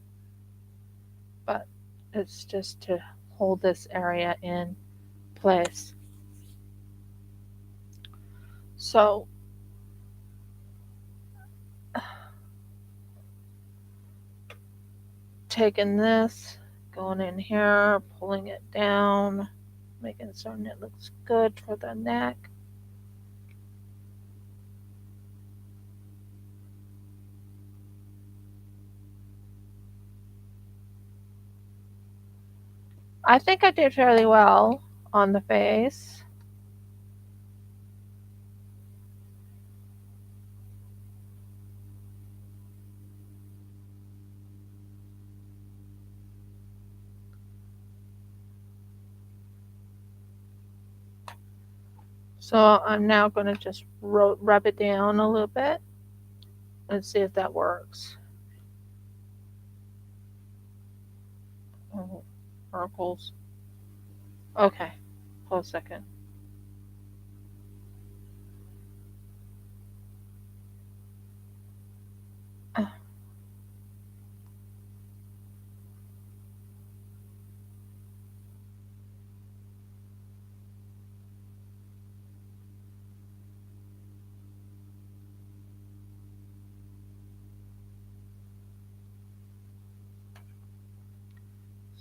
but it's just to hold this area in place. So taking this, going in here, pulling it down, making certain it looks good for the neck. I think I did fairly well on the face. So I'm now going to just rub it down a little bit and see if that works. Oh, circles. Okay, hold a second.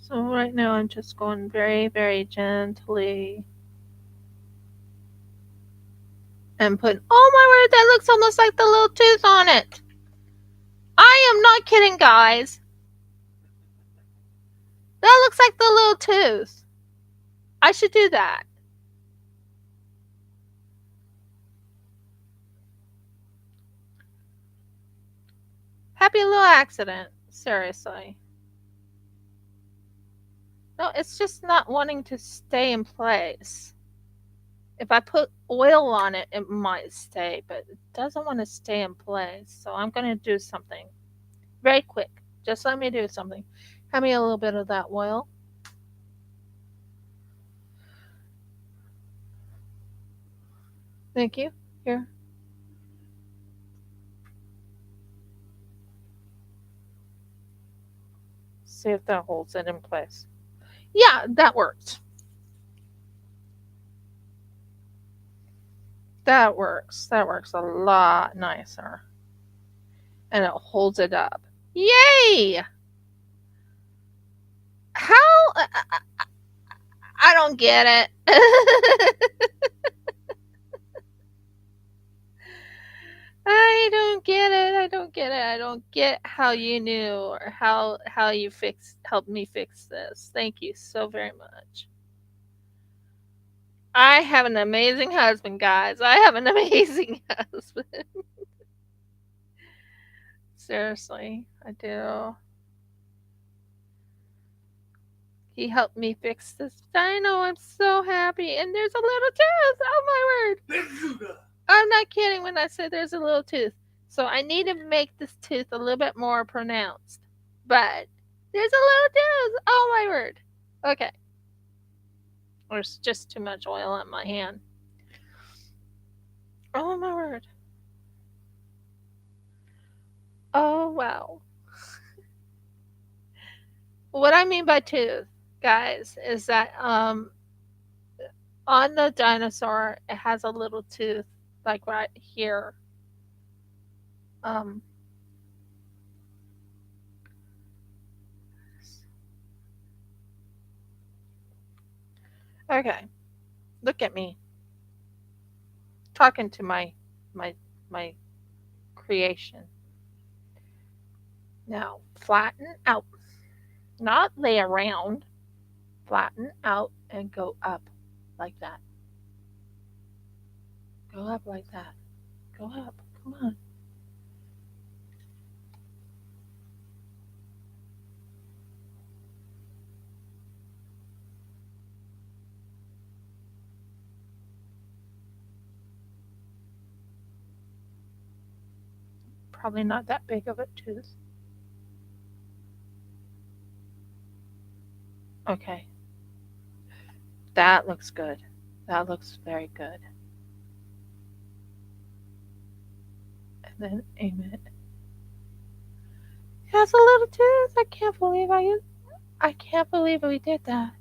So right now I'm just going very, very gently and putting, oh my word, that looks almost like the little tooth on it. I am not kidding, guys. That looks like the little tooth. I should do that. Happy little accident. Seriously. No, it's just not wanting to stay in place. If I put oil on it, it might stay, but it doesn't want to stay in place. So I'm going to do something very quick. Just let me do something. Hand me a little bit of that oil. Thank you. Here. See if that holds it in place. Yeah, that works. That works. That works a lot nicer. And it holds it up. Yay! How? I don't get it. I don't get it. I don't get it. I don't get how you knew or how you helped me fix this. Thank you so very much. I have an amazing husband, guys. I have an amazing husband. Seriously, I do. He helped me fix this dino. I'm so happy. And there's a little tooth. Oh my word. I'm not kidding when I say there's a little tooth. So I need to make this tooth a little bit more pronounced. But there's a little tooth. Oh my word. Okay. There's just too much oil on my hand. Oh my word. Oh wow. What I mean by tooth, guys, is that on the dinosaur it has a little tooth like right here. Um okay. Look at me. Talking to my my creation. Now flatten out. Not lay around. flatten out and go up like that. Go up like that. Go up. Come on. Probably not that big of a tooth. Okay. That looks good. That looks very good. And then aim it. It has a little tooth. I can't believe we did that.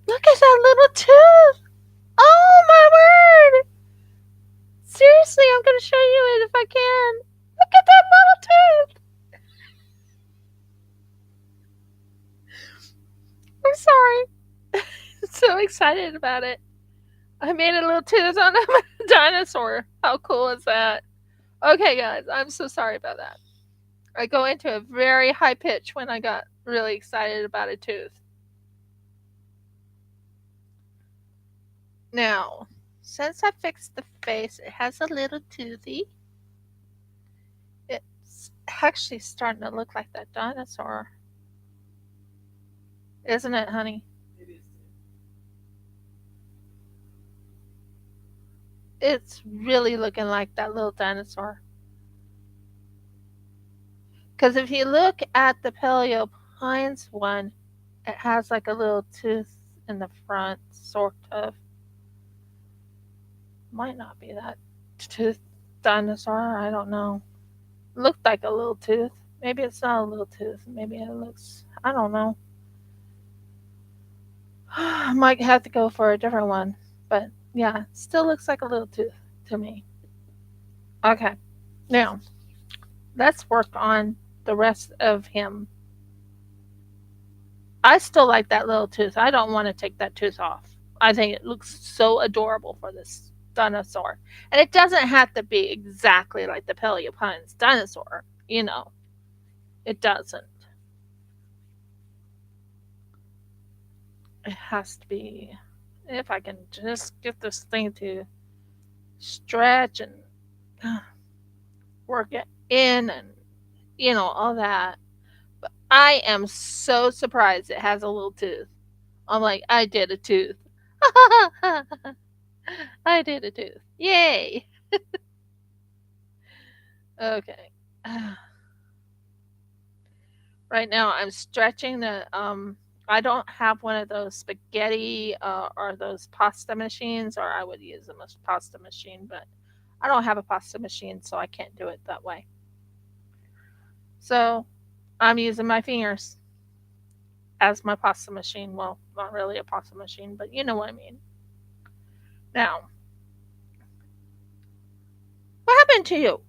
Look at that little tooth. Oh my word. Seriously, I'm going to show you it if I can. Look at that little tooth. I'm sorry. I'm so excited about it. I made a little tooth on a dinosaur. How cool is that? Okay, guys, I'm so sorry about that. I go into a very high pitch when I got really excited about a tooth. Now, since I fixed the face, it has a little toothy. It's actually starting to look like that dinosaur. Isn't it, honey? It is. It's really looking like that little dinosaur. Because if you look at the Paleo Pines one, it has like a little tooth in the front, sort of. Might not be that tooth dinosaur. I don't know. Looked like a little tooth. Maybe it's not a little tooth. Maybe it looks. I don't know. I might have to go for a different one. But yeah, still looks like a little tooth to me. Okay. Now, let's work on the rest of him. I still like that little tooth. I don't want to take that tooth off. I think it looks so adorable for this dinosaur. And it doesn't have to be exactly like the Paleopines dinosaur, you know. It doesn't. It has to be, if I can just get this thing to stretch and work it in and, all that. But I am so surprised it has a little tooth. I'm like, I did a tooth. I did a tooth. Yay. Okay. Right now I'm stretching the I don't have one of those spaghetti or those pasta machines, or I would use a pasta machine, but I don't have a pasta machine, so I can't do it that way. So I'm using my fingers as my pasta machine. Well, not really a pasta machine, but you know what I mean. Now, what happened to you?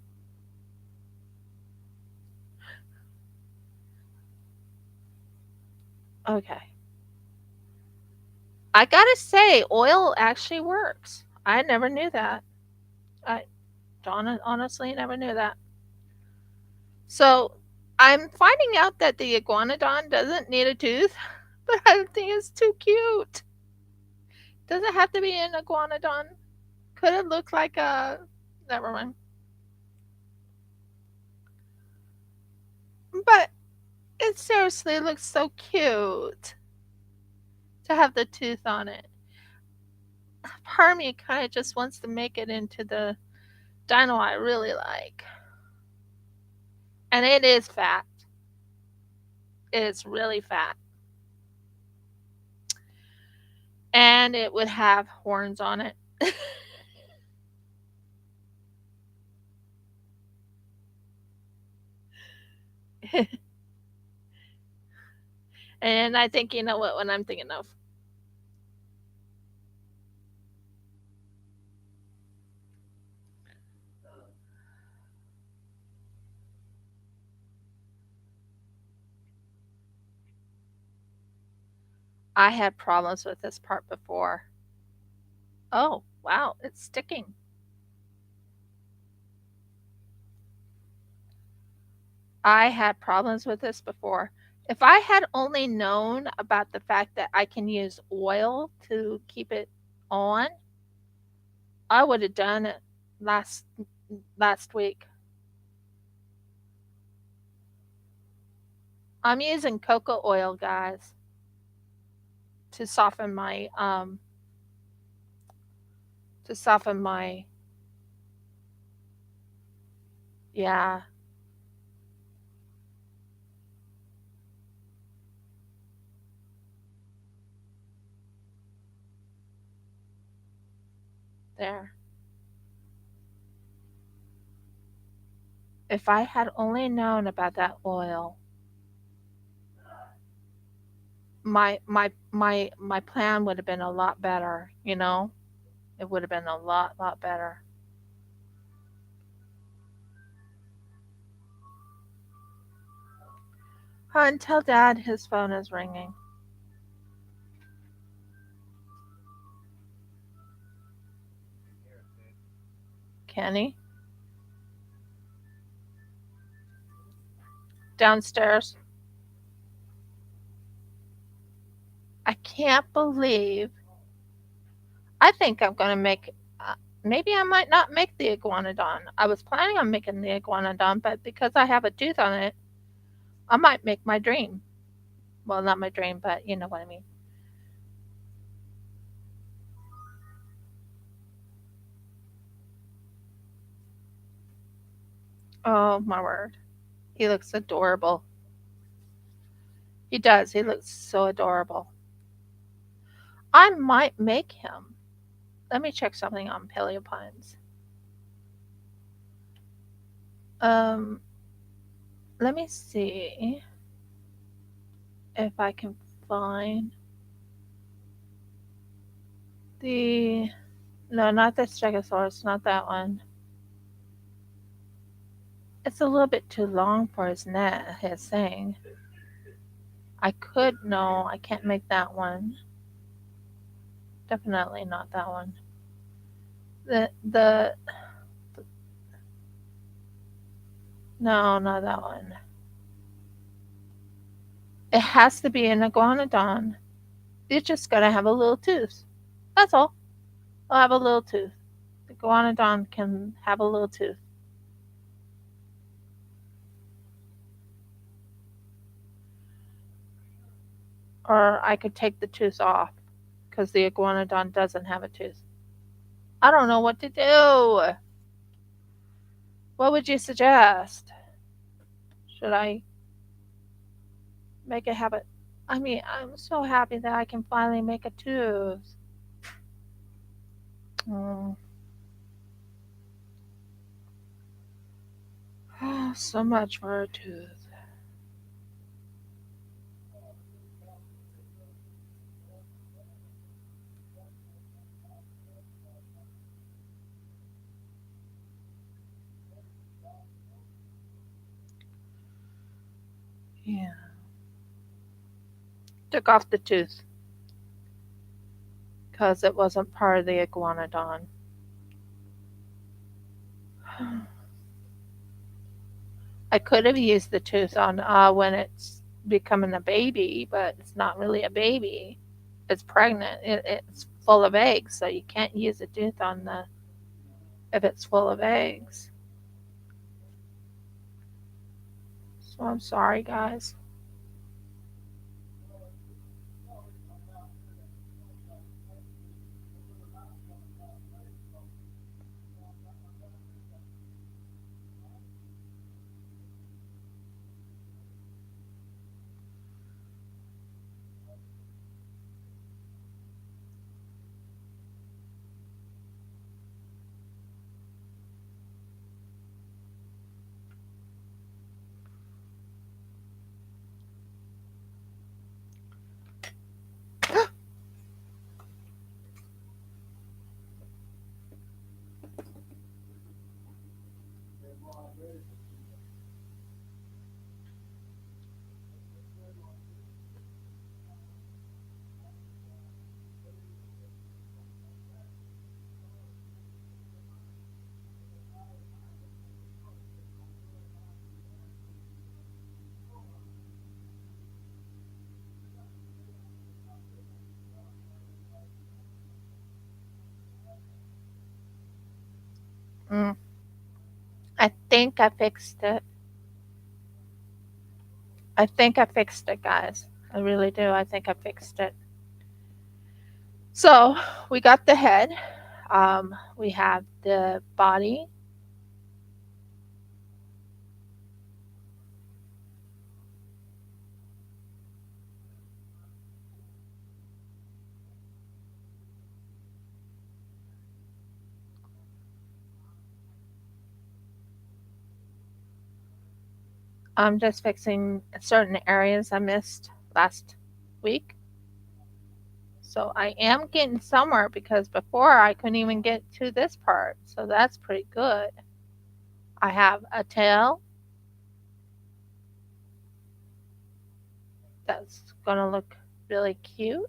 Okay. I gotta say, oil actually works. I never knew that. I honestly never knew that. So I'm finding out that the iguanodon doesn't need a tooth, but I think it's too cute. Does it have to be an iguanodon? Could it look like a? Never mind. But it seriously looks so cute to have the tooth on it. Part of me kind of just wants to make it into the dino I really like. And it is fat. It is really fat. And it would have horns on it. And I think you know what one I'm thinking of. I had problems with this part before. Oh, wow, it's sticking. I had problems with this before. If I had only known about the fact that I can use oil to keep it on, I would have done it last last week. I'm using cocoa oil, guys, to soften my yeah, there. If I had only known about that oil, my plan would have been a lot better, you know? It would have been a lot better. Hun, tell Dad his phone is ringing. Kenny, downstairs. I can't believe. I think I'm gonna make. Maybe I might not make the iguanodon. I was planning on making the iguanodon, but because I have a tooth on it, I might make my dream. Well, not my dream, but you know what I mean. Oh my word, he looks adorable. He does. He looks so adorable. I might make him. Let me check something on Paleo Pines. Um, let me see if I can find the. No, not the Stegosaurus, not that one. It's a little bit too long for his neck, his thing. I could, no, I can't make that one. Definitely not that one. The, no, not that one. It has to be an iguanodon. You just gotta have a little tooth. That's all. I'll have a little tooth. The iguanodon can have a little tooth. Or I could take the tooth off because the iguanodon doesn't have a tooth. I don't know what to do. What would you suggest? Should I make it have a. I mean, I'm so happy that I can finally make a tooth. Mm. So much for a tooth. Yeah. Took off the tooth because it wasn't part of the iguanodon. I could have used the tooth on when it's becoming a baby, but it's not really a baby. It's pregnant. It's full of eggs, so you can't use a tooth on the if it's full of eggs. So I'm sorry, guys. Mm, I think I fixed it. I think I fixed it, guys. I really do. I think I fixed it. So we got the head. We have the body. I'm just fixing certain areas I missed last week. So I am getting somewhere because before I couldn't even get to this part. So that's pretty good. I have a tail that's going to look really cute.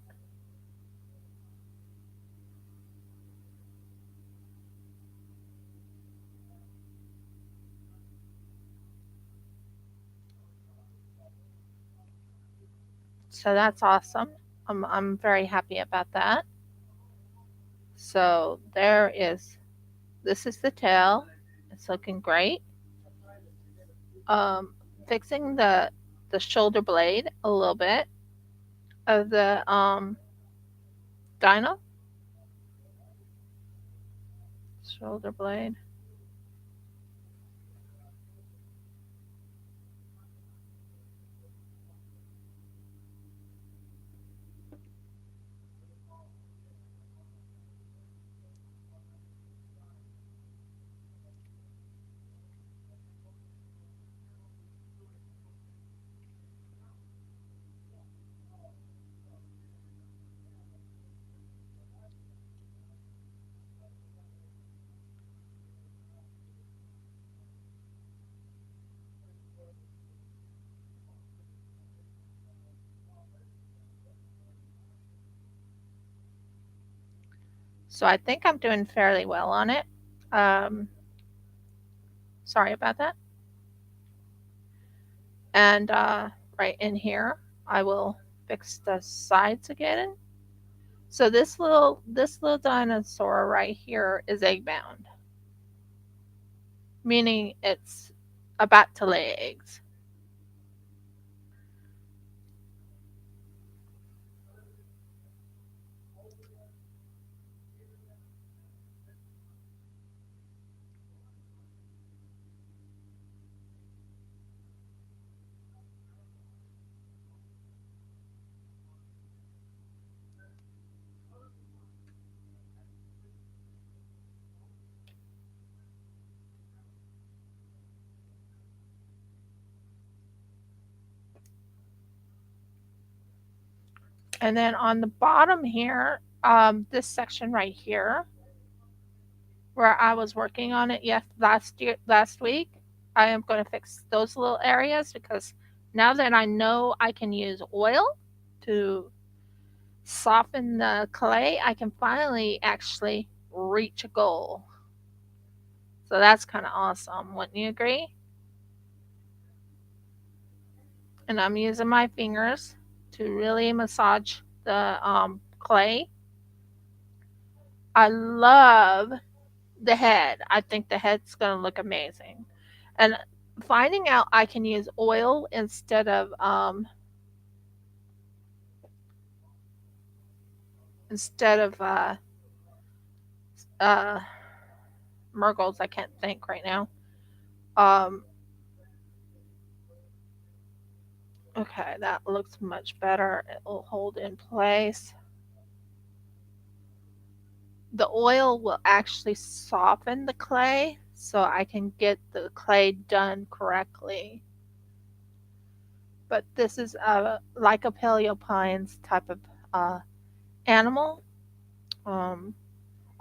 So that's awesome. I'm very happy about that. So there is, this is the tail. It's looking great. Um, Fixing the shoulder blade a little bit of the dino shoulder blade. So I think I'm doing fairly well on it. Um, Sorry about that. And right in here, I will fix the sides again. So this little dinosaur right here is egg bound, meaning it's about to lay eggs. And then on the bottom here, this section right here, where I was working on it last week, I am going to fix those little areas because now that I know I can use oil to soften the clay, I can finally actually reach a goal. So that's kind of awesome. Wouldn't you agree? And I'm using my fingers to really massage the clay. I love the head. I think the head's going to look amazing. And finding out I can use oil instead of uh, Murgles, I can't think right now. Um, okay, that looks much better. It will hold in place. The oil will actually soften the clay so I can get the clay done correctly. But this is like a paleo pines type of uh, animal. Um,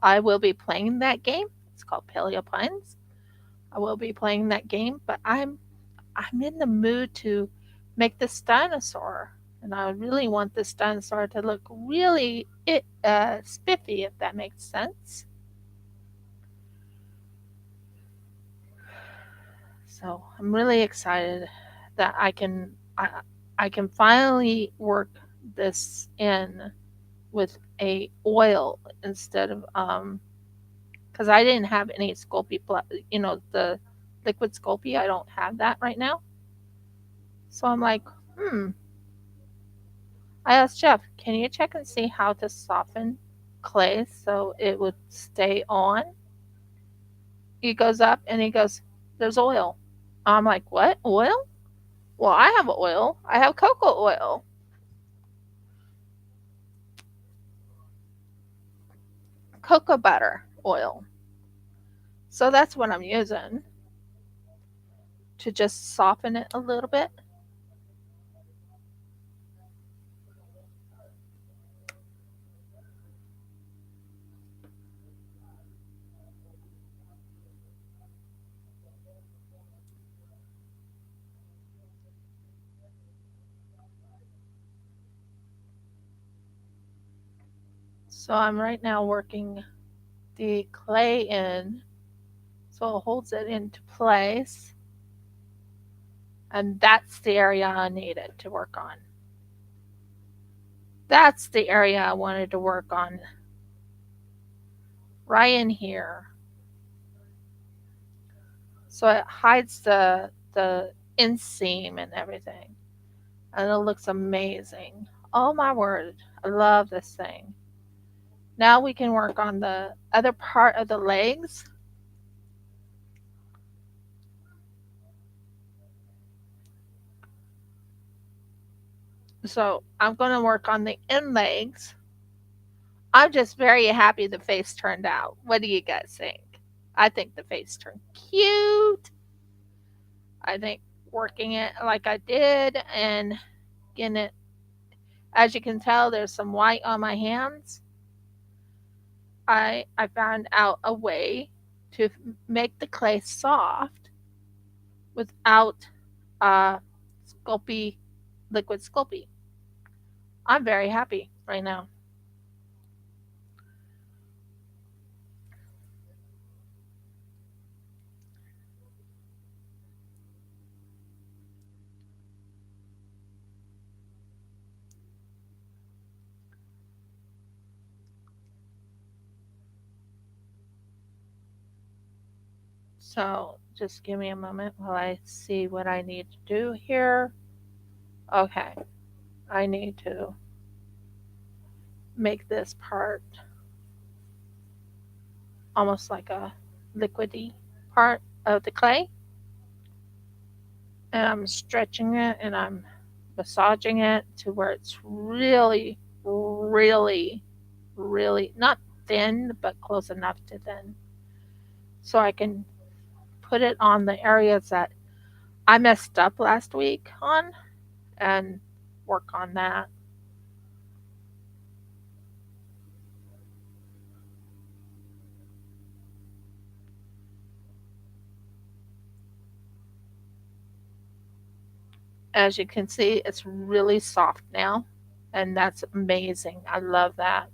I will be playing that game. It's called Paleo Pines. I will be playing that game, but I'm in the mood to make this dinosaur, and I really want this dinosaur to look really spiffy, if that makes sense. So I'm really excited that I can finally work this in with a oil instead of because I didn't have any Sculpey, the liquid Sculpey. I don't have that right now. So I'm like, I asked Jeff, can you check and see how to soften clay so it would stay on? He goes up and he goes, there's oil. I'm like, what? Oil? Well, I have oil. I have cocoa oil. Cocoa butter oil. So that's what I'm using to just soften it a little bit. So I'm right now working the clay in so it holds it into place. And that's the area I needed to work on. That's the area I wanted to work on. Right in here. So it hides the inseam and everything. And it looks amazing. Oh my word. I love this thing. Now we can work on the other part of the legs. So I'm going to work on the end legs. I'm just very happy the face turned out. What do you guys think? I think the face turned cute. I think working it like I did and getting it, as you can tell, there's some white on my hands. I found out a way to make the clay soft without Sculpey, liquid Sculpey. I'm very happy right now. So just give me a moment while I see what I need to do here. Okay, I need to make this part almost like a liquidy part of the clay. And I'm stretching it and I'm massaging it to where it's really, really, really not thin, but close enough to thin. So I can put it on the areas that I messed up last week on and work on that. As you can see, it's really soft now, and that's amazing. I love that.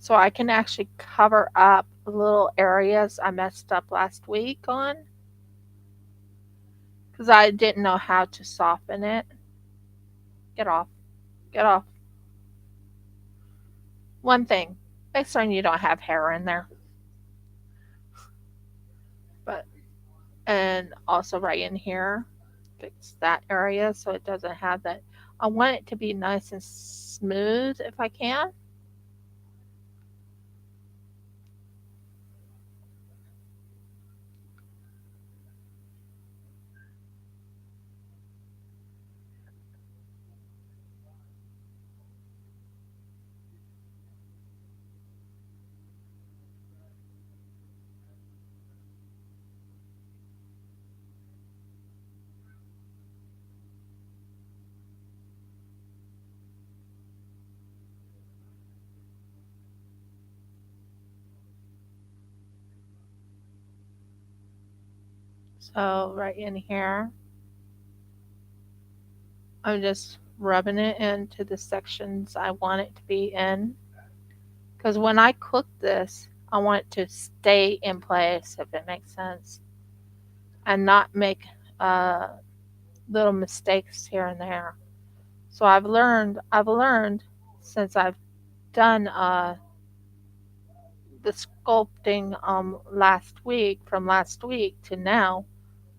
So I can actually cover up little areas I messed up last week on because I didn't know how to soften it. Get off. Get off. One thing, make sure you don't have hair in there. But and also right in here, fix that area so it doesn't have that. I want it to be nice and smooth if I can. So right in here, I'm just rubbing it into the sections I want it to be in. Because when I cook this, I want it to stay in place, if it makes sense, and not make little mistakes here and there. So I've learned since I've done the sculpting from last week to now,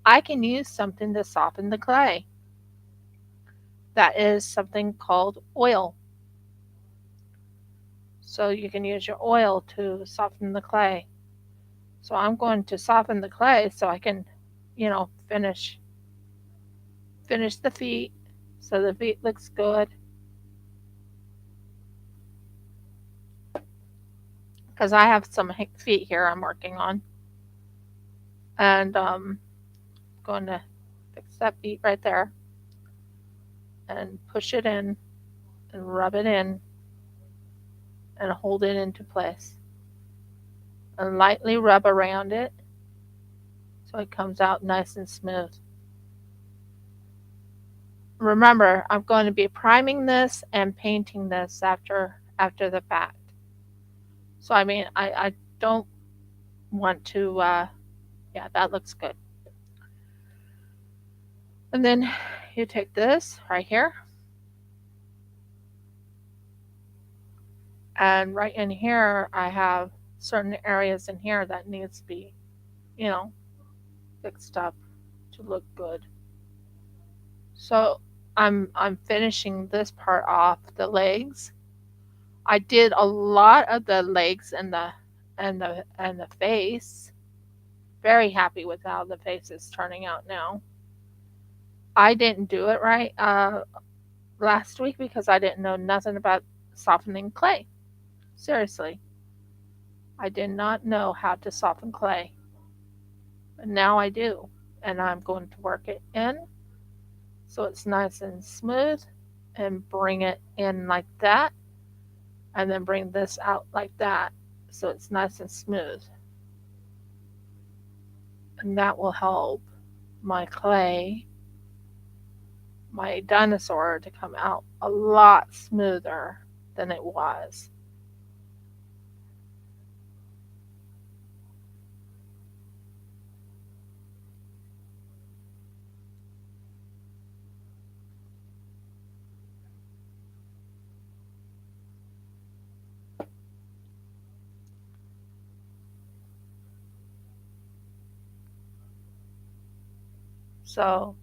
I can use something to soften the clay. That is something called oil. So you can use your oil to soften the clay. So I'm going to soften the clay so I can, finish the feet so the feet looks good. Because I have some feet here I'm working on. And going to fix that feet right there and push it in and rub it in and hold it into place. And lightly rub around it so it comes out nice and smooth. Remember, I'm going to be priming this and painting this after the fact. So I don't want to yeah, that looks good. And then you take this right here, and right in here I have certain areas in here that needs to be, you know, fixed up to look good. So I'm finishing this part off, the legs. I did a lot of the legs and the face. Very happy with how the face is turning out now. I didn't do it right last week because I didn't know nothing about softening clay. Seriously, I did not know how to soften clay. But now I do, and I'm going to work it in so it's nice and smooth and bring it in like that, and then bring this out like that so it's nice and smooth. And that will help my clay, my dinosaur, to come out a lot smoother than it was. So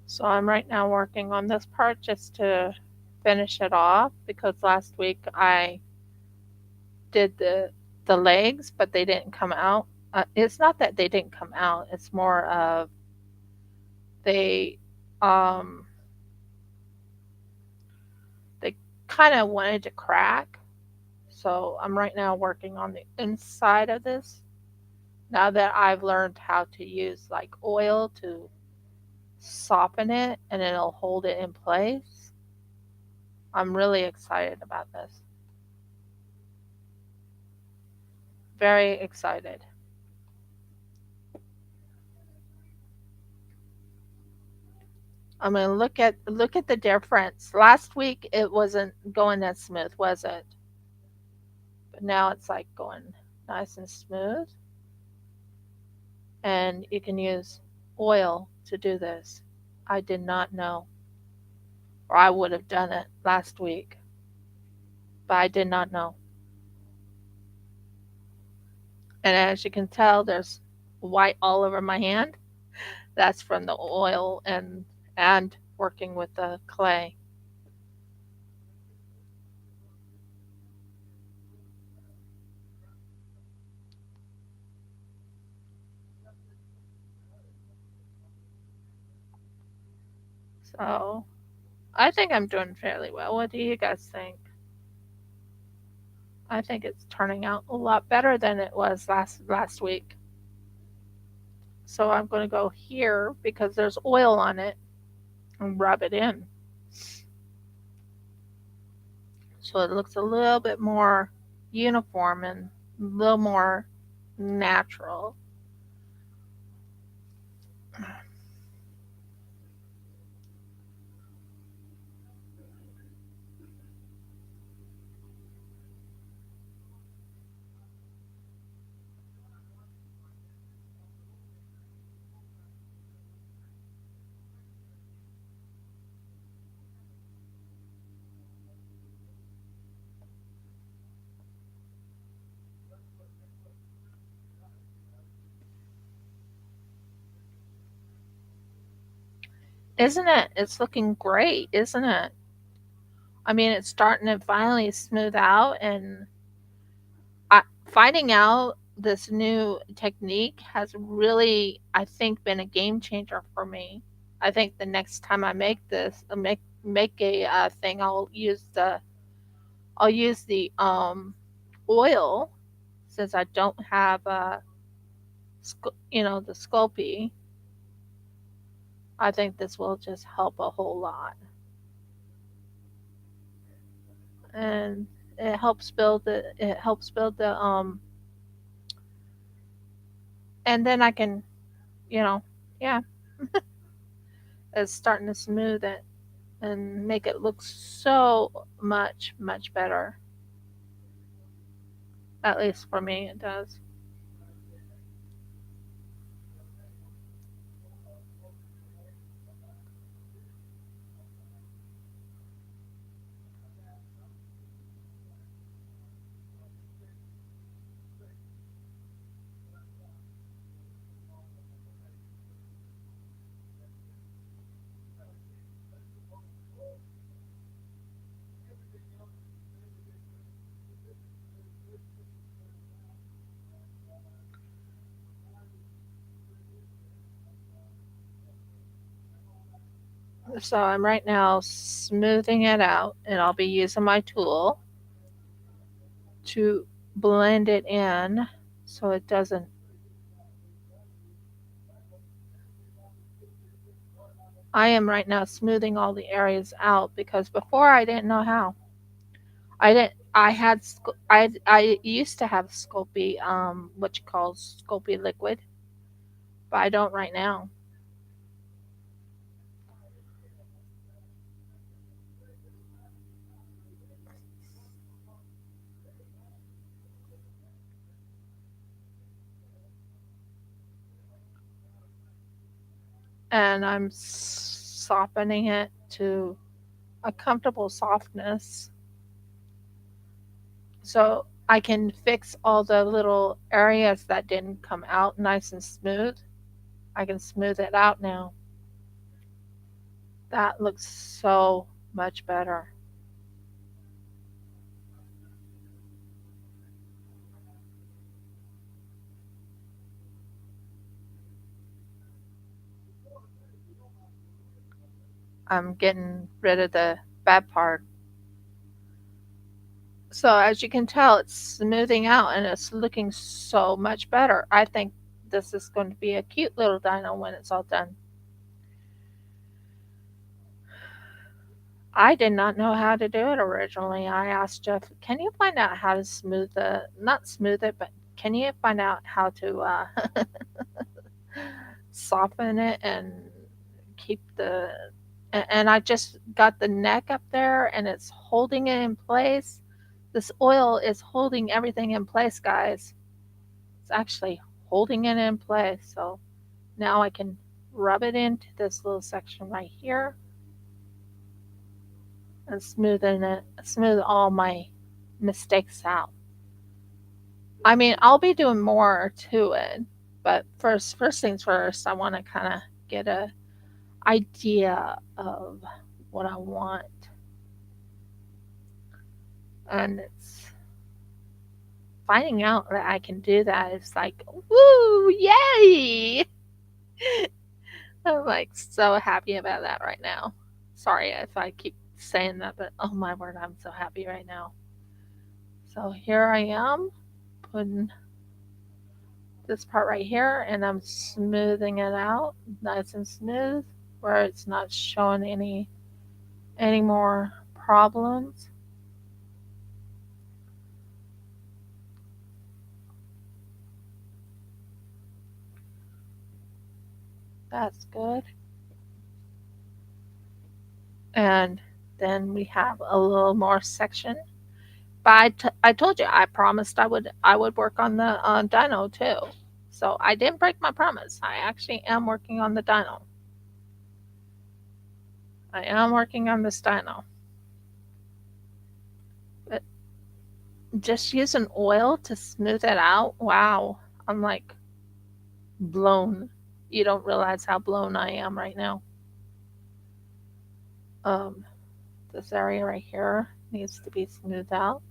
So I'm right now working on this part just to finish it off because last week I did the legs, but they didn't come out. It's not that they didn't come out. It's more of they um they kind of wanted to crack. So I'm right now working on the inside of this. Now that I've learned how to use like oil to soften it and it'll hold it in place. I'm really excited about this. Very excited. I mean, look at the difference. Last week it wasn't going that smooth, was it? But now it's like going nice and smooth. And you can use oil to do this. I did not know, or I would have done it last week, but I did not know. And as you can tell, there's white all over my hand. That's from the oil and working with the clay. So I think I'm doing fairly well. What do you guys think? I think it's turning out a lot better than it was last week. So I'm going to go here because there's oil on it and rub it in. So it looks a little bit more uniform and a little more natural. Isn't it? It's looking great, isn't it? I mean, it's starting to finally smooth out, and finding out this new technique has really, I think, been a game changer for me. I think the next time I make this, make a thing, I'll use the oil, since I don't have the Sculpey. I think this will just help a whole lot, and it helps build the and then I can, you know, yeah, it's starting to smooth it and make it look so much better. At least for me, it does. So I'm right now smoothing it out, and I'll be using my tool to blend it in so it doesn't. I am right now smoothing all the areas out because before I didn't know how. I didn't. I had. I used to have Sculpey, what you call Sculpey liquid, but I don't right now. And I'm softening it to a comfortable softness so I can fix all the little areas that didn't come out nice and smooth. I can smooth it out now. That looks so much better. I'm getting rid of the bad part. So as you can tell, it's smoothing out and it's looking so much better. I think this is going to be a cute little dino when it's all done. I did not know how to do it originally. I asked Jeff, "Can you find out how to not smooth it, but can you find out how to soften it and keep the?" And I just got the neck up there, and it's holding it in place. This oil is holding everything in place, guys. It's actually holding it in place. So now I can rub it into this little section right here and smooth all my mistakes out. I mean, I'll be doing more to it, but first things first, I want to kind of get a idea of what I want, and it's finding out that I can do that is like, woo, yay! I'm like so happy about that right now. Sorry if I keep saying that, but oh my word, I'm so happy right now. So here I am putting this part right here, and I'm smoothing it out nice and smooth where it's not showing any more problems. That's good. And then we have a little more section. But I told you I promised I would work on the dino too. So I didn't break my promise. I actually am working on the dino. I am working on this dino. But just using oil to smooth it out, wow. I'm like blown. You don't realize how blown I am right now. This area right here needs to be smoothed out.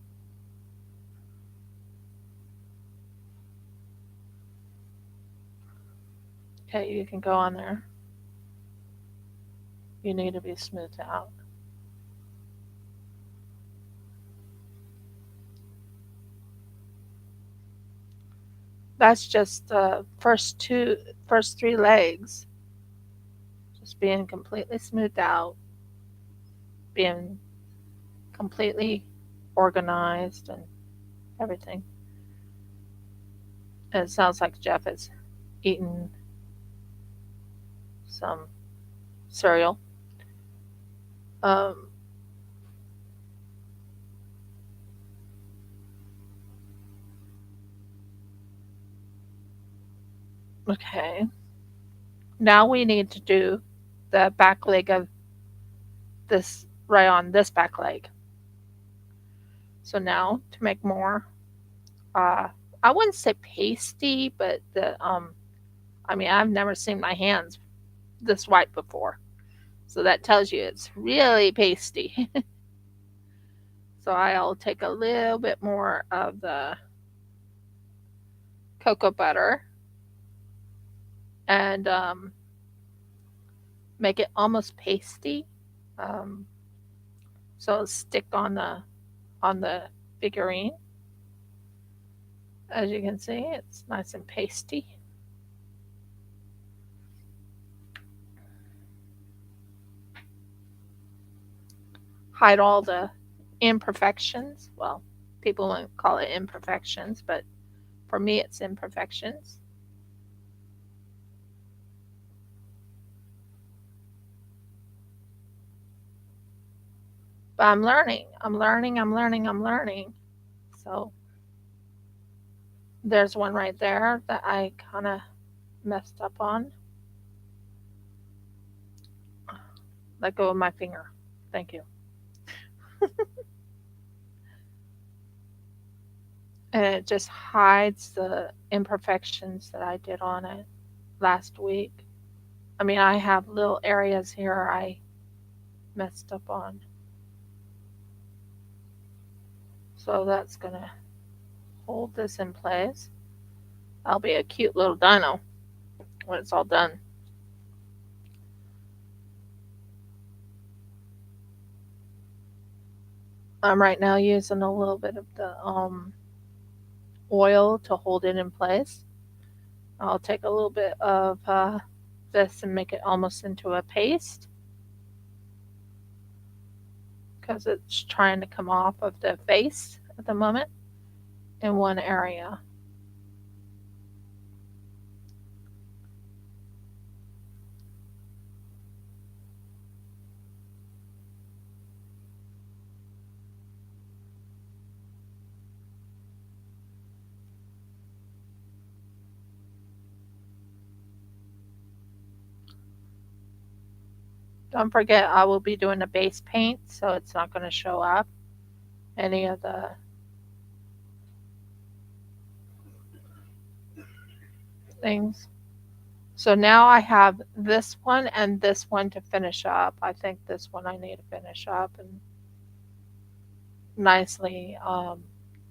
Okay, you can go on there. You need to be smoothed out. That's just the first three legs just being completely smoothed out, being completely organized and everything. And it sounds like Jeff is eating some cereal. Um, okay. Now we need to do the back leg of this, right on this back leg. So now to make more, uh, I wouldn't say pasty, but I mean, I've never seen my hands this white before. So that tells you it's really pasty. So I'll take a little bit more of the cocoa butter and make it almost pasty. Um, so it'll stick on the figurine. As you can see, it's nice and pasty. Hide all the imperfections. Well, people won't call it imperfections, but for me, it's imperfections. But I'm learning. I'm learning. I'm learning. I'm learning. So there's one right there that I kind of messed up on. Let go of my finger. Thank you. And it just hides the imperfections that I did on it last week. I mean, I have little areas here I messed up on. So that's going to hold this in place. That'll be a cute little dino when it's all done. I'm right now using a little bit of the oil to hold it in place. I'll take a little bit of this and make it almost into a paste because it's trying to come off of the face at the moment in one area. Don't forget, I will be doing a base paint, so it's not going to show up any of the things. So now I have this one and this one to finish up. I think this one I need to finish up and nicely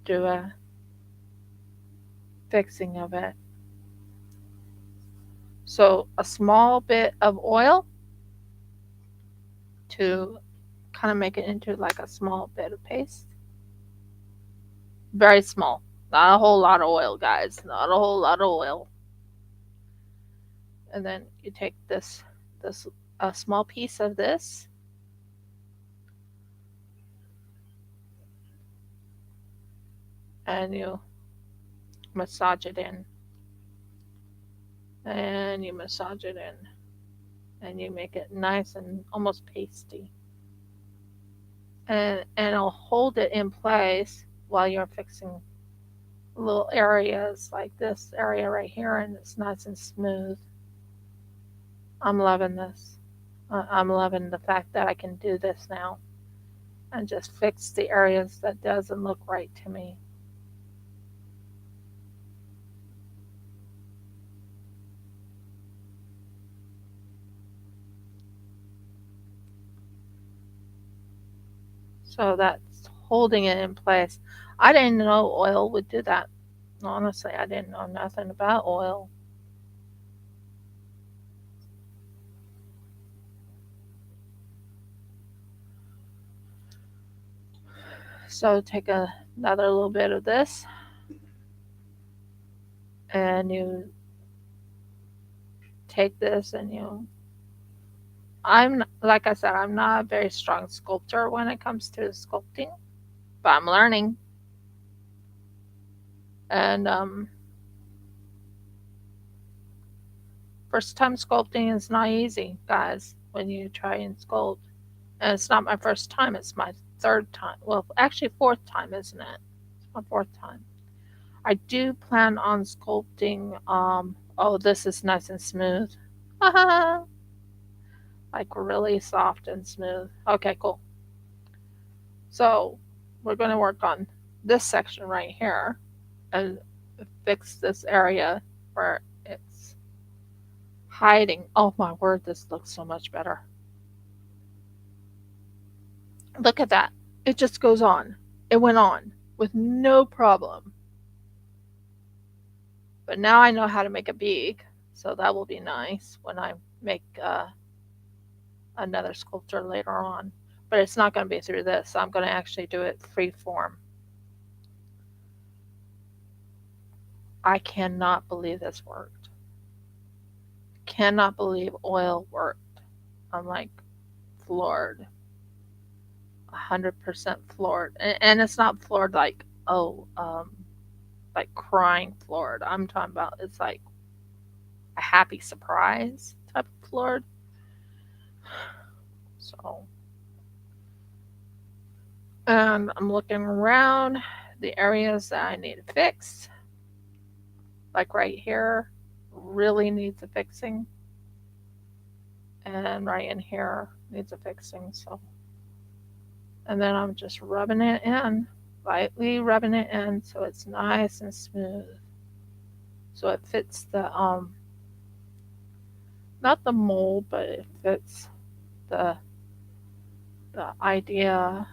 do a fixing of it. So a small bit of oil to kind of make it into like a small bit of paste. Very small. Not a whole lot of oil, guys. Not a whole lot of oil. And then you take this a small piece of this and you massage it in. And you massage it in. And you make it nice and almost pasty. And it'll hold it in place while you're fixing little areas like this area right here, and it's nice and smooth. I'm loving this. I'm loving the fact that I can do this now and just fix the areas that doesn't look right to me. So that's holding it in place. I didn't know oil would do that. Honestly, I didn't know nothing about oil. So take another little bit of this, and you take this and you. Like I said, I'm not a very strong sculptor when it comes to sculpting, but I'm learning. And first time sculpting is not easy, guys, when you try and sculpt. And it's not my first time, it's my third time. Well, actually, fourth time, isn't it? It's my fourth time. I do plan on sculpting. Oh, this is nice and smooth. Like really soft and smooth. Okay, cool. So we're going to work on this section right here and fix this area where it's hiding. Oh my word, this looks so much better. Look at that. It just goes on. It went on with no problem. But now I know how to make a beak, so that will be nice when I make another sculpture later on. But it's not going to be through this. I'm going to actually do it free form. I cannot believe this worked. Cannot believe oil worked. I'm like floored. 100% floored. And it's not floored like, like crying floored. I'm talking about it's like a happy surprise type of floored. So, and I'm looking around the areas that I need to fix. Like right here, really needs a fixing. And right in here needs a fixing. So, and then I'm just rubbing it in, lightly rubbing it in so it's nice and smooth. So it fits the not the mold, but it fits the idea.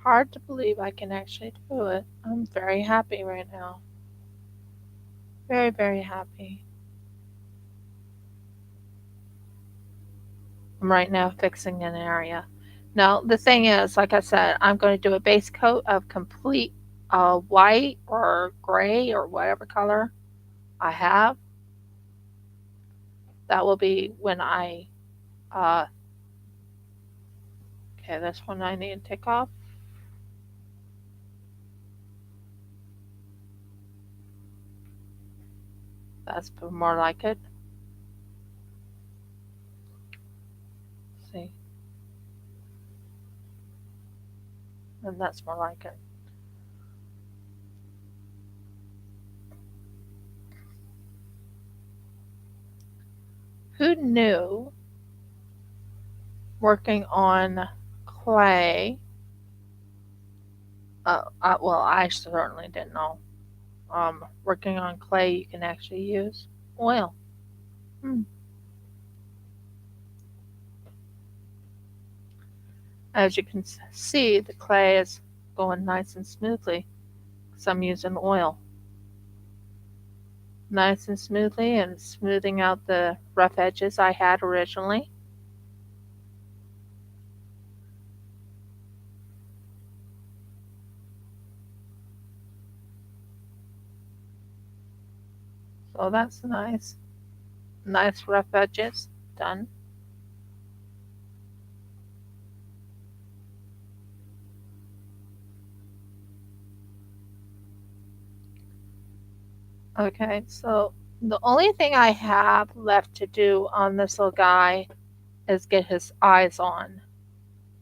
Hard to believe I can actually do it. I'm very happy right now. Very, very happy. I'm right now fixing an area. Now, the thing is, like I said, I'm going to do a base coat of complete white or gray or whatever color I have. That will be when uh, okay, this one I need to take off. That's more like it. See, and that's more like it. Who knew working on clay? Well, I certainly didn't know. Working on clay, you can actually use oil. Hmm. As you can see, the clay is going nice and smoothly because I'm using oil. Nice and smoothly and smoothing out the rough edges I had originally. So that's nice. Nice rough edges done. Okay, so the only thing I have left to do on this little guy is get his eyes on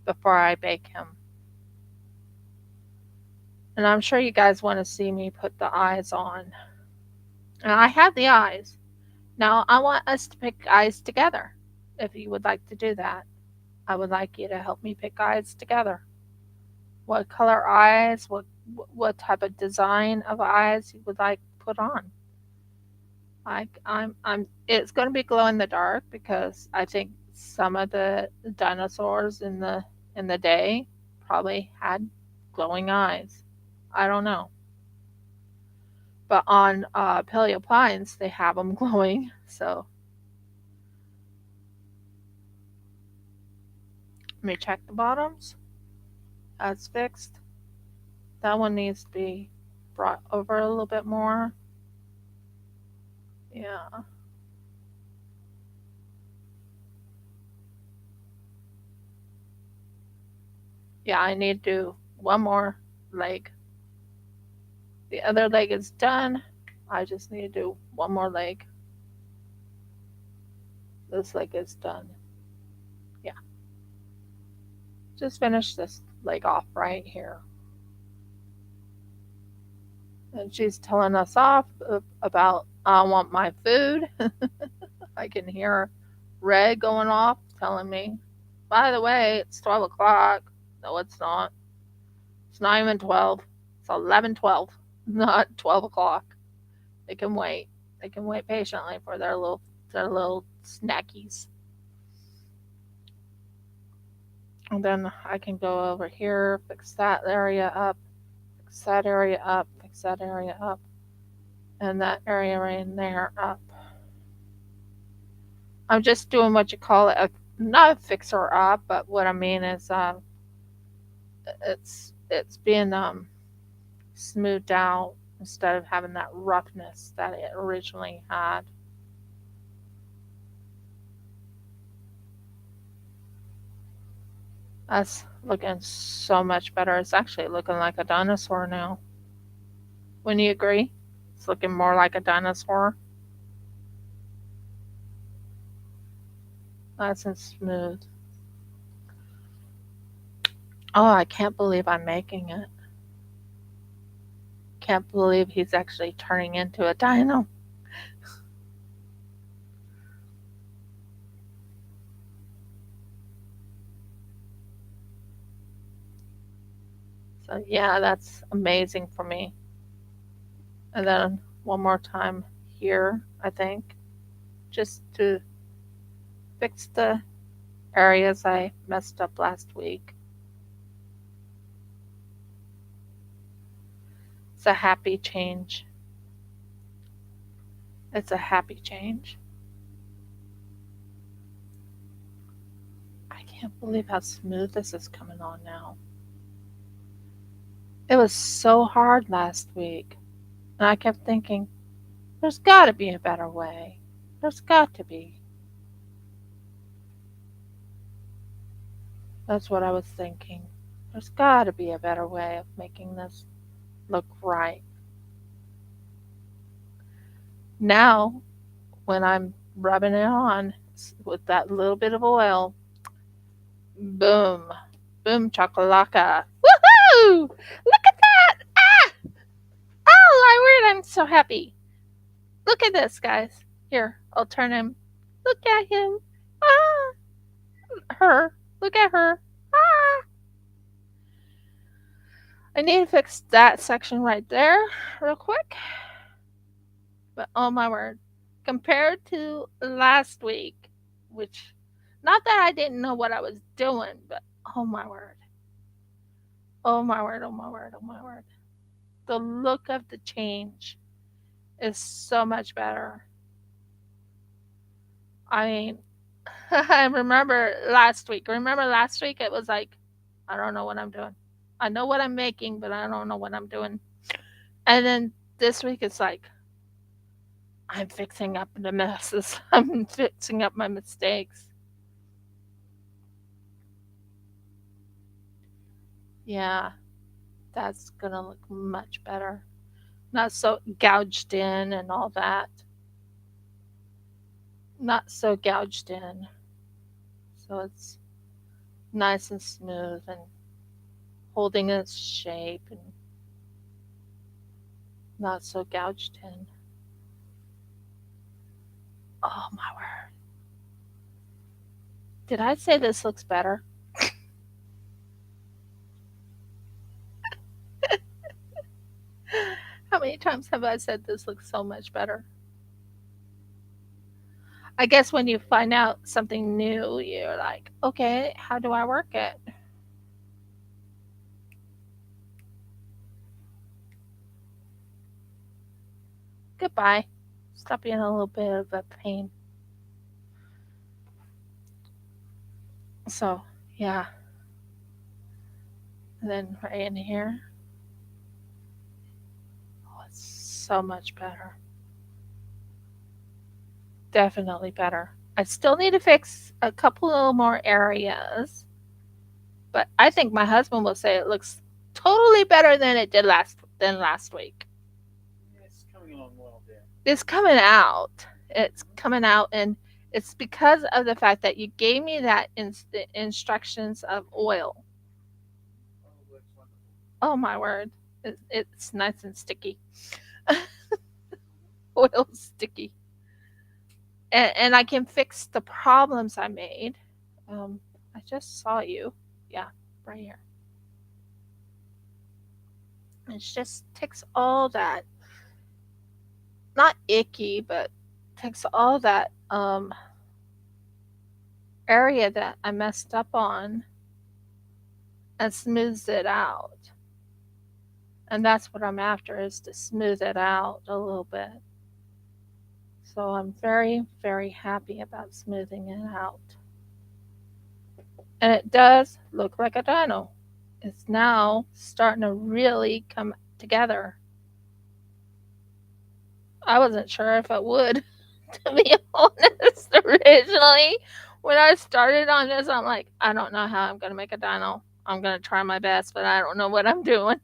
before I bake him. And I'm sure you guys want to see me put the eyes on. And I have the eyes. Now I want us to pick eyes together. If you would like to do that, I would like you to help me pick eyes together. What color eyes, what type of design of eyes you would like put on. It's going to be glow in the dark because I think some of the dinosaurs in the day probably had glowing eyes. I don't know. But on paleo pines, they have them glowing. So let me check the bottoms. That's fixed. That one needs to be brought over a little bit more. Yeah. Yeah, I need to do one more leg. The other leg is done. I just need to do one more leg. This leg is done. Yeah. Just finish this leg off right here. And she's telling us off about, I want my food. I can hear Red going off telling me, by the way, it's 12 o'clock. No, it's not. It's not even 12. It's 11:12, not 12 o'clock. They can wait. They can wait patiently for their little snackies. And then I can go over here, fix that area up, fix that area up, fix that area up, and that area right in there up. I'm just doing what you call it, not a fixer up, but what I mean is it's being smoothed out instead of having that roughness that it originally had. That's looking so much better. It's actually looking like a dinosaur now. Wouldn't you agree? It's looking more like a dinosaur. Nice and smooth. Oh, I can't believe I'm making it. Can't believe he's actually turning into a dino. So yeah, that's amazing for me. And then one more time here, I think, just to fix the areas I messed up last week. It's a happy change. It's a happy change. I can't believe how smooth this is coming on now. It was so hard last week. And I kept thinking, there's got to be a better way. There's got to be. That's what I was thinking. There's got to be a better way of making this look right. Now, when I'm rubbing it on with that little bit of oil, boom, boom chakalaka. Woohoo! Look at that! Ah! Oh, my word, I'm so happy. Look at this, guys. Here, I'll turn him. Look at him. Ah! Her. Look at her. Ah! I need to fix that section right there real quick. But oh my word. Compared to last week, which, not that I didn't know what I was doing, but oh my word. Oh my word, oh my word, oh my word. The look of the change is so much better. I mean, I remember last week. Remember last week it was like, I don't know what I'm doing. I know what I'm making, but I don't know what I'm doing. And then this week it's like, I'm fixing up the messes. I'm fixing up my mistakes. Yeah, that's gonna look much better. Not so gouged in and all that. Not so gouged in. So it's nice and smooth and holding its shape and not so gouged in. Oh my word. Did I say this looks better? How many times have I said this looks so much better? I guess when you find out something new, you're like, okay, how do I work it? Goodbye. Stop being a little bit of a pain. So, yeah. And then right in here. Oh, it's so much better. Definitely better. I still need to fix a couple more areas, but I think my husband will say it looks totally better than it did last week. Yeah, it's coming along well there. It's coming out. It's coming out, and it's because of the fact that you gave me that instructions of oil. Oh, that's wonderful. Oh my word, it's nice and sticky. Oil's sticky, and I can fix the problems I made. I just saw you. Yeah, right here. It just takes all that, not icky, but takes all that area that I messed up on and smooths it out. And that's what I'm after, is to smooth it out a little bit. So I'm very, very happy about smoothing it out. And it does look like a dino. It's now starting to really come together. I wasn't sure if it would, to be honest, originally. When I started on this, I'm like, I don't know how I'm going to make a dino. I'm going to try my best, but I don't know what I'm doing.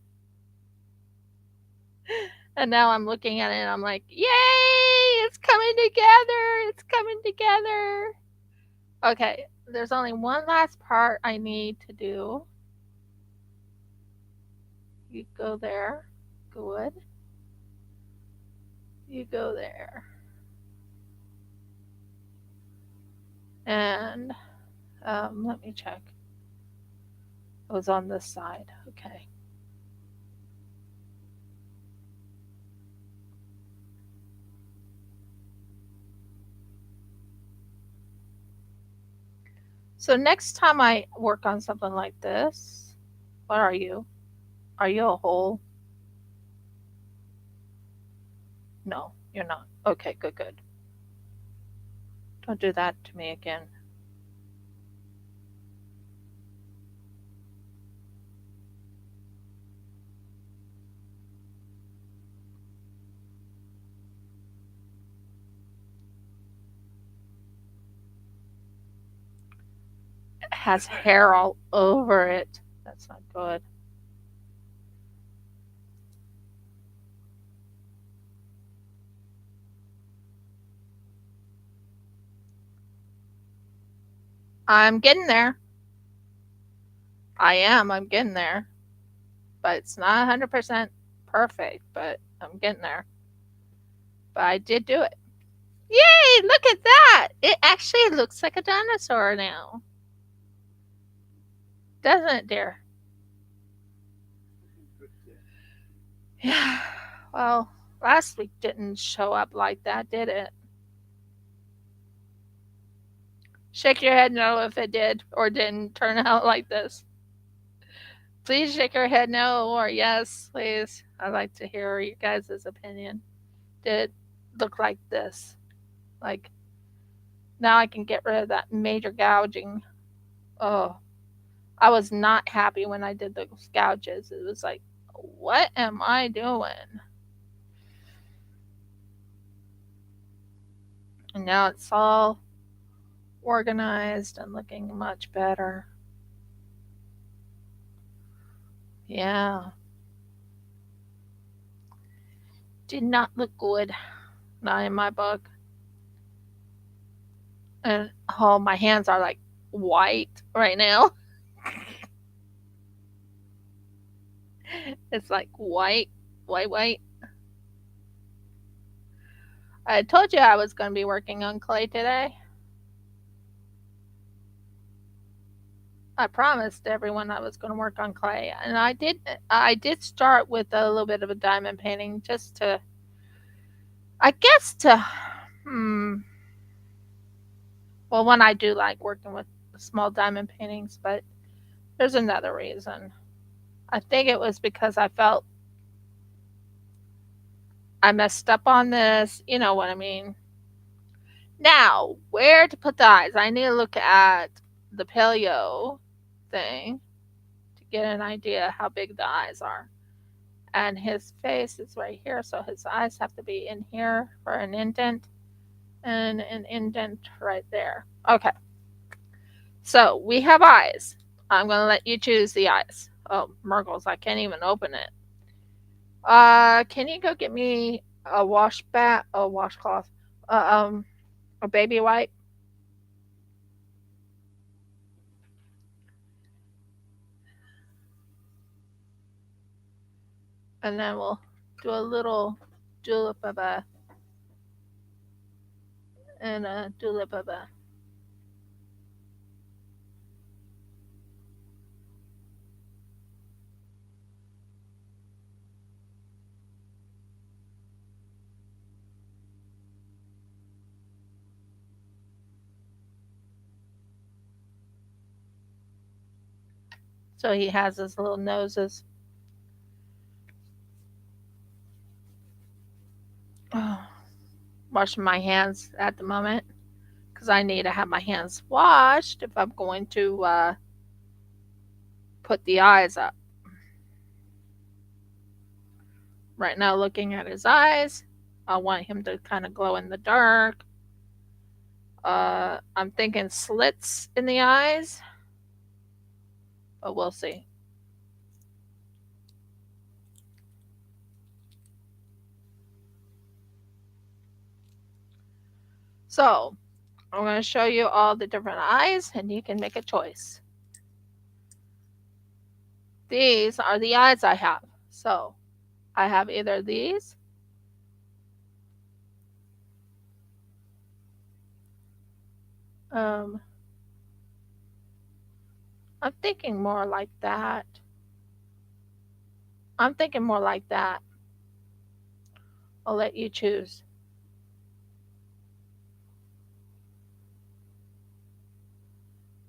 And now I'm looking at it and I'm like, yay, it's coming together. It's coming together. Okay, there's only one last part I need to do. You go there. Good. You go there. And let me check. It was on this side. Okay. So next time I work on something like this, what are you? Are you a hole? No, you're not. Okay, good, good. Don't do that to me again. It has hair all over it. That's not good. I'm getting there. I am. I'm getting there. But it's not 100% perfect, but I'm getting there. But I did do it. Yay! Look at that! It actually looks like a dinosaur now. Doesn't it, dear? Yeah. Well, last week didn't show up like that, did it? Shake your head no if it did or didn't turn out like this. Please shake your head no or yes, please. I'd like to hear you guys' opinion. Did it look like this? Like, now I can get rid of that major gouging. Oh, I was not happy when I did those gouges. It was like, what am I doing? And now it's all organized and looking much better. Yeah. Did not look good. Not in my book. And oh, my hands are like white right now. It's like white, white, white. I told you I was going to be working on clay today. I promised everyone I was going to work on clay, and I did. I did start with a little bit of a diamond painting just to I guess to, well, one, I do like working with small diamond paintings, but there's another reason. I think it was because I felt I messed up on this. You know what I mean? Now, where to put the eyes? I need to look at the paleo thing to get an idea how big the eyes are. And his face is right here, so his eyes have to be in here for an indent and an indent right there. Okay, so we have eyes. I'm going to let you choose the eyes. Oh, Murgles, I can't even open it. Can you go get me a washcloth, a baby wipe? And then we'll do a little julep of a and a julep of a. So he has his little noses. Oh, washing my hands at the moment because I need to have my hands washed if I'm going to put the eyes up. Right now, looking at his eyes, I want him to kind of glow in the dark. I'm thinking slits in the eyes, but we'll see. So, I'm going to show you all the different eyes and you can make a choice. These are the eyes I have. So, I have either these I'm thinking more like that. I'm thinking more like that. I'll let you choose.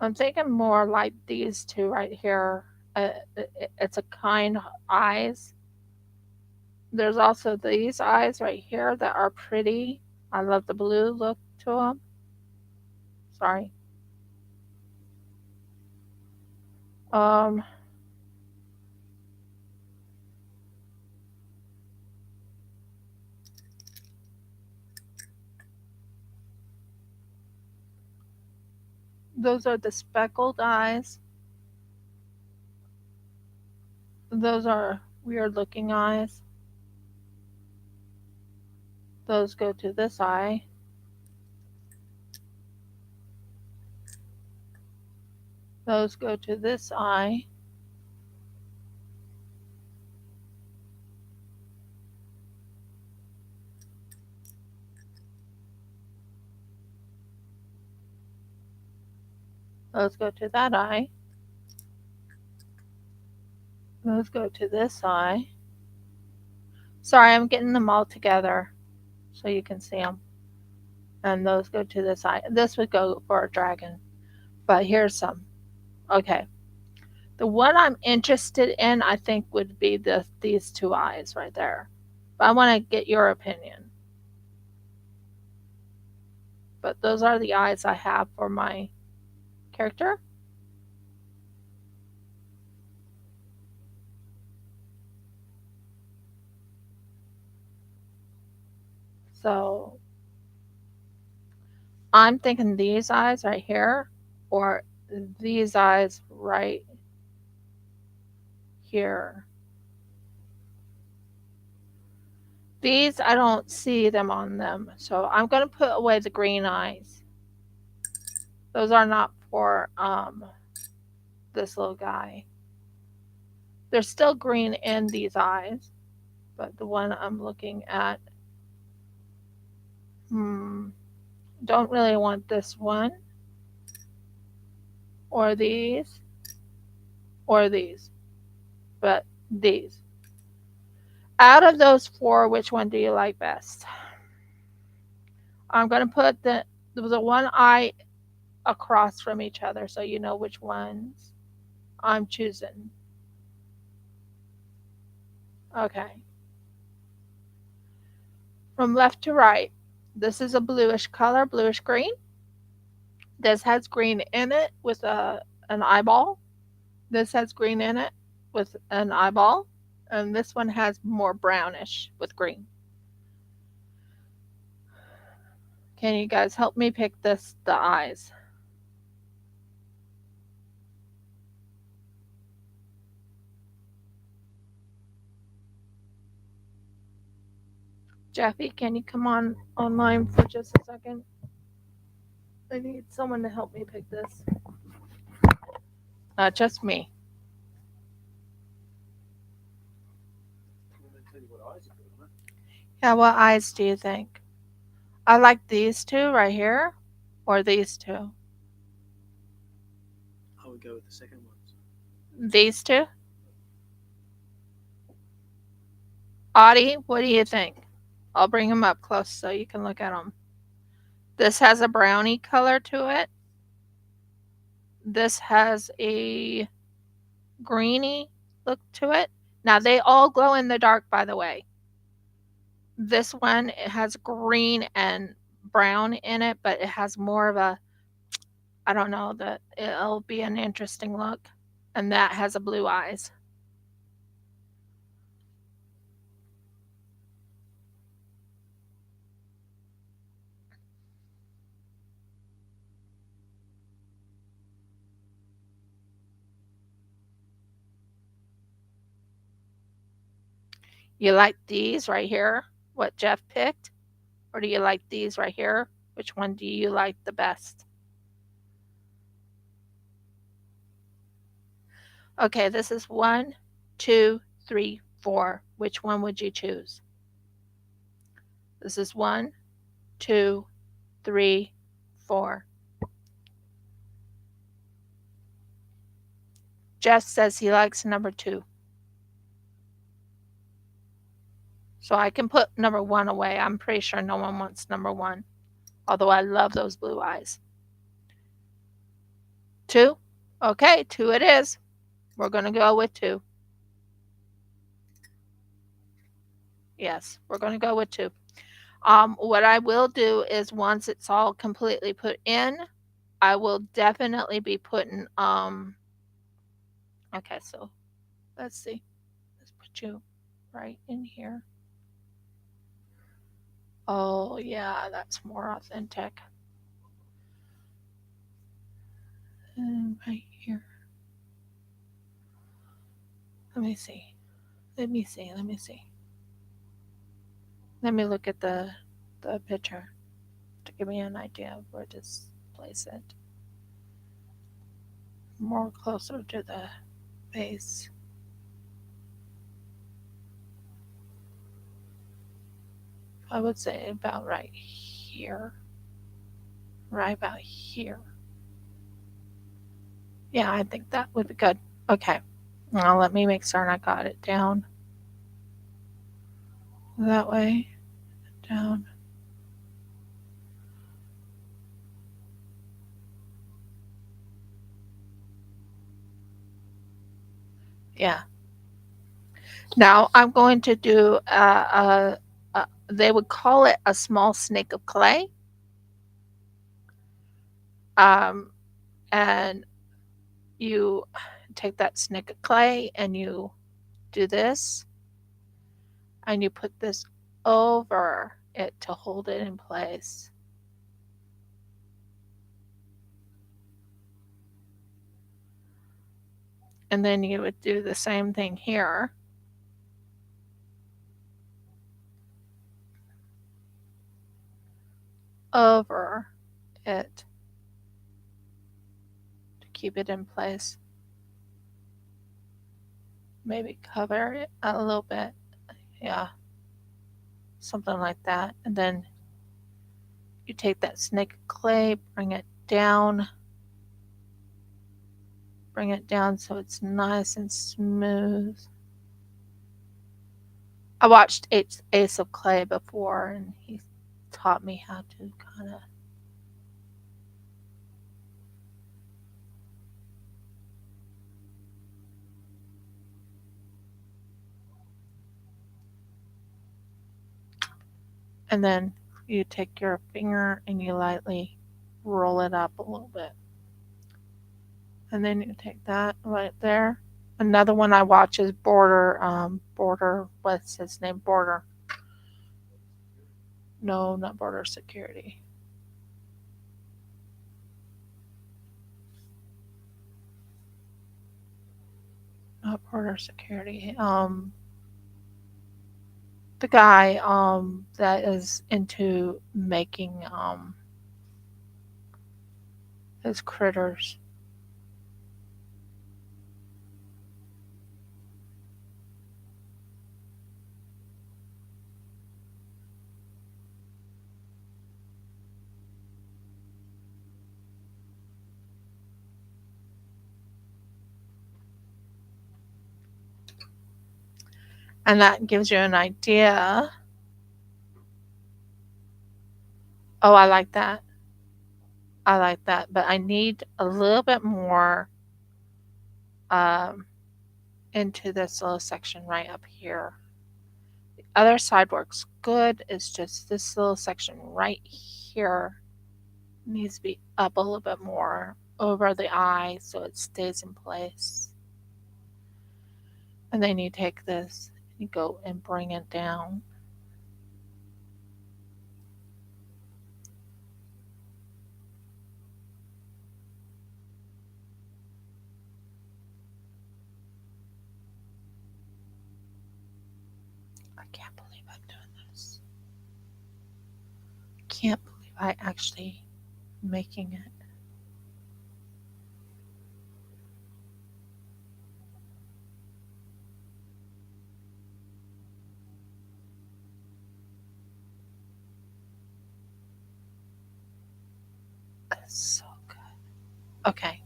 I'm thinking more like these two right here. It's a kind eyes. There's also these eyes right here that are pretty. I love the blue look to them. Sorry. Um, those are the speckled eyes. Those are weird looking eyes. Those go to this eye. Those go to this eye. Those go to that eye. Those go to this eye. Sorry, I'm getting them all together so you can see them. And those go to this eye. This would go for a dragon. But here's some. Okay. The one I'm interested in, I think, would be these two eyes right there. But I want to get your opinion. But those are the eyes I have for my character. So I'm thinking these eyes right here or these eyes right here. These, I don't see them on them. So I'm going to put away the green eyes. Those are not for this little guy. There's still green in these eyes, but the one I'm looking at, don't really want this one, or these, but these. Out of those four, which one do you like best? I'm going to put the one eye across from each other so you know which ones I'm choosing. Okay. From left to right, this is a bluish color, bluish green. This has green in it with an eyeball. This has green in it with an eyeball. And this one has more brownish with green. Can you guys help me pick the eyes? Jeffy, can you come on online for just a second? I need someone to help me pick this. Not just me. Yeah, what eyes do you think? I like these two right here, or these two. I would go with the second ones. These two? Audie, what do you think? I'll bring them up close so you can look at them. This has a brownie color to it. This has a greeny look to it. Now, they all glow in the dark, by the way. This one, it has green and brown in it, but it has more of a, I don't know, that it'll be an interesting look. And that has a blue eyes. You like these right here, what Jeff picked? Or do you like these right here? Which one do you like the best? Okay, this is 1, 2, 3, 4. Which one would you choose? This is 1, 2, 3, 4. Jess says he likes number 2. So I can put number 1 away. I'm pretty sure no one wants number 1. Although I love those blue eyes. 2? Okay, 2 it is. We're going to go with 2. Yes, we're going to go with 2. What I will do is once it's all completely put in, I will definitely be putting, okay, so let's see. Let's put you right in here. Oh, yeah, that's more authentic. And right here. Let me see. Let me see. Let me see. Let me look at the picture to give me an idea of where to place it. More closer to the base. I would say about right here. Right about here. Yeah, I think that would be good. Okay. Now let me make sure I got it down. That way. Down. Yeah. Now I'm going to do they would call it a small snake of clay. And you take that snake of clay and you do this, and you put this over it to hold it in place. And then you would do the same thing here. Over it to keep it in place. Maybe cover it a little bit. Yeah. Something like that. And then you take that snake of clay, bring it down. Bring it down so it's nice and smooth. I watched Ace of Clay before, and taught me how to kind of and then you take your finger and you lightly roll it up a little bit. And then you take that right there. Another one I watch is Border, what's his name? Border. No, not Border Security. Not Border Security. The guy that is into making his critters. And that gives you an idea. Oh, I like that. I like that. But I need a little bit more um, into this little section right up here. The other side works good. It's just this little section right here needs to be up a little bit more over the eye so it stays in place. And then you take this and you go and bring it down. I can't believe I'm doing this. Can't believe I actually making it. That's so good. Okay.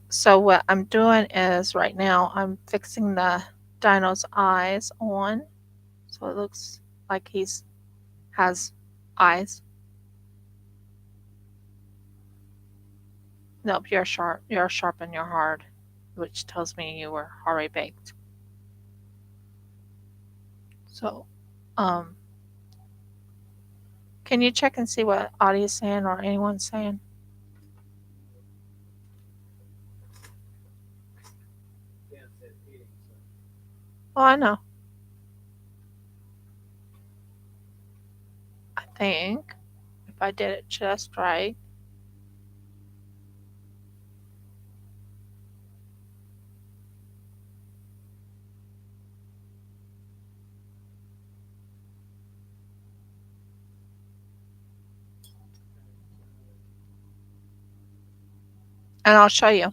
So what I'm doing is right now I'm fixing the dino's eyes on so it looks like he's has eyes. Nope, you're sharp. You're sharp and you're hard, which tells me you were already baked. So, um, can you check and see what Audie's saying or anyone's saying? Oh, I know. I think if I did it just right. And I'll show you.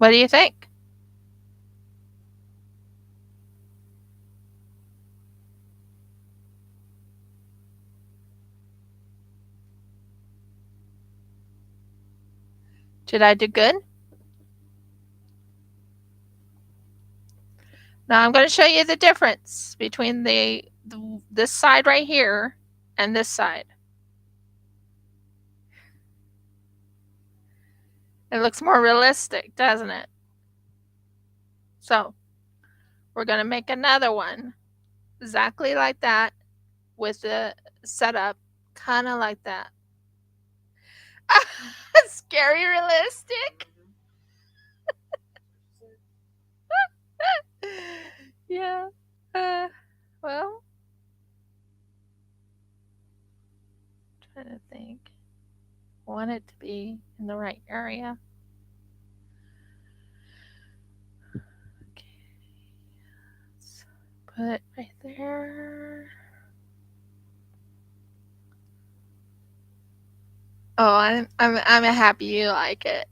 What do you think? Did I do good? Now I'm going to show you the difference between this side right here and this side. It looks more realistic, doesn't it? So we're going to make another one exactly like that with the setup kind of like that. Scary realistic. Yeah. Well, I'm trying to think. I want it to be in the right area. Okay. Let's put it right there. Oh, I'm happy you like it.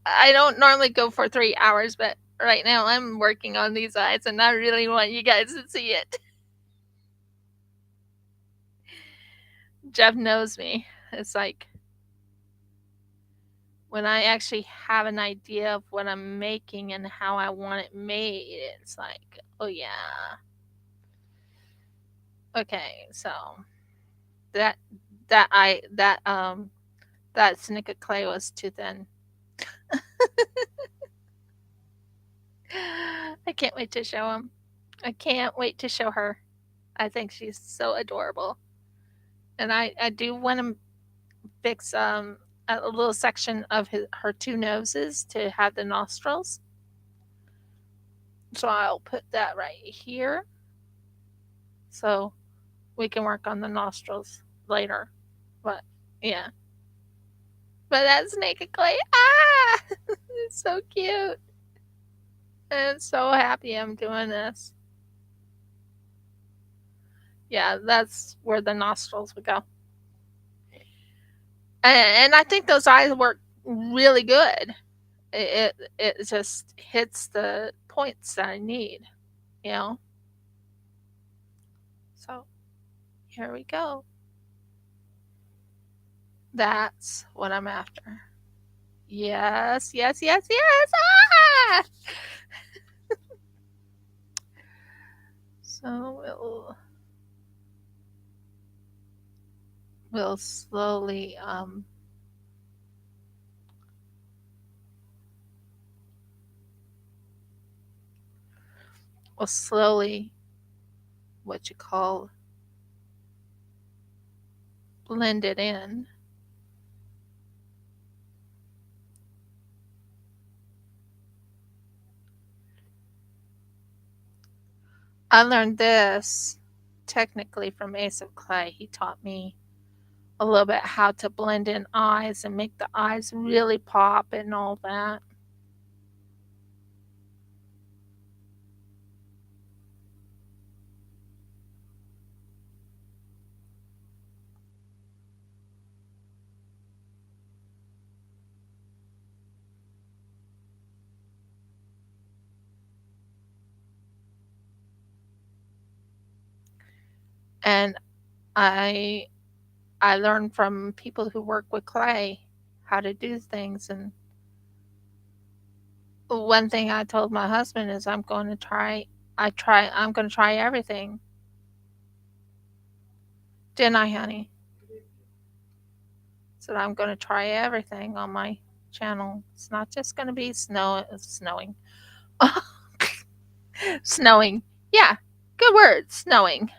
I don't normally go for 3 hours, but right now I'm working on these eyes, and I really want you guys to see it. Jeff knows me. It's like when I actually have an idea of what I'm making and how I want it made, it's like, oh yeah. Okay, so that that snick of clay was too thin. I can't wait to show him. I can't wait to show her. I think she's so adorable. And I do want to fix a little section of her two noses to have the nostrils. So I'll put that right here. So we can work on the nostrils later. But yeah. But that's naked clay. Ah! It's so cute. I'm so happy I'm doing this. Yeah, that's where the nostrils would go. And I think those eyes work really good. It just hits the points that I need, you know. So here we go. That's what I'm after. Yes, yes, yes, yes. Ah! So we'll slowly we'll slowly what you call blend it in. I learned this technically from Ace of Clay. He taught me a little bit how to blend in eyes and make the eyes really pop and all that. And I I learned from people who work with clay how to do things. And one thing I told my husband is I'm going to try everything. Didn't I, honey? Said I'm going to try everything on my channel. It's not just going to be snowing. Snowing. Yeah, good word, snowing.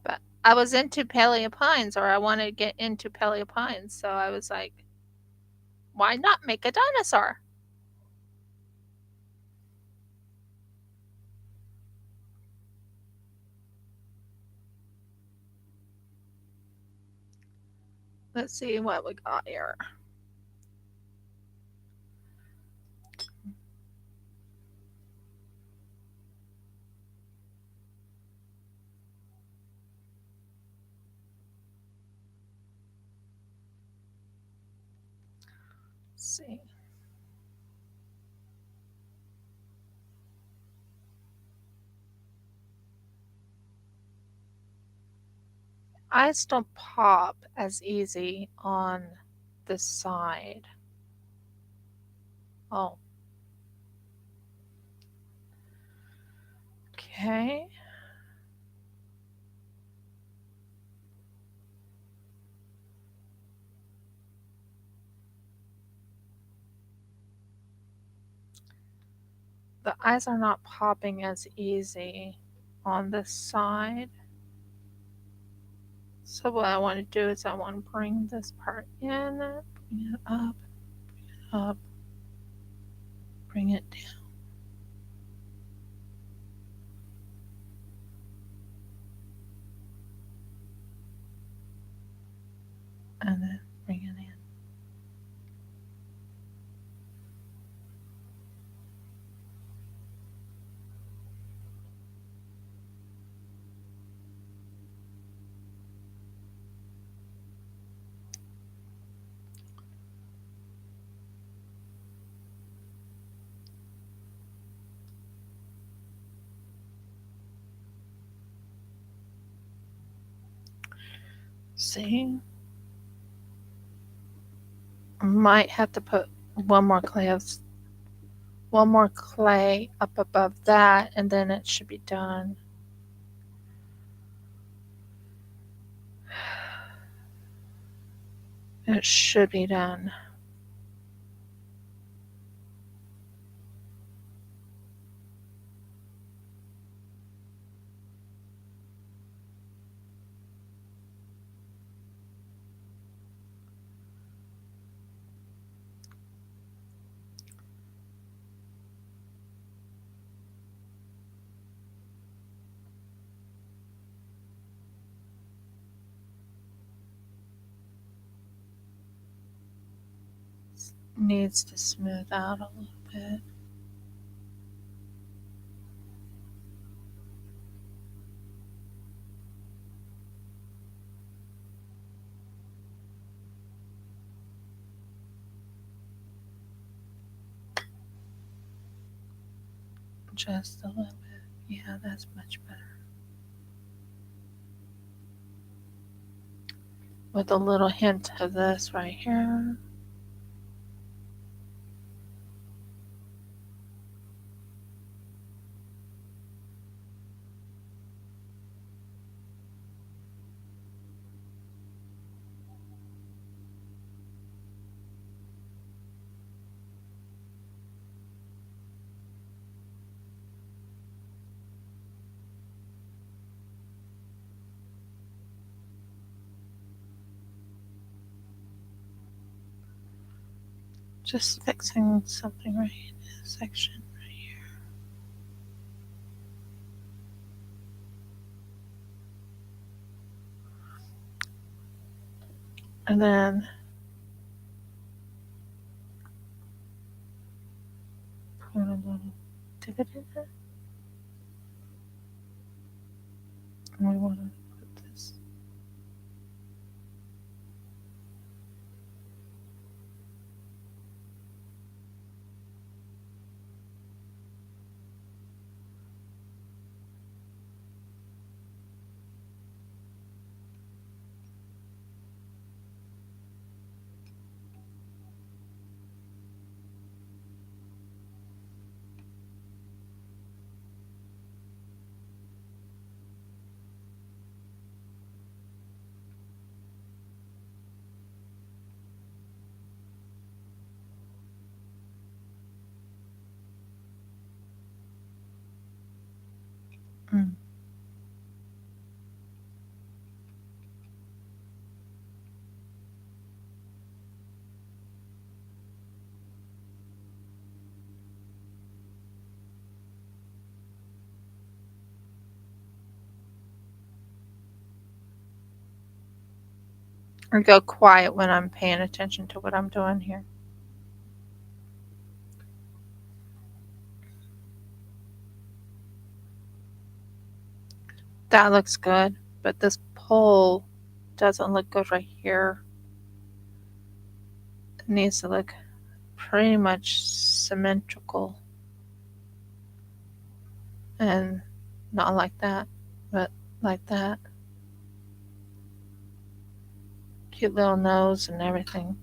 But I was into paleopines, or I wanted to get into paleopines, so I was like, why not make a dinosaur? Let's see what we got here. Let's see. Eyes don't pop as easy on this side. Oh. Okay. The eyes are not popping as easy on this side. So what I want to do is I want to bring this part in, bring it up, bring it down. And then bring it in. see. Might have to put one more clay up above that, and then it should be done. It should be done. Needs to smooth out a little bit. Just a little bit. Yeah, that's much better. With a little hint of this right here. Just fixing something right in this section right here. And then put a little divot in it. And we want to put this. Mm. Or go quiet when I'm paying attention to what I'm doing here. That looks good, but this pole doesn't look good right here. It needs to look pretty much symmetrical. And not like that, but like that. Cute little nose and everything.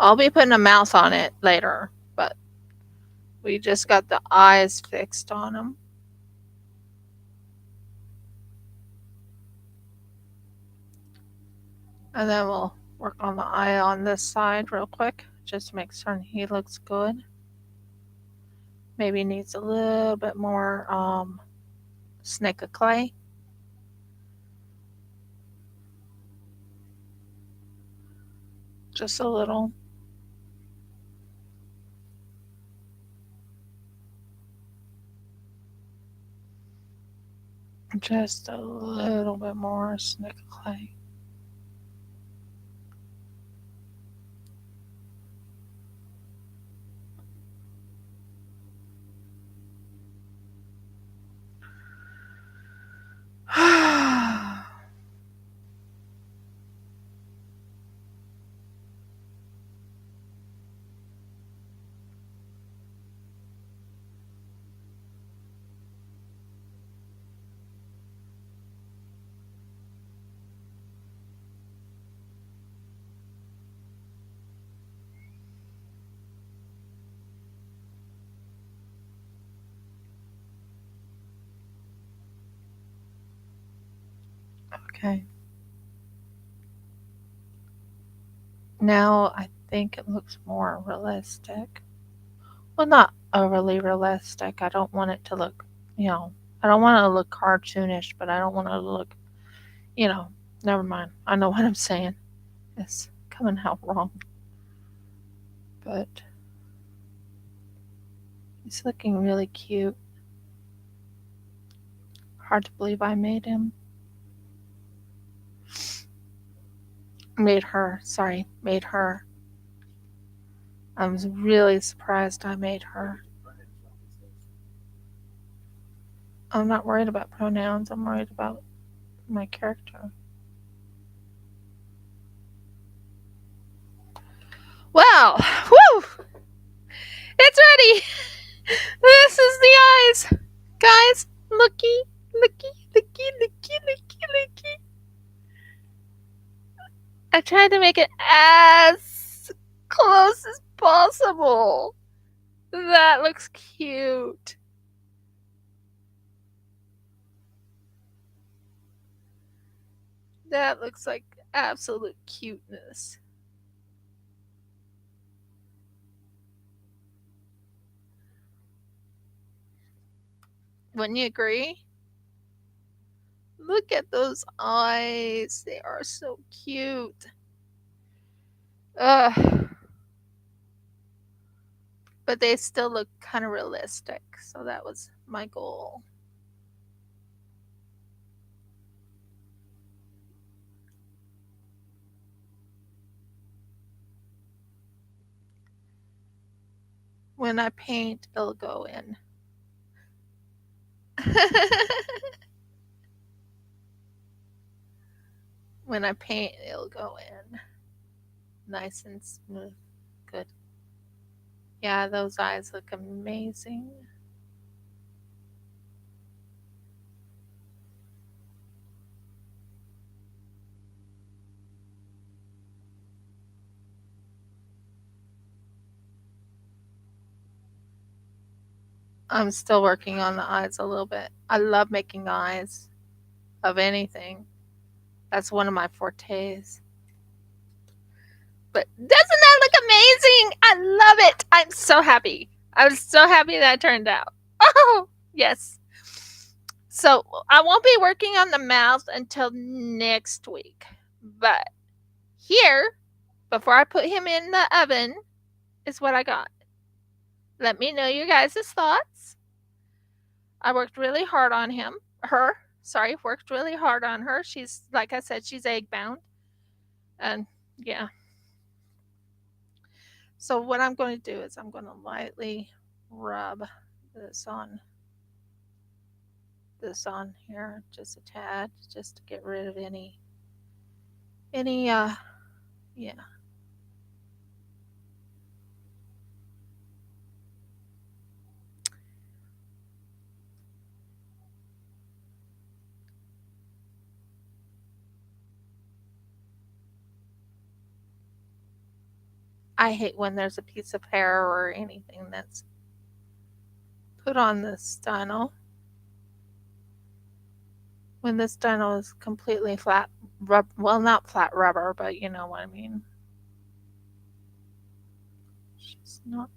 I'll be putting a mouth on it later, but we just got the eyes fixed on them. And then we'll work on the eye on this side real quick. Just to make sure he looks good. Maybe needs a little bit more snake of clay. Just a little. Just a little bit more snake of clay. Okay. Now I think it looks more realistic. Well, not overly realistic. I don't want it to look, I don't want it to look cartoonish, but I don't want it to look, you know, never mind. I know what I'm saying. It's coming out wrong. But he's looking really cute. Hard to believe I made him. Made her. Sorry, made her. I was really surprised I made her. I'm not worried about pronouns. I'm worried about my character. Well, whew! It's ready! This is the eyes! Guys, looky, looky, looky, looky, looky, looky. I tried to make it as close as possible. That looks cute. That looks like absolute cuteness. Wouldn't you agree? Look at those eyes. They are so cute. Ugh. But they still look kind of realistic. So that was my goal. When I paint, it'll go in. When I paint, it'll go in. Nice and smooth. Good. Yeah, those eyes look amazing. I'm still working on the eyes a little bit. I love making eyes of anything. That's one of my fortes. But doesn't that look amazing? I love it. I'm so happy. I'm so happy that turned out. Oh, yes. So I won't be working on the mouth until next week. But here, before I put him in the oven, is what I got. Let me know your guys' thoughts. I worked really hard on worked really hard on her. She's, like I said, she's egg bound. And yeah. So what I'm going to do is I'm going to lightly rub this on here just a tad, just to get rid of any yeah. I hate when there's a piece of hair or anything that's put on this dino. When this dino is completely flat, well, not flat rubber, but you know what I mean. She's not.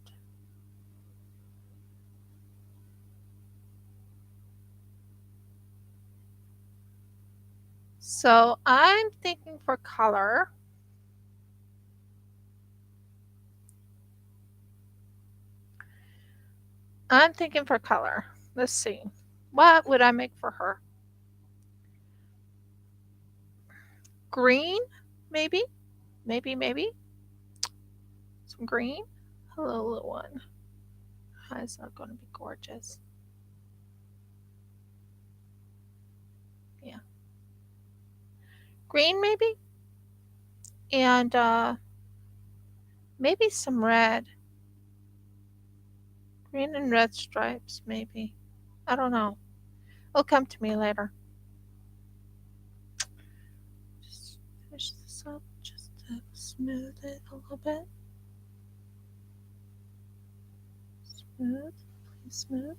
So I'm thinking for color. Let's see. What would I make for her? Green, maybe? Maybe. Some green. Hello, little one. Eyes are going to be gorgeous. Yeah. Green, maybe? And maybe some red. Green and red stripes, maybe. I don't know. It'll come to me later. Just finish this up just to smooth it a little bit. Smooth. Please smooth.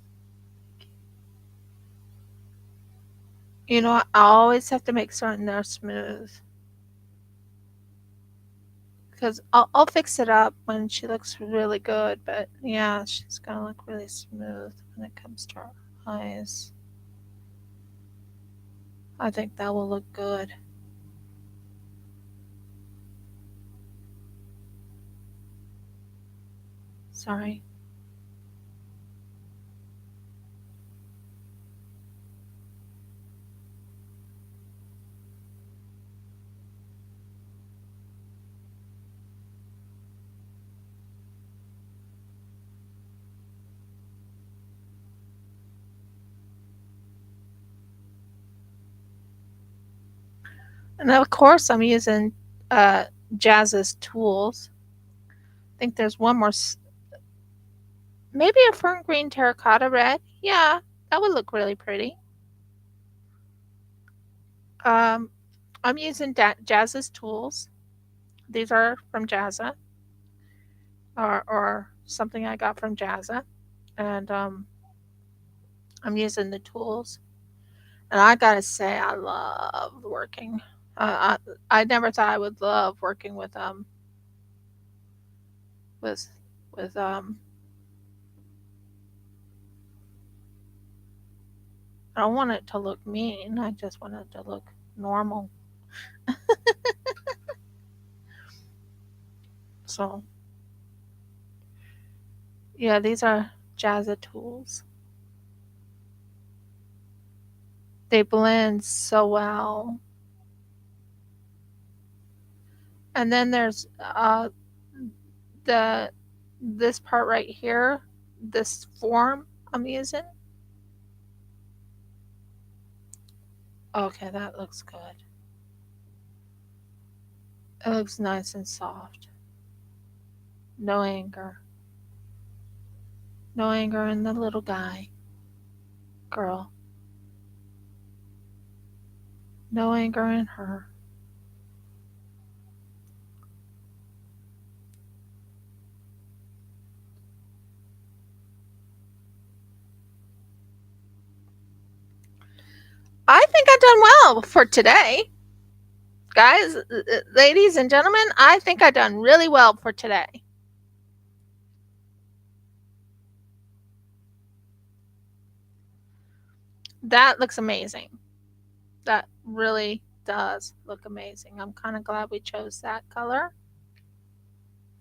You know, I always have to make certain they're smooth. Because I'll fix it up when she looks really good, but yeah, she's gonna look really smooth when it comes to her eyes. I think that will look good. Sorry. And of course, I'm using uh, Jazz's tools. I think there's one more, maybe a fern green terracotta red. Yeah, that would look really pretty. Um, I'm using Jazz's tools. These are from Jazza, or something I got from Jazza, and I'm using the tools. And I gotta say, I love working. I never thought I would love working with with. I don't want it to look mean. I just want it to look normal. So yeah, these are Jazza tools. They blend so well. And then there's the this part right here, this form I'm using. Okay, that looks good. It looks nice and soft. No anger. No anger in the little guy. Girl. No anger in her. I think I've done well for today. Guys, ladies and gentlemen, I think I've done really well for today. That looks amazing. That really does look amazing. I'm kind of glad we chose that color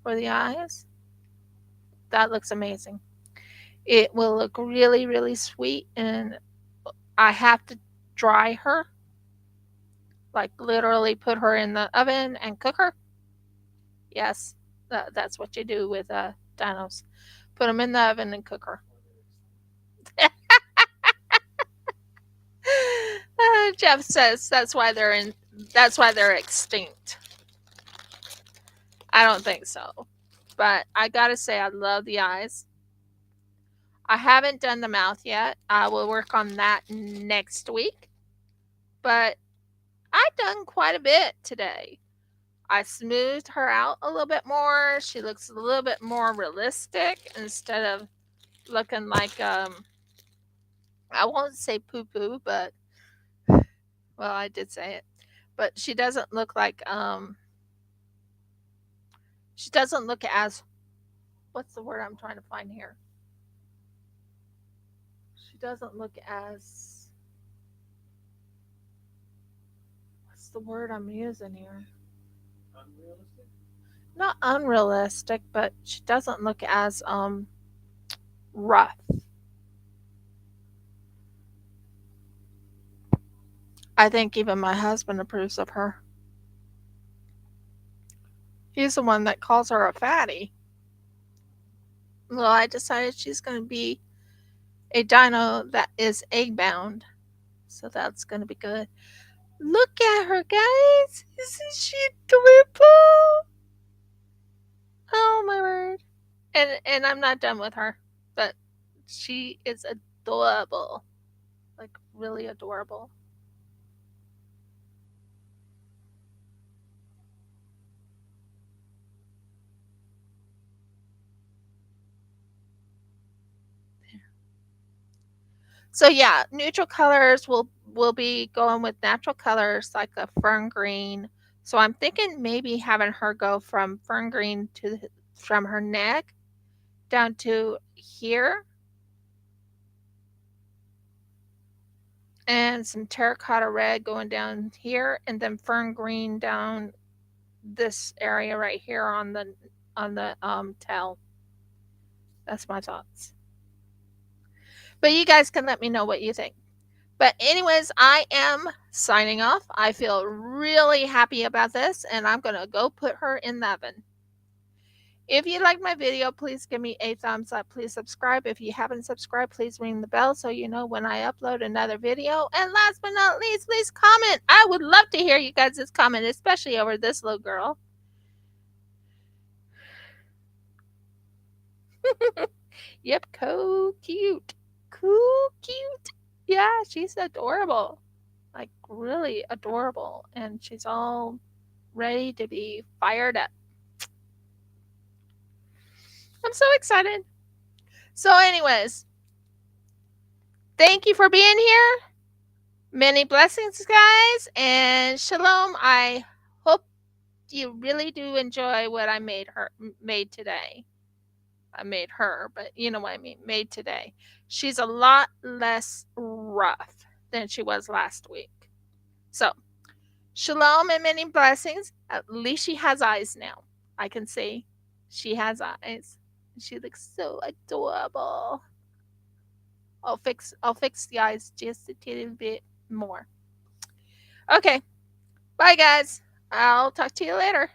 for the eyes. That looks amazing. It will look really, really sweet, and I have to dry her, like literally put her in the oven and cook her. Yes, that's what you do with dinos. Put them in the oven and cook her. Jeff says that's why they're in. That's why they're extinct. I don't think so, but I gotta say I love the eyes. I haven't done the mouth yet. I will work on that next week. But I've done quite a bit today. I smoothed her out a little bit more. She looks a little bit more realistic instead of looking like I won't say poo poo, but well, I did say it. But she doesn't look like she doesn't look as, what's the word I'm trying to find here? She doesn't look as, what's the word I'm using here? Unrealistic? Not unrealistic, but she doesn't look as rough. I think even my husband approves of her. He's the one that calls her a fatty. Well, I decided she's going to be a dino that is egg bound. So that's going to be good. Look at her, guys. Isn't she adorable? Oh, my word. And I'm not done with her, but she is adorable. Like, really adorable. So yeah, neutral colors will will be going with natural colors like a fern green. So I'm thinking maybe having her go from fern green from her neck down to here, and some terracotta red going down here, and then fern green down this area right here on the tail. That's my thoughts. But you guys can let me know what you think. But anyways, I am signing off. I feel really happy about this, and I'm going to go put her in the oven. If you like my video, please give me a thumbs up. Please subscribe. If you haven't subscribed, please ring the bell so you know when I upload another video. And last but not least, please comment. I would love to hear you guys' comment, especially over this little girl. Yep, cute. Cute. Yeah, she's adorable. Like, really adorable. And she's all ready to be fired up. I'm so excited. So, anyways, thank you for being here. Many blessings, guys. And shalom. I hope you really do enjoy what I made today. I made her, but you know what I mean, made today. She's a lot less rough than she was last week. So, shalom and many blessings. At least she has eyes now. I can see she has eyes. She looks so adorable. I'll fix the eyes just a little bit more. Okay. Bye guys. I'll talk to you later.